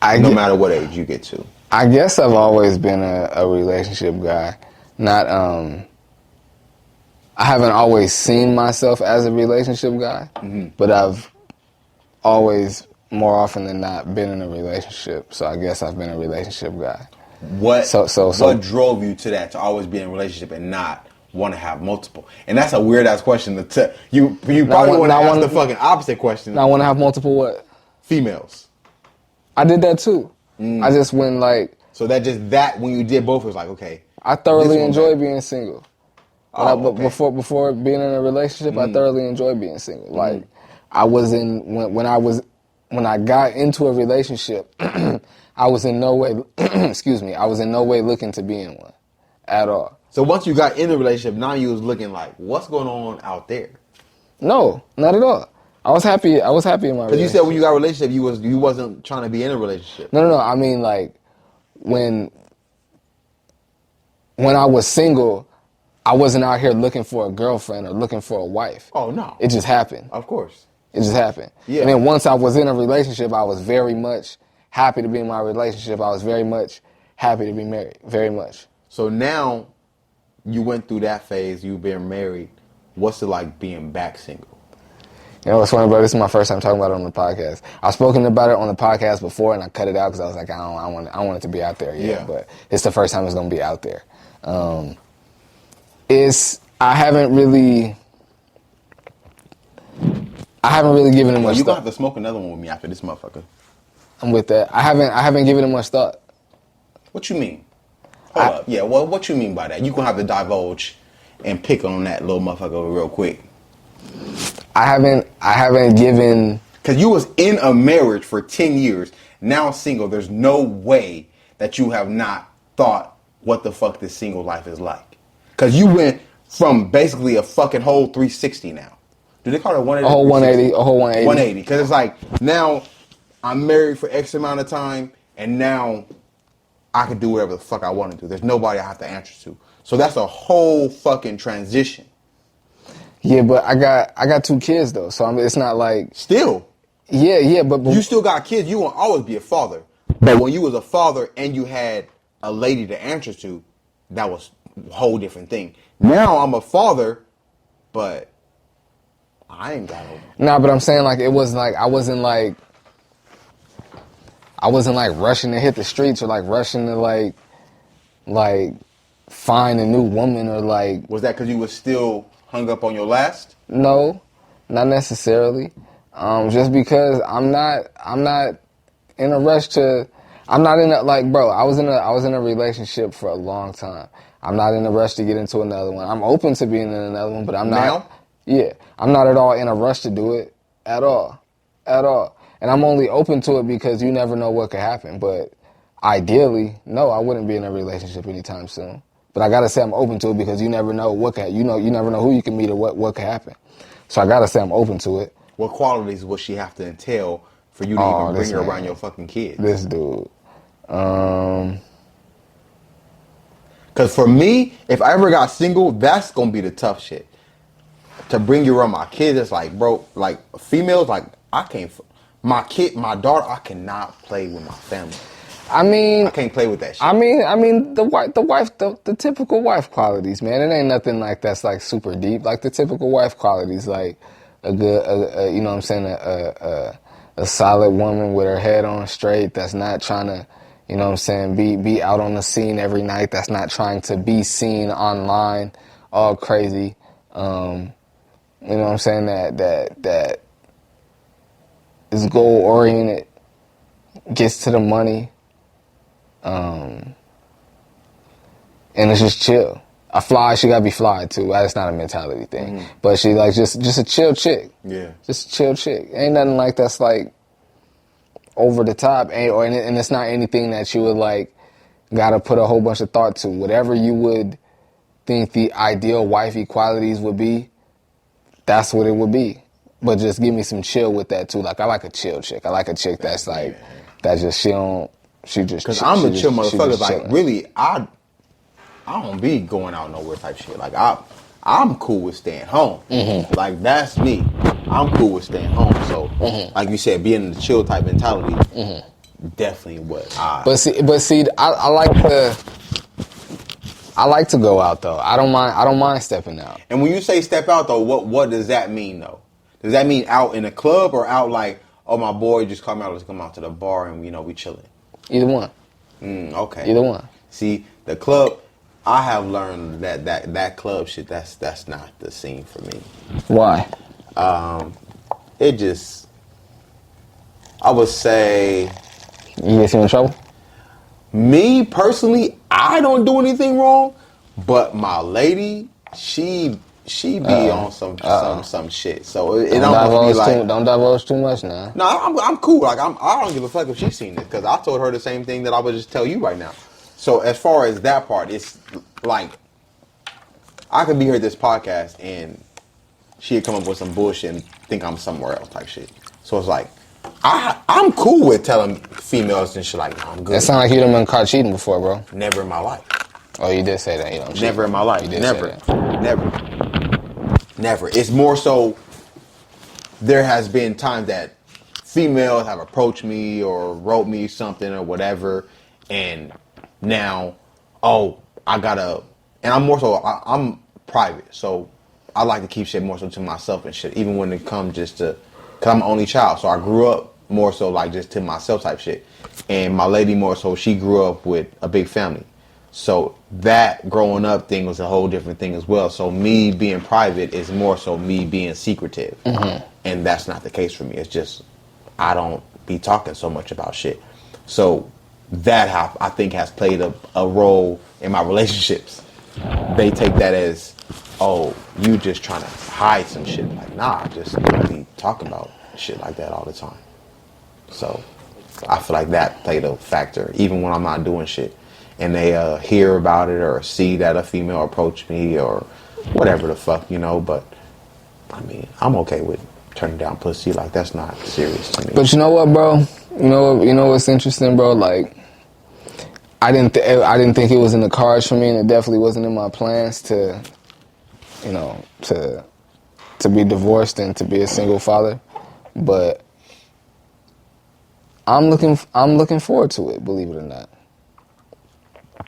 B: No matter what age you get to.
A: I guess I've always been a relationship guy. Not, I haven't always seen myself as a relationship guy, but I've always, more often than not, been in a relationship. So I guess I've been a relationship guy.
B: What drove you to that, to always be in a relationship and not want to have multiple? And that's a weird ass question. You probably want to ask the fucking opposite question.
A: I want to have multiple what?
B: Females.
A: I did that too. I just went like...
B: So that when you did both, it was like, okay.
A: I thoroughly enjoy being single.
B: Okay.
A: Before being in a relationship, I thoroughly enjoy being single. Like, I was when I got into a relationship, I was in no way, I was in no way looking to be in one at all.
B: So once you got in the relationship, now you was looking like, what's going on out there?
A: No, not at all. I was happy in my relationship.
B: Because you said when you got a relationship, you wasn't trying to be in a relationship.
A: No. I mean, like, when I was single, I wasn't out here looking for a girlfriend or looking for a wife.
B: Oh, no.
A: It just happened.
B: Of course.
A: It just happened.
B: Yeah.
A: And then once I was in a relationship, I was very much happy to be in my relationship. I was very much happy to be married. Very much.
B: So now you went through that phase. You've been married. What's it like being back single?
A: You know what's funny, bro? This is my first time talking about it on the podcast. I've spoken about it on the podcast before, and I cut it out because I was like, I don't want it to be out there yet. Yeah. But it's the first time it's going to be out there. I haven't really given it much thought.
B: You're going to have to smoke another one with me after this motherfucker.
A: I'm with that. I haven't given it much thought.
B: What you mean? Hold up. Yeah, well, what you mean by that? You're going to have to divulge and pick on that little motherfucker real quick.
A: I haven't given...
B: Because you was in a marriage for 10 years, now single. There's no way that you have not thought what the fuck this single life is like. Because you went from basically a fucking whole 360 now. Do they call it 180?
A: A whole 180.
B: 180. Because it's like, now I'm married for X amount of time, and now I can do whatever the fuck I want to do. There's nobody I have to answer to. So that's a whole fucking transition.
A: Yeah, but I got 2 kids though, so it's not like...
B: Still.
A: Yeah, but...
B: You still got kids, you won't always be a father. But when you was a father and you had a lady to answer to, that was a whole different thing. Now I'm a father, but I ain't got no...
A: Nah, but I'm saying like, it was like, I wasn't like rushing to hit the streets or like rushing to like find a new woman or like...
B: Was that because you was still hung up on your last?
A: No, not necessarily. Just because I'm not in a rush to... I'm not in a, like, bro, I was in a relationship for a long time. I'm not in a rush to get into another one. I'm open to being in another one, but I'm not...
B: Now?
A: Yeah. I'm not at all in a rush to do it. At all. At all. And I'm only open to it because you never know what could happen. But ideally, no, I wouldn't be in a relationship anytime soon. But I gotta say I'm open to it because you never know what could, you never know who you can meet or what could happen. So I gotta say I'm open to it.
B: What qualities would she have to entail for you to even bring her around your fucking kids?
A: This dude.
B: Because for me, if I ever got single, that's gonna be the tough shit. To bring you around my kids, it's like, bro, like females, like I can't. My daughter, I cannot play with my family.
A: I mean,
B: I can't play with that shit.
A: I mean, the typical wife qualities, man. It ain't nothing like that's like super deep. Like the typical wife qualities, like a good, you know what I'm saying, a solid woman with her head on straight. That's not trying to, you know what I'm saying, be out on the scene every night. That's not trying to be seen online, all crazy. You know what I'm saying, that is goal oriented, gets to the money. And it's just chill. She gotta be fly too. That's not a mentality thing. Mm-hmm. But she like just a chill chick.
B: Yeah.
A: Just a chill chick. Ain't nothing like that's like over the top. And it's not anything that you would like gotta put a whole bunch of thought to. Whatever you would think the ideal wifey qualities would be, that's what it would be. But just give me some chill with that too. Like I like a chill chick. I like a chick that's like that just because
B: I'm a chill motherfucker. Like really, I don't be going out nowhere type shit. Like I'm cool with staying home. Mm-hmm. Like that's me. I'm cool with staying home. So like you said, being in the chill type mentality, definitely what I.
A: But see, I like to go out though. I don't mind stepping out.
B: And when you say step out though, what does that mean though? Does that mean out in a club or out like, oh my boy just called me out, let's come out to the bar and we chilling?
A: Either one.
B: Okay.
A: Either one.
B: See, the club, I have learned that club shit, that's not the scene for me.
A: Why?
B: It just, I would say...
A: You get in trouble?
B: Me, personally, I don't do anything wrong, but my lady, she be on some shit. So it don't be like...
A: Don't divulge too much now.
B: No, I'm cool. Like I don't give a fuck if she's seen it because I told her the same thing that I would just tell you right now. So as far as that part, it's like I could be here at this podcast and she'd come up with some bullshit and think I'm somewhere else type shit. So it's like I'm cool with telling females and shit like, no, I'm good.
A: That sound like you done been caught cheating before, bro.
B: Never in my life.
A: Oh, you did say that. You don't cheat.
B: Never in my life.
A: You did
B: Never.
A: Say that.
B: Never. It's more so there has been times that females have approached me or wrote me something or whatever, and now, and I'm more so, I'm private, so I like to keep shit more so to myself and shit, even when it comes just to, because I'm an only child, so I grew up more so like just to myself type shit. And my lady more so, she grew up with a big family. So that growing up thing was a whole different thing as well. So me being private is more so me being secretive. Mm-hmm. And that's not the case for me. It's just, I don't be talking so much about shit. So that I think has played a role in my relationships. They take that as, oh, you just trying to hide some shit. Like, nah, I just don't be talking about shit like that all the time. So I feel like that played a factor, even when I'm not doing shit. And they hear about it or see that a female approach me or whatever the fuck, you know. But, I mean, I'm okay with turning down pussy. Like, that's not serious to me.
A: But you know what, bro? You know what's interesting, bro? Like, I didn't think it was in the cards for me, and it definitely wasn't in my plans to, you know, to be divorced and to be a single father. But I'm looking forward to it, believe it or not.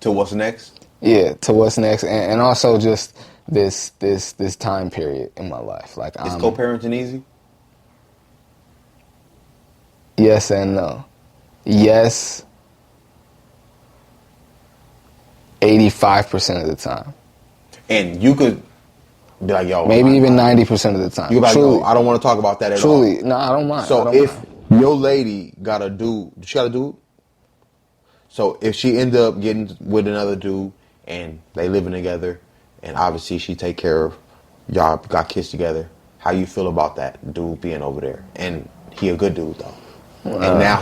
B: To what's next?
A: Yeah, to what's next, and also just this time period in my life. Like,
B: is co-parenting easy?
A: Yes and no. Yes, 85% of the time.
B: And you could be like, yo,
A: maybe even 90% of the time.
B: You like, yo, I don't want to talk about that at all.
A: Truly, no, I don't mind.
B: So if your lady got a dude, she got a dude? So if she ended up getting with another dude and they living together, and obviously she take care of, y'all got kids together, how you feel about that dude being over there? And he a good dude though. And now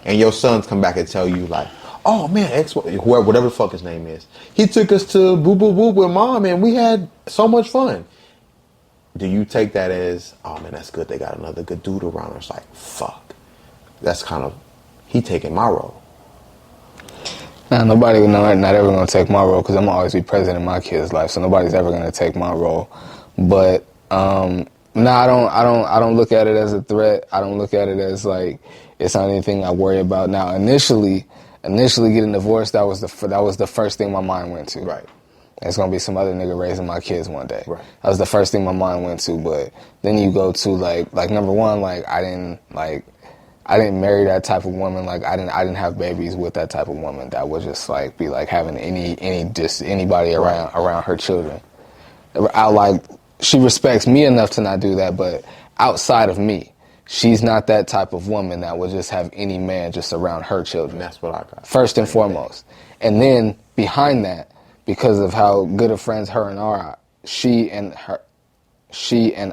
B: and your sons come back and tell you like, oh man, whoever, whatever the fuck his name is, he took us to boo boo boo with mom and we had so much fun. Do you take that as, oh man, that's good, they got another good dude around? It's like, fuck, that's kind of, he taking my role.
A: Nah, not ever gonna take my role because I'm always be present in my kid's life, so nobody's ever gonna take my role. But I don't look at it as a threat. I don't look at it as like it's not anything I worry about. Now, initially getting divorced, that was the first thing my mind went to.
B: Right.
A: It's gonna be some other nigga raising my kids one day.
B: Right.
A: That was the first thing my mind went to. But then you go to like number one, like I didn't marry that type of woman. Like I didn't have babies with that type of woman that would just like be like having anybody around her children. She respects me enough to not do that, but outside of me, she's not that type of woman that would just have any man just around her children.
B: And that's what I got.
A: First and foremost. And then behind that, because of how good of friends her and she and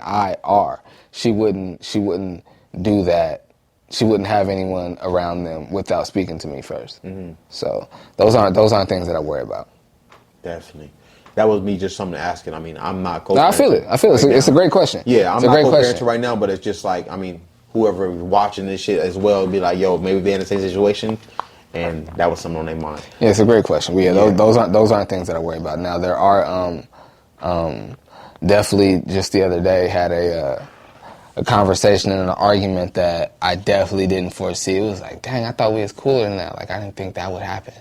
A: I are, she wouldn't do that. She wouldn't have anyone around them without speaking to me first. Mm-hmm. So those aren't things that I worry about.
B: Definitely. That was me just something to ask it. I mean, I'm not co-parenting.
A: No, I feel it. It's a great question.
B: Yeah, I'm not co-parenting right now, but it's just like, I mean, whoever watching this shit as well be like, yo, maybe they're in the same situation, and that was something on their mind.
A: Yeah, it's a great question. Those aren't things that I worry about. Now there are definitely just the other day had a conversation and an argument that I definitely didn't foresee. It was like, dang, I thought we was cooler than that. Like I didn't think that would happen.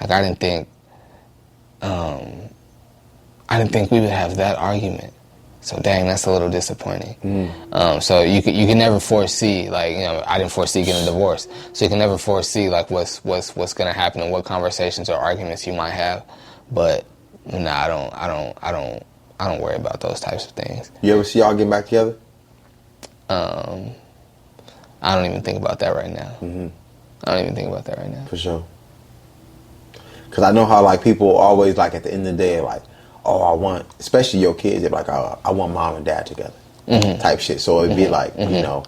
A: Like I didn't think we would have that argument. So dang, that's a little disappointing. Mm. So you can never foresee, like, you know, I didn't foresee getting divorced. So you can never foresee like what's gonna happen and what conversations or arguments you might have. But no, I don't worry about those types of things.
B: You ever see y'all getting back together?
A: I don't even think about that right now. Mm-hmm. I don't even think about that right now.
B: For sure. Because I know how like people always like at the end of the day like, oh, I want, especially your kids, they're like, oh, I want mom and dad together, mm-hmm. type shit. So it'd be like, mm-hmm. you know.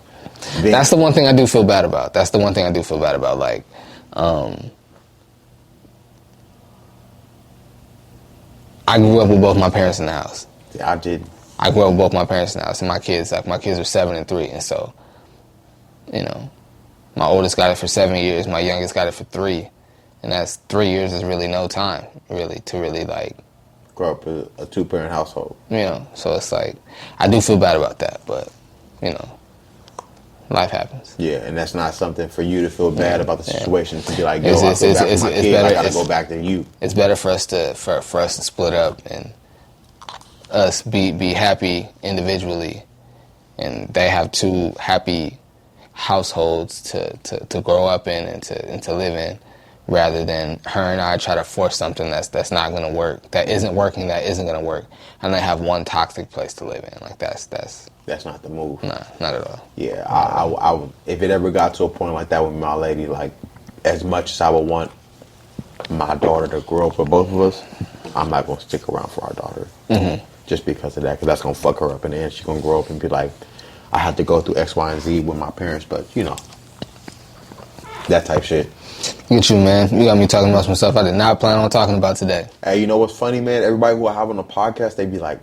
A: That's the one thing I do feel bad about. Like, I grew up with both my parents in the house.
B: Yeah, I did.
A: I grew up with both my parents in the house, and my kids are 7 and 3, and so, you know, my oldest got it for 7 years, my youngest got it for 3, and that's 3 years is really no time, really, to really like
B: grow up in a 2-parent household.
A: You know, so it's like, I do feel bad about that, but, you know, Life happens.
B: Yeah, and that's not something for you to feel bad about the situation. To be like, yo, I feel bad for my kid. I gotta go back to you.
A: It's better for us to split up and us be happy individually, and they have two happy households to grow up in and to live in, rather than her and I try to force something that's not gonna work, that isn't working, that isn't gonna work, and they have one toxic place to live in. Like that's
B: not the move.
A: Nah, not at all.
B: Yeah, I would, if it ever got to a point like that with my lady, like as much as I would want my daughter to grow up with both of us, I'm not gonna stick around for our daughter. Mm-hmm. Just because of that, because that's gonna fuck her up, and then she's gonna grow up and be like, I had to go through X, Y, and Z with my parents, but you know, that type shit.
A: Look at you, man. You got me talking about some stuff I did not plan on talking about today.
B: Hey, you know what's funny, man? Everybody who I have on the podcast, they be like,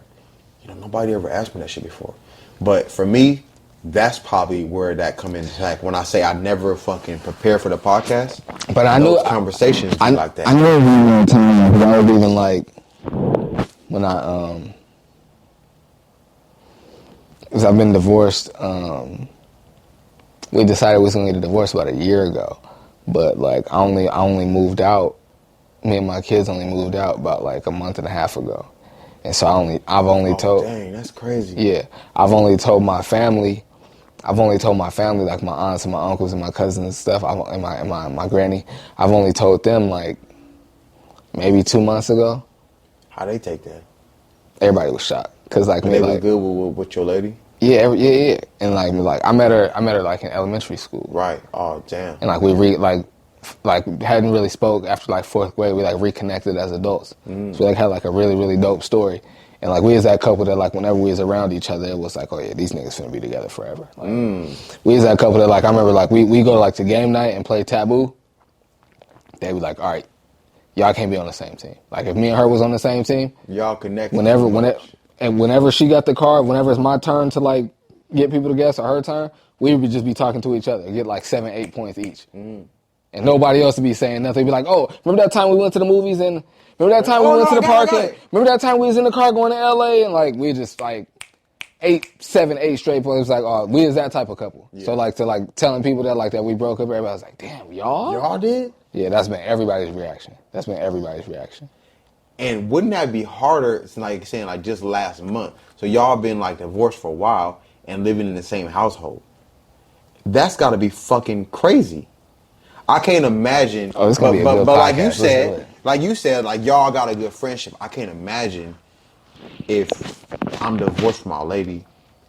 B: you know, nobody ever asked me that shit before. But for me, that's probably where that come in. Like when I say I never fucking prepare for the podcast,
A: but I knew
B: conversations be like that.
A: I knew it was a time because I was even like when because I've been divorced. We decided we was gonna get a divorce about a year ago, but like I only moved out. Me and my kids only moved out about like a month and a half ago, and so I've only told.
B: Dang, that's crazy.
A: Yeah, I've only told my family, like my aunts and my uncles and my cousins and stuff, and my granny. I've only told them like maybe 2 months ago.
B: How they take that?
A: Everybody was shocked because like
B: they was good with your lady.
A: Yeah, yeah, and like I met her like in elementary school.
B: Right. Oh damn.
A: And like we hadn't really spoke after like fourth grade. We like reconnected as adults. So we like had like a really, really dope story. And like we was that couple that like whenever we was around each other, it was like, oh yeah, these niggas finna be together forever. Like, we was that couple that like I remember like we go like to game night and play Taboo. They be like, all right, y'all can't be on the same team. Like if me and her was on the same team,
B: y'all connect.
A: Whenever she got the card, whenever it's my turn to like get people to guess or her turn, we would just be talking to each other, get like 7-8 points each. And nobody else would be saying nothing. They'd be like, oh, remember that time we went to the movies and remember that time we went to the park and remember that time we was in the car going to LA and like we just like 7, 8 straight points. It was like, oh, we was that type of couple. Yeah. So like to like telling people that we broke up, everybody was like, damn, y'all
B: did?
A: Yeah, that's been everybody's reaction.
B: And wouldn't that be harder? It's like saying like just last month. So y'all been like divorced for a while and living in the same household. That's got to be crazy. I can't imagine.
A: Oh, it's gonna be a good podcast.
B: like you said, like y'all got a good friendship. I can't imagine if I'm divorced from my lady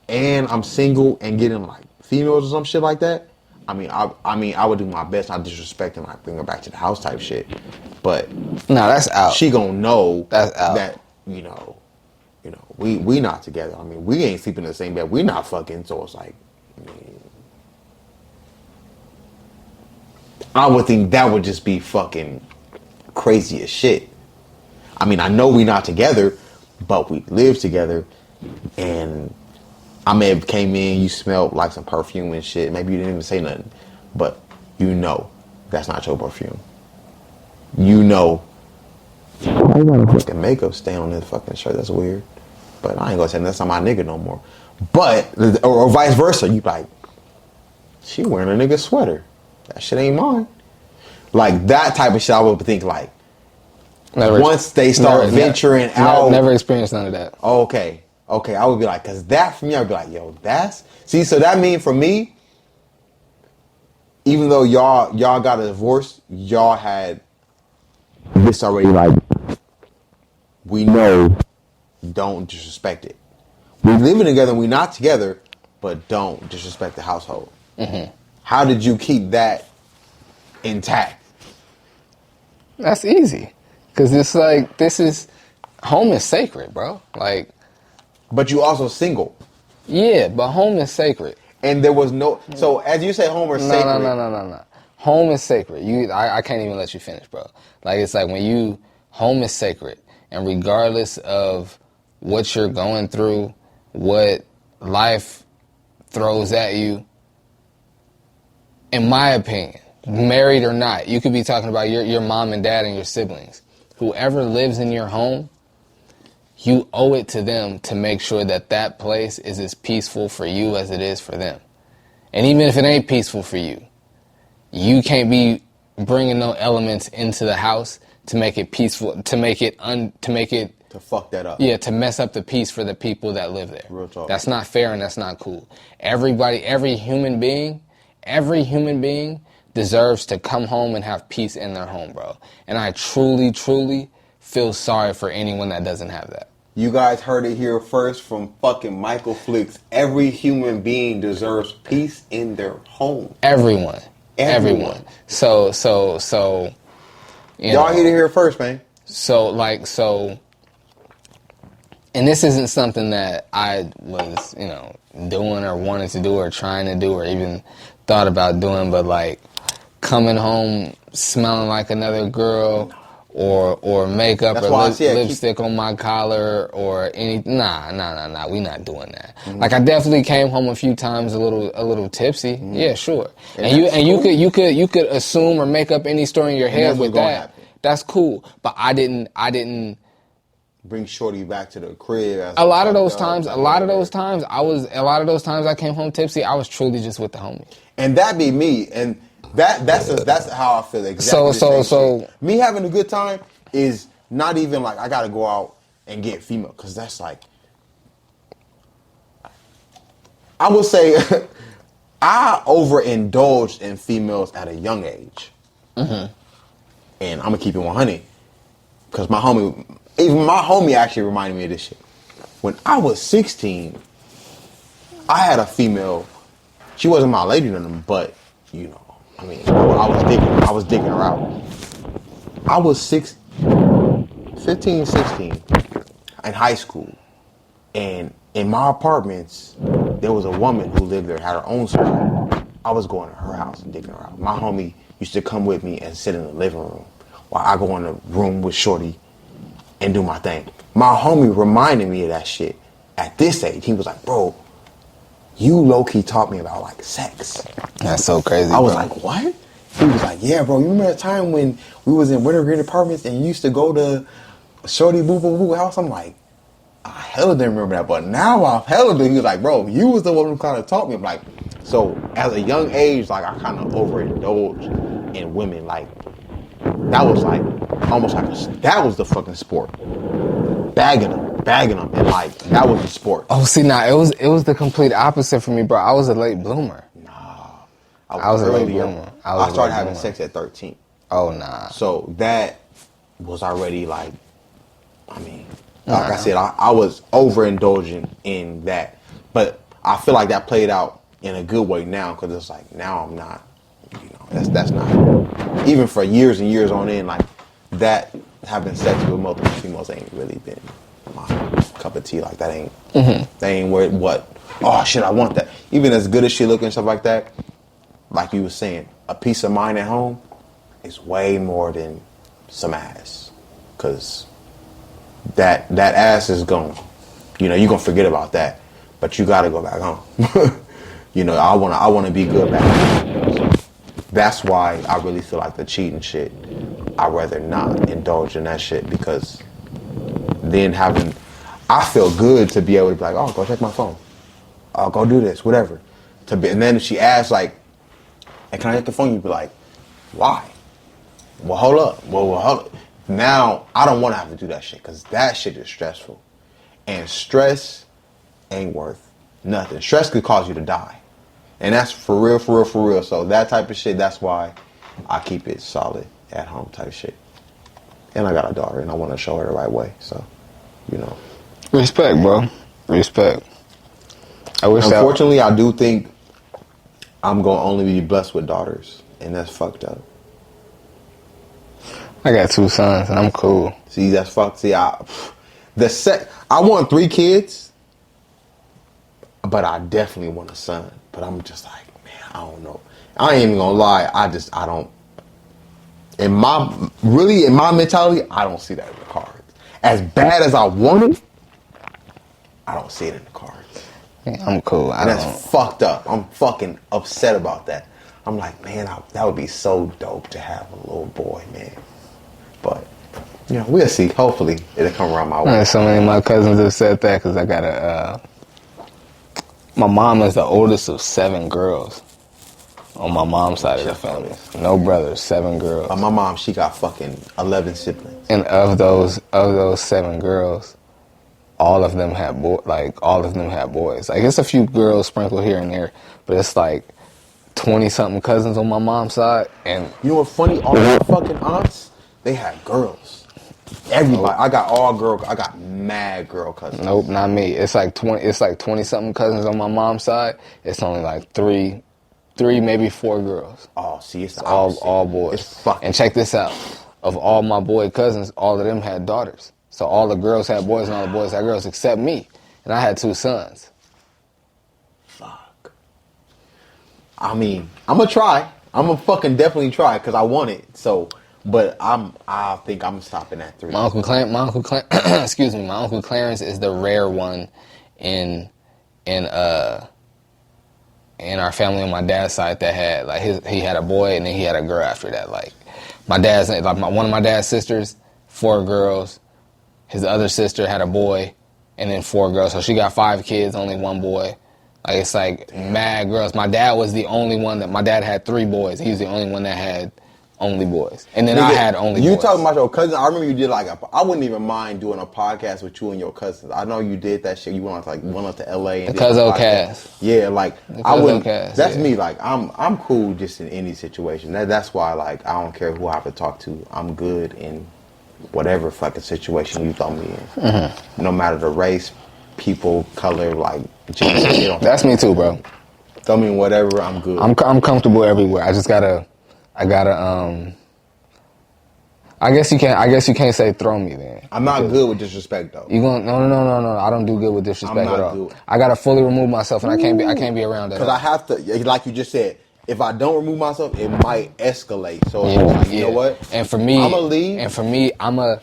B: and I'm single and getting like females or some shit like that. I mean, I would do my best not disrespect and like bring her back to the house type shit. But
A: no, that's out.
B: She gonna know
A: that's out.
B: That you know, we not together. I mean, we ain't sleeping in the same bed. We not fucking. So it's like, I would think that would just be fucking crazy as shit. I mean, I know we not together, but we live together, and I may have came in, you smelled like some perfume and shit. Maybe you didn't even say nothing, but you know that's not your perfume. You know, I got a fucking makeup stain on this fucking shirt. That's weird, but I ain't gonna say that's not my nigga no more. But or vice versa, you like, she wearing a nigga sweater. That shit ain't mine. Like that type of shit, I would think like. Once they start venturing out.
A: Never experienced none of that.
B: Okay. I would be like, because that for me, I would be like, yo, that's. See, so that mean for me, even though y'all got a divorce, y'all had this already like, we know, don't disrespect it. We living together and we not together, but don't disrespect the household. Mm-hmm. How did you keep that intact?
A: That's easy. Because it's like, home is sacred, bro. Like.
B: But you also single.
A: Yeah, but home is sacred.
B: And there was no, so as you say home is sacred.
A: No. Home is sacred. I can't even let you finish, bro. Like, it's like home is sacred. And regardless of what you're going through, what life throws at you, in my opinion, married or not, you could be talking about your mom and dad and your siblings. Whoever lives in your home, you owe it to them to make sure that place is as peaceful for you as it is for them. And even if it ain't peaceful for you, you can't be bringing no elements into the house to make it peaceful,
B: to fuck that up.
A: Yeah, to mess up the peace for the people that live there.
B: Real talk.
A: That's not fair and that's not cool. Every human being deserves to come home and have peace in their home, bro. And I truly, truly feel sorry for anyone that doesn't have that.
B: You guys heard it here first from fucking Michael Flix. Every human being deserves peace in their home.
A: Everyone. So,
B: y'all hear it first, man.
A: So, and this isn't something that I was, doing or wanted to do or trying to do or even thought about doing, but like coming home smelling like another girl or makeup or lipstick on my collar or any, nah, we not doing that. Mm-hmm. Like I definitely came home a few times a little tipsy. Mm-hmm. Yeah, sure. And you could assume or make up any story in your head with that. Happen. That's cool. But I didn't
B: bring Shorty back to the crib.
A: A lot of those times I came home tipsy. I was truly just with the homie.
B: And that be me. And that's how I feel exactly. So me having a good time is not even like I gotta go out and get female, because that's like, I would say I overindulged in females at a young age. Mm-hmm. And I'm gonna keep it 100 because my homie actually reminded me of this shit. When I was 16, I had a female. She wasn't my lady or nothing, but I was digging her out. I was 15, 16 in high school, and in my apartments, there was a woman who lived there, had her own spot. I was going to her house and digging her out. My homie used to come with me and sit in the living room while I go in the room with Shorty and do my thing. My homie reminded me of that shit at this age. He was like, bro, you low-key taught me about, like, sex.
A: That's so crazy,
B: I was like, what? He was like, yeah, bro, you remember that time when we was in Winter Green Apartments and you used to go to Shorty Boo Boo Boo house? I'm like, I hella didn't remember that, but now I hella do. He was like, bro, you was the one who kind of taught me. I'm like, so at a young age, like, I kind of overindulged in women. Like, that was like, almost like, that was the fucking sport. Bagging them, and like, that was the sport.
A: Oh, see, it was the complete opposite for me, bro. I was a late bloomer.
B: Nah.
A: I was a late bloomer.
B: I started having sex at 13.
A: Oh, nah.
B: So that was already like, I said, I was overindulging in that. But I feel like that played out in a good way now, because it's like, now I'm not, that's not, even for years and years on end, like, that having sex with multiple females ain't really been my cup of tea. Like, that ain't what, oh shit, I want that. Even as good as she look and stuff like that, like you was saying, a peace of mind at home is way more than some ass. Because that ass is gone. You're gonna forget about that, but you gotta go back home. I wanna be good back home. So that's why I really feel like the cheating shit, I'd rather not indulge in that shit, because then I feel good to be able to be like, oh, go check my phone. I'll go do this, whatever. And then if she asks, like, hey, can I check the phone? You'd be like, why? Well, hold up. Now, I don't want to have to do that shit, because that shit is stressful. And stress ain't worth nothing. Stress could cause you to die. And that's for real. So that type of shit, that's why I keep it solid at home type shit. And I got a daughter, and I want to show her the right way. So,
A: Respect, bro. Respect.
B: Unfortunately, I do think I'm going to only be blessed with daughters. And that's fucked up.
A: I got 2 sons, and I'm cool.
B: See, that's fucked. See, I want 3 kids, but I definitely want a son. But I'm just like, man, I don't know. I ain't even gonna lie. I don't. In my mentality, I don't see that in the cards. As bad as I want it, I don't see it in the cards.
A: Yeah, I'm cool.
B: That's fucked up. I'm fucking upset about that. I'm like, man, that would be so dope to have a little boy, man. But, we'll see. Hopefully, it'll come around my way.
A: So many of my cousins have said that, because I got My mom is the oldest of 7 girls on my mom's side of the family. No brothers, 7 girls.
B: My mom, she got fucking 11 siblings.
A: And of those 7 girls, all of them had boys. Like it's a few girls sprinkled here and there, but it's like 20-something cousins on my mom's side. And
B: you know what's funny? All my fucking aunts, they had girls. Everybody. Nope. I got all girl. I got mad girl cousins.
A: Nope, not me. It's like 20. It's like 20-something cousins on my mom's side. It's only like three, maybe 4 girls.
B: Oh, see, it's
A: all boys.
B: It's fucking.
A: And check this out. Of all my boy cousins, all of them had daughters. So all the girls had boys and all the boys had girls except me, and I had 2 sons.
B: Fuck. I mean, I'm gonna try. I'm gonna fucking definitely try because I want it. So. But I think I'm stopping at 3.
A: My uncle excuse me, my Uncle Clarence is the rare one in our family on my dad's side that had like he had a boy and then he had a girl after that. Like one of my dad's sisters, 4 girls. His other sister had a boy and then 4 girls. So she got 5 kids, only 1 boy. Like it's like mad girls. My dad was the only one my dad had 3 boys. He was the only one that had only boys. And then I had only boys.
B: You talking about your cousin? I remember you did I wouldn't even mind doing a podcast with you and your cousins. I know you did that shit. You went up to LA and
A: the Cuzzo cast.
B: Yeah, like I wouldn't. That's me. Like I'm cool just in any situation. That's why like I don't care who I have to talk to. I'm good in whatever fucking situation you throw me in. Mm-hmm. No matter the race, people, color, like gender.
A: That's me too, bro.
B: Throw me in whatever. I'm good.
A: I'm comfortable everywhere. I guess you can't say throw me then.
B: I'm not good with disrespect though.
A: You going no. I don't do good with disrespect at all. Good. I gotta fully remove myself and I can't be around that.
B: Because I have to, like you just said, if I don't remove myself, it might escalate. So you know what?
A: And for me,
B: I'm gonna leave.
A: And for me, I'm a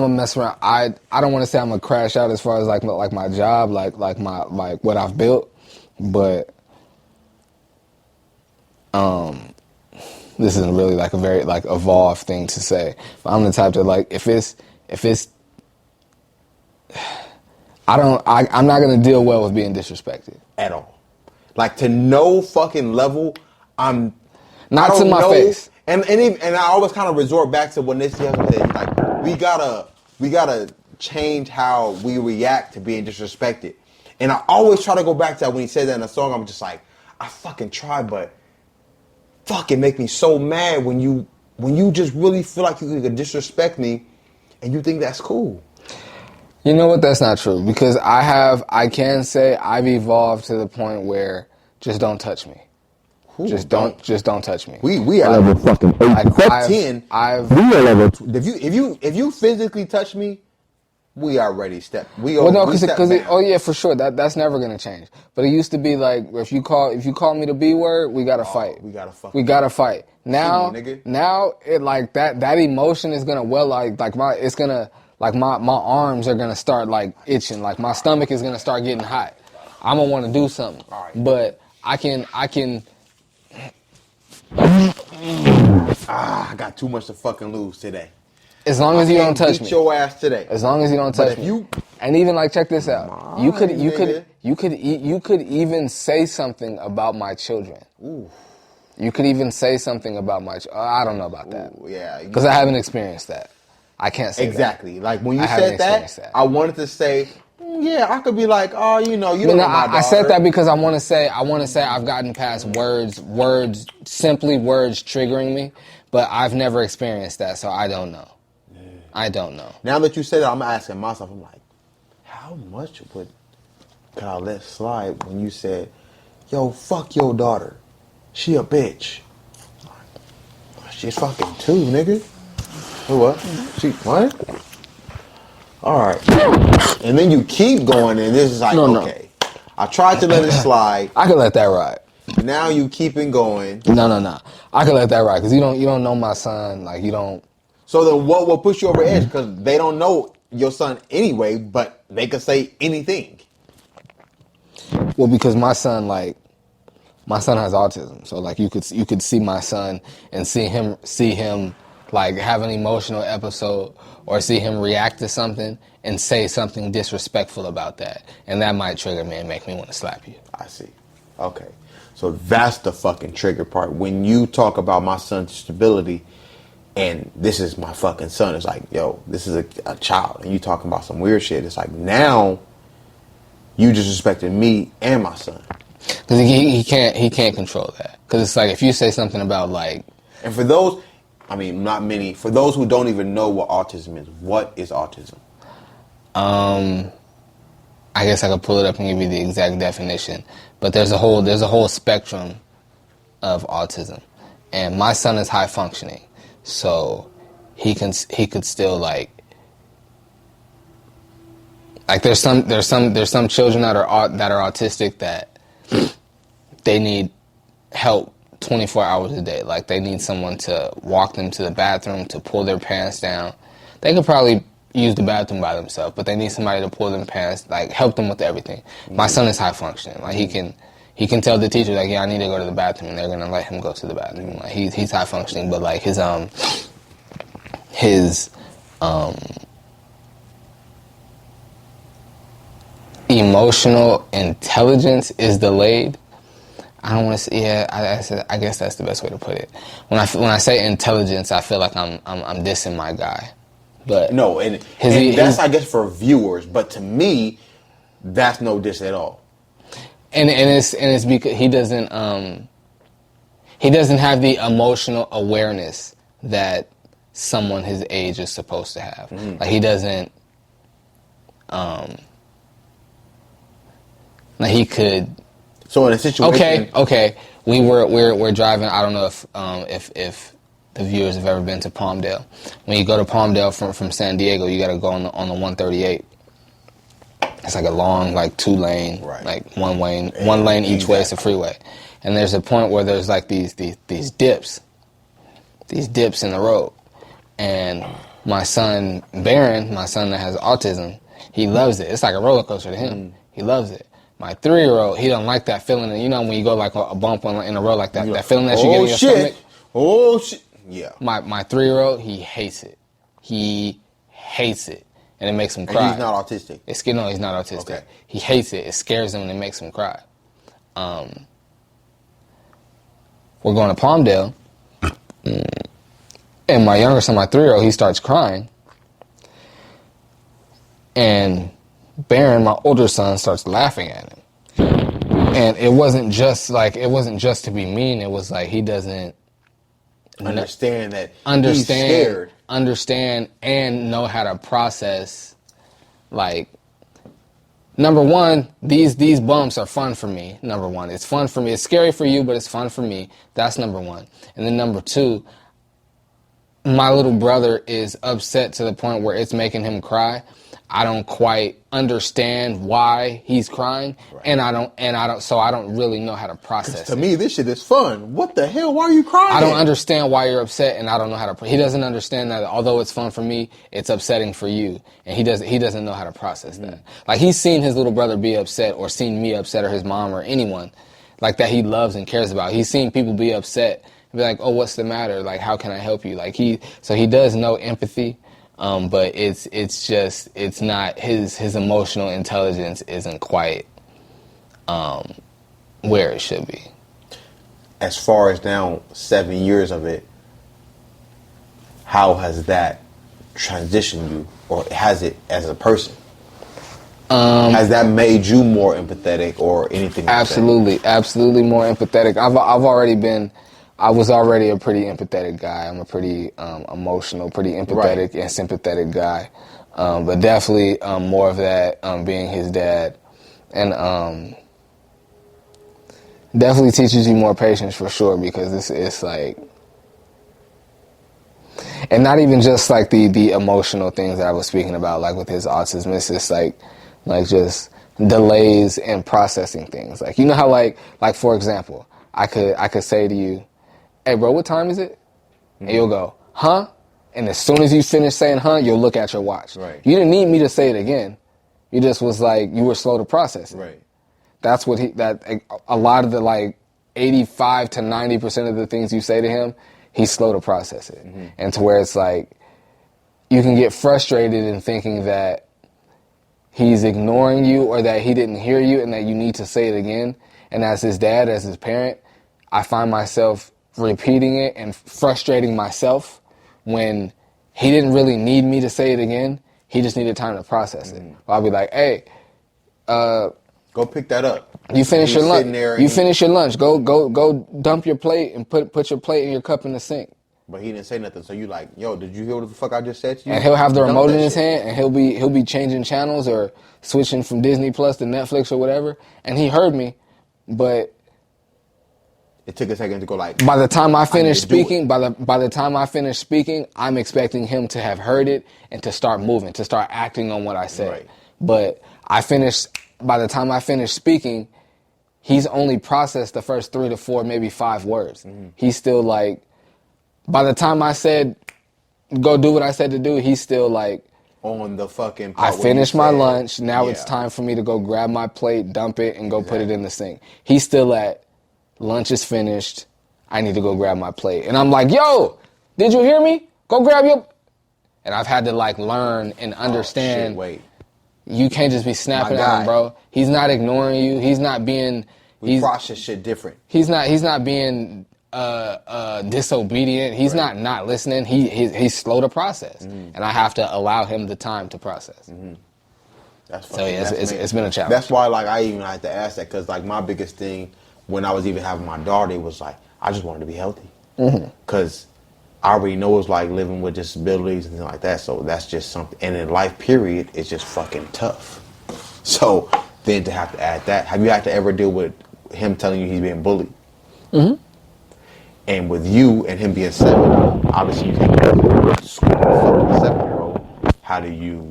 A: mess around. I don't want to say I'm gonna crash out as far as like my job, like what I've built, but this isn't really like a very like evolved thing to say. But I'm the type to like if it's I'm not gonna deal well with being disrespected
B: at all. Like to no fucking level. I'm
A: not to my face.
B: And I always kind of resort back to when this yesterday. Like we gotta change how we react to being disrespected. And I always try to go back to that when he said that in a song. I'm just like, I fucking try, but fucking make me so mad when you just really feel like you could disrespect me and you think that's cool.
A: You know what? That's not true because I can say I've evolved to the point where just don't touch me. Just don't touch me.
B: We are level fucking 8. Like 10. We are level 2. If you physically touch me, we already stepped.
A: For sure. That's never gonna change. But it used to be like if you call me the B word, we gotta fight. We gotta fight. Now it like that emotion is gonna my arms are gonna start like itching. Like my stomach is gonna start getting hot. I'm gonna want to do something. Right. But I can.
B: I got too much to fucking lose today.
A: As long as you don't touch me.
B: Beat your ass today.
A: As long as you don't touch me. And even like check this out. You could even say something about my children. Ooh. You could even say something about I don't know about that.
B: Ooh, yeah.
A: Because I haven't experienced that. I can't say
B: exactly. That. Like when you said that, I wanted to say, yeah, I could be like, oh, you don't know my daughter.
A: I said that because I want to say I've gotten past simply words triggering me, but I've never experienced that, so I don't know. I don't know.
B: Now that you say that, I'm asking myself, I'm like, how much could I let slide when you said, yo, fuck your daughter. She a bitch. She's fucking 2, nigga. What? She, what? All right. And then you keep going, and this is like, okay. I tried to let it slide.
A: I could let that ride.
B: Now you keeping going.
A: No. I could let that ride, because you don't know my son. Like, you don't.
B: So then what will push you over the edge? Because they don't know your son anyway, but they could say anything.
A: Well, because my son has autism. So like you could see my son and see him like have an emotional episode or see him react to something and say something disrespectful about that. And that might trigger me and make me want to slap you.
B: I see. Okay. So that's the fucking trigger part. When you talk about my son's stability, and this is my fucking son, it's like, yo, this is a child, and you talking about some weird shit. It's like, now you disrespecting me and my son.
A: Because he can't control that. Because it's like, if you say something about like...
B: And for those, I mean, not many, for those who don't even know what autism is, what is autism?
A: I guess I could pull it up and give you the exact definition. But there's a whole spectrum of autism. And my son is high functioning. So he could still like there's some children that are autistic that they need help 24 hours a day. Like, they need someone to walk them to the bathroom, to pull their pants down. They could probably use the bathroom by themselves, but they need somebody to pull their pants, like, help them with everything. My son is high functioning. Like, he can tell the teacher, like, yeah, I need to go to the bathroom, and they're gonna let him go to the bathroom. Like, he's high functioning, but like his emotional intelligence is delayed. I don't want to say. Yeah, I guess that's the best way to put it. When I say intelligence, I feel like I'm dissing my guy. But
B: no, and that's, I guess, for viewers. But to me, that's no diss at all.
A: And it's because he doesn't have the emotional awareness that someone his age is supposed to have. Mm-hmm. Like, he doesn't. Like, he could.
B: So in a situation,
A: okay, we're driving. I don't know if the viewers have ever been to Palmdale. When you go to Palmdale from San Diego, you got to go on the 138. It's like a long, like 2-lane,
B: right.
A: Like one lane each way. It's a freeway, and there's a point where there's like these dips in the road, and my son Barron, my son that has autism, he loves it. It's like a roller coaster to him. He loves it. My 3-year-old, he don't like that feeling. And you know when you go like a bump in a road like that, that feeling that you get in your stomach?
B: Oh, shit. Yeah.
A: My 3-year-old, he hates it. He hates it. And it makes him cry.
B: And he's not autistic?
A: No, he's not autistic.
B: Okay.
A: He hates it. It scares him and it makes him cry. We're going to Palmdale. And my younger son, my 3-year-old, he starts crying. And Barron, my older son, starts laughing at him. And it wasn't just to be mean. It was like he doesn't
B: understand he's scared.
A: Understand and know how to process. Like, number one, these bumps are fun for me. Number one, it's fun for me. It's scary for you, but it's fun for me. That's number one. And then number two, my little brother is upset to the point where it's making him cry. I don't quite understand why he's crying, right. and I don't really know how to process it.
B: To me, this shit is fun. What the hell? Why are you crying?
A: I don't understand why you're upset, and I don't know how to. He doesn't understand that although it's fun for me, it's upsetting for you, and he doesn't know how to process that. Like, he's seen his little brother be upset, or seen me upset, or his mom, or anyone like that he loves and cares about. He's seen people be upset and be like, "Oh, what's the matter? Like, how can I help you?" Like, he does know empathy. But it's not his emotional intelligence isn't quite where it should be.
B: As far as now 7 years of it, how has that transitioned you, or has it as a person? Has that made you more empathetic or anything like
A: absolutely, that? Absolutely more empathetic. I was already a pretty empathetic guy. I'm a pretty emotional, pretty empathetic and sympathetic guy. But definitely more of that being his dad. And definitely teaches you more patience for sure, because it's like... And not even just like the emotional things that I was speaking about, like with his autism. It's just like just delays in processing things. Like, you know how like for example, I could say to you, "Hey, bro, what time is it?" And you'll go, "Huh?" And as soon as you finish saying "huh," you'll look at your watch.
B: Right.
A: You didn't need me to say it again. You just was like, you were slow to process it.
B: Right.
A: That's what a lot of the like 85 to 90% of the things you say to him, he's slow to process it. Mm-hmm. And to where it's like, you can get frustrated in thinking that he's ignoring you or that he didn't hear you and that you need to say it again. And as his dad, as his parent, I find myself repeating it and frustrating myself when he didn't really need me to say it again. He just needed time to process it. I'll be like, hey,
B: go pick that up.
A: You finish your lunch. You finish your lunch. Go dump your plate and put your plate and your cup in the sink.
B: But he didn't say nothing, so you like, yo, did you hear what the fuck I just said to you?
A: And he'll have the remote in his hand, and he'll be changing channels or switching from Disney Plus to Netflix or whatever. And he heard me, but
B: it took a second to go like.
A: By the time I finished speaking, by the time I finished speaking, I'm expecting him to have heard it and to start moving, to start acting on what I said.
B: Right.
A: But by the time I finished speaking, he's only processed the first 3 to 4, maybe 5 words. He's still like. By the time I said, go do what I said to do, he's still like...
B: On the fucking part
A: I finished my lunch. Now it's time for me to go grab my plate, dump it, and go put it in the sink. He's still at, lunch is finished. I need to go grab my plate. And I'm like, yo, did you hear me? Go grab your... And I've had to like learn and understand.
B: Oh, shit, wait.
A: You can't just be snapping at him, bro. He's not ignoring you. He's not being...
B: We process shit different.
A: He's not being... disobedient. He's not listening. He's slow to process, and I have to allow him the time to process.
B: That's
A: so yeah, it's been a challenge.
B: That's why like I even had to ask that, because like my biggest thing when I was even having my daughter, it was like I just wanted to be healthy, because I already know it's like living with disabilities and things like that. So that's just something. And in life, period, it's just fucking tough. So then to have to add that, have you had to ever deal with him telling you he's being bullied? And with you and him being 7, obviously you can't go to school with a fucking 7-year-old. How do you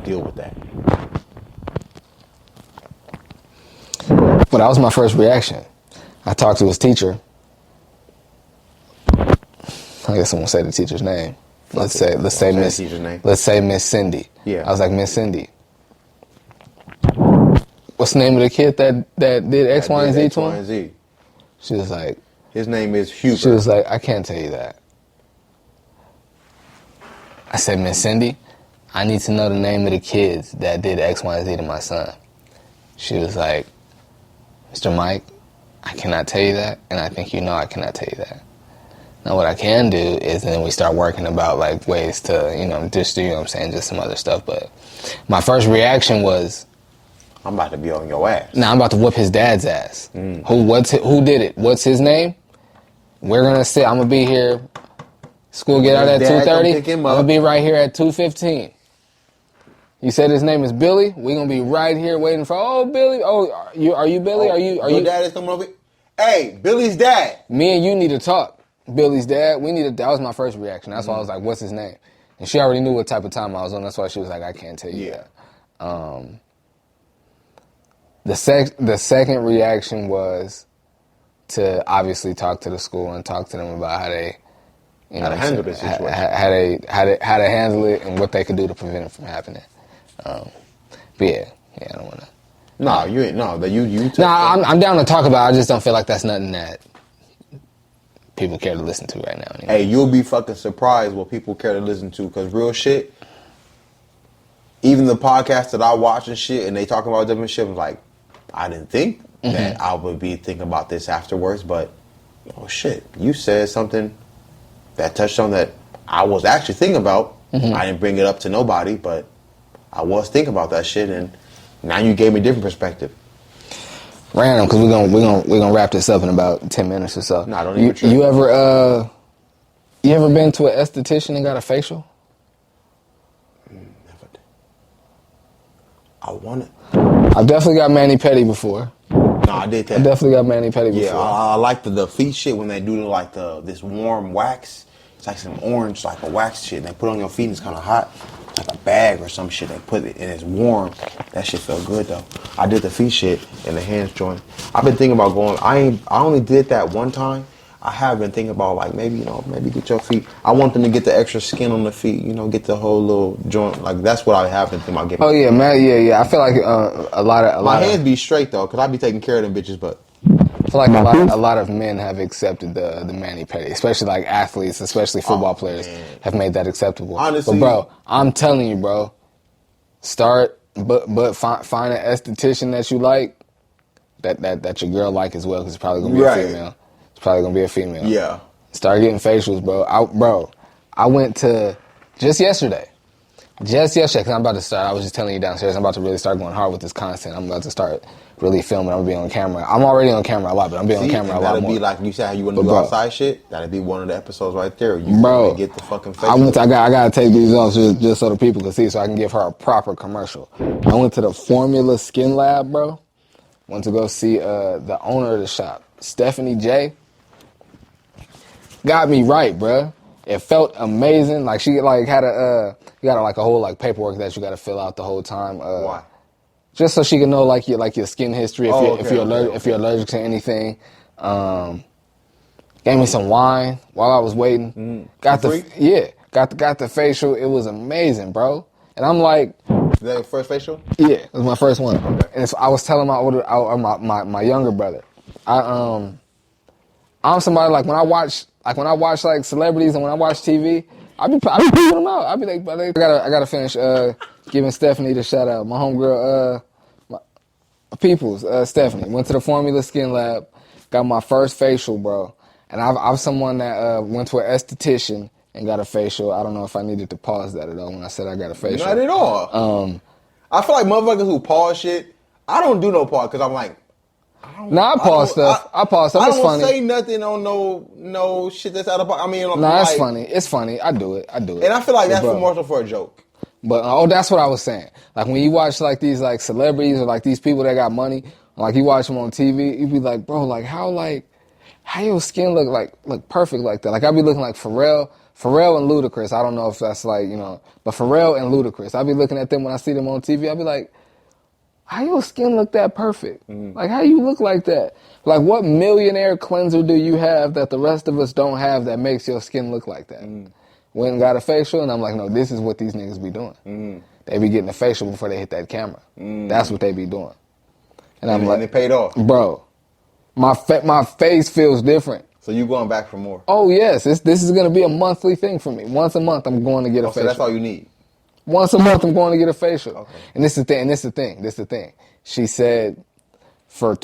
B: deal with that?
A: Well, that was my first reaction. I talked to his teacher. I guess I won't say the teacher's name. Let's say Miss Cindy.
B: Yeah.
A: I was like, Miss Cindy, what's the name of the kid that did X, Y, and Z to him? She was like...
B: His name is Hubert.
A: She was like, I can't tell you that. I said, Miss Cindy, I need to know the name of the kids that did X, Y, and Z to my son. She was like, Mr. Mike, I cannot tell you that, and I think you know I cannot tell you that. Now what I can do is then we start working about like ways to, just do, what I'm saying, just some other stuff. But my first reaction was,
B: I'm about to be on your ass.
A: Nah, I'm about to whoop his dad's ass. Who did it? What's his name? We're gonna sit. I'm gonna be here. School get out at 2:30. I'm gonna be right here at 2:15. You said his name is Billy. We're gonna be right here waiting for. Oh, Billy. Oh, are you Billy? Are you?
B: Your dad is coming over. Hey, Billy's dad.
A: Me and you need to talk. Billy's dad. We need to. That was my first reaction. That's why I was like, "What's his name?" And she already knew what type of time I was on. That's why she was like, "I can't tell you that." The second reaction was to obviously talk to the school and talk to them about how they,
B: how to handle the situation,
A: how to handle it, and what they could do to prevent it from happening. But yeah, I don't want to.
B: No, you ain't. No, that you.
A: I'm down to talk about it. I just don't feel like that's nothing that people care to listen to right now. Anyway.
B: Hey, you'll be fucking surprised what people care to listen to, because real shit. Even the podcasts that I watch and shit, and they talk about different shit, I'm like, I didn't think that I would be thinking about this afterwards, but oh shit, you said something that touched on that I was actually thinking about. I didn't bring it up to nobody, but I was thinking about that shit, and now you gave me a different perspective.
A: Random, because we're gonna wrap this up in about 10 minutes or so.
B: No, don't even trip.
A: You ever been to an esthetician and got a facial?
B: Never. I want it.
A: I've definitely got mani-pedi before.
B: No, I did that.
A: I definitely got mani-pedi before.
B: Yeah, I like the feet shit when they do this warm wax. It's like some orange, like a wax shit. And they put it on your feet and it's kind of hot. It's like a bag or some shit. They put it and it's warm. That shit felt good though. I did the feet shit and the hands joint. I've been thinking about going. I only did that one time. I have been thinking about like maybe get your feet. I want them to get the extra skin on the feet. Get the whole little joint. Like that's what I have been thinking about getting.
A: Oh yeah, man. Yeah. I feel like a lot of
B: my hands be straight though, because I be taking care of them bitches. But
A: I feel like a lot of men have accepted the mani-pedi, especially like athletes, especially football players, have made that acceptable.
B: Honestly,
A: but bro, I'm telling you, bro, find an esthetician that you like, that your girl like as well, because it's probably gonna be a female. It's probably gonna be a female.
B: Yeah.
A: Start getting facials, bro. I went to just yesterday, because I'm about to start. I was just telling you downstairs, I'm about to really start going hard with this content. I'm about to start really filming. I'm gonna be on camera. I'm already on camera a lot, but I'm being on camera a lot more.
B: That'll be like you said how you want to do outside shit. That'll be one of the episodes right there.
A: Bro,
B: get the fucking face.
A: I gotta take these off just so the people can see, so I can give her a proper commercial. I went to the Formula Skin Lab, bro. Went to go see the owner of the shop, Stephanie J. Got me right, bro. It felt amazing. Like she like had a whole like paperwork that you got to fill out the whole time.
B: Why?
A: Just so she can know like your skin history if you're allergic to anything. Gave me some wine while I was waiting.
B: Mm.
A: Got the facial. It was amazing, bro. And I'm like,
B: is that your first facial?
A: Yeah, it was my first one.
B: Okay.
A: And I was telling my younger brother, I'm somebody like when I watch like celebrities and when I watch TV, I be putting them out. I be like, I gotta finish giving Stephanie the shout out. My homegirl, Peoples, Stephanie, went to the Formula Skin Lab, got my first facial, bro. And I'm someone that went to an esthetician and got a facial. I don't know if I needed to pause that at all when I said I got a facial.
B: Not at all. I feel like motherfuckers who pause shit, I don't do no pause because I'm like,
A: I pause stuff. It's funny.
B: I don't say nothing on no shit that's out of pocket. I mean,
A: it's funny. It's funny. I do it. And
B: I feel like that's more for a joke.
A: But that's what I was saying. Like when you watch like these like celebrities or like these people that got money, like you watch them on TV, you be like, bro, like how your skin look perfect like that. Like I be looking like Pharrell and Ludacris. I don't know if that's like, but Pharrell and Ludacris. I be looking at them when I see them on TV. I be like, how your skin look that perfect? Mm. Like how you look like that? Like what millionaire cleanser do you have that the rest of us don't have that makes your skin look like that? Mm. Went and got a facial, and I'm like, no, this is what these niggas be doing. Mm. They be getting a facial before they hit that camera. Mm. That's what they be doing. And I'm like,
B: it paid off,
A: bro. My face feels different.
B: So you going back for more?
A: Oh yes, this is gonna be a monthly thing for me. Once a month, I'm going to get a facial.
B: So that's all you need.
A: Once a month, I'm going to get a facial.
B: Okay.
A: And this is the thing. She said for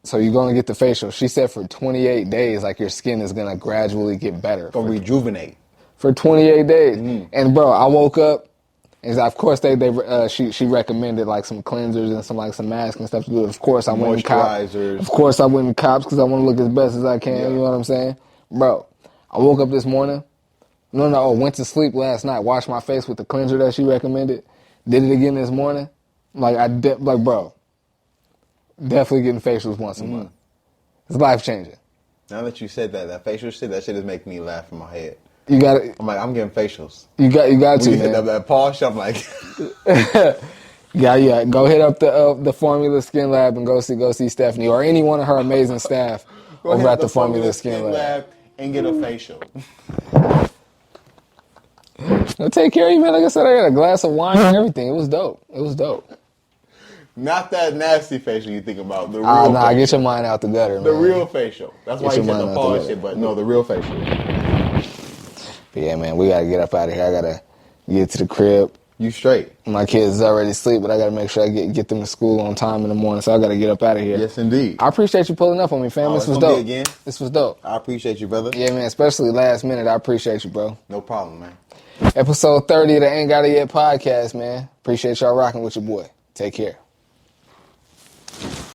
A: so you're going to get the facial. She said for 28 days, like your skin is going to gradually get better.
B: Gonna rejuvenate.
A: For 28 days. Mm. And bro, I woke up and of course she recommended like some cleansers and some masks and stuff to do. Of course I went and cops. Of course I went and cops because I want to look as best as I can. Yeah. You know what I'm saying? Bro, I woke up this morning. Went to sleep last night, washed my face with the cleanser that she recommended, did it again this morning. Bro, definitely getting facials once a month. It's life-changing.
B: Now that you said that facial shit, that shit is making me laugh in my head.
A: You got it.
B: I'm like, I'm getting facials.
A: You got to, man.
B: Hit that pause, I'm like...
A: Yeah. Go hit up the Formula Skin Lab and go see Stephanie or any one of her amazing staff over at the Formula Skin Lab.
B: And get a facial.
A: No, take care of you, man. Like I said, I got a glass of wine and everything. It was dope.
B: Not that nasty facial you think about. The real facial.
A: Get your mind out the gutter, man.
B: The real facial. That's why you said the pause shit, but no, the real facial.
A: But yeah, man, we got to get up out of here. I got to get to the crib.
B: You straight.
A: My kids is already asleep, but I got to make sure I get them to school on time in the morning, so I got to get up out of here.
B: Yes, indeid.
A: I appreciate you pulling up on me, fam. This was dope. This was dope.
B: I appreciate you, brother.
A: Yeah, man, especially last minute. I appreciate you, bro.
B: No problem, man.
A: Episode 30 of the Ain't Got It Yet podcast, man. Appreciate y'all rocking with your boy. Take care.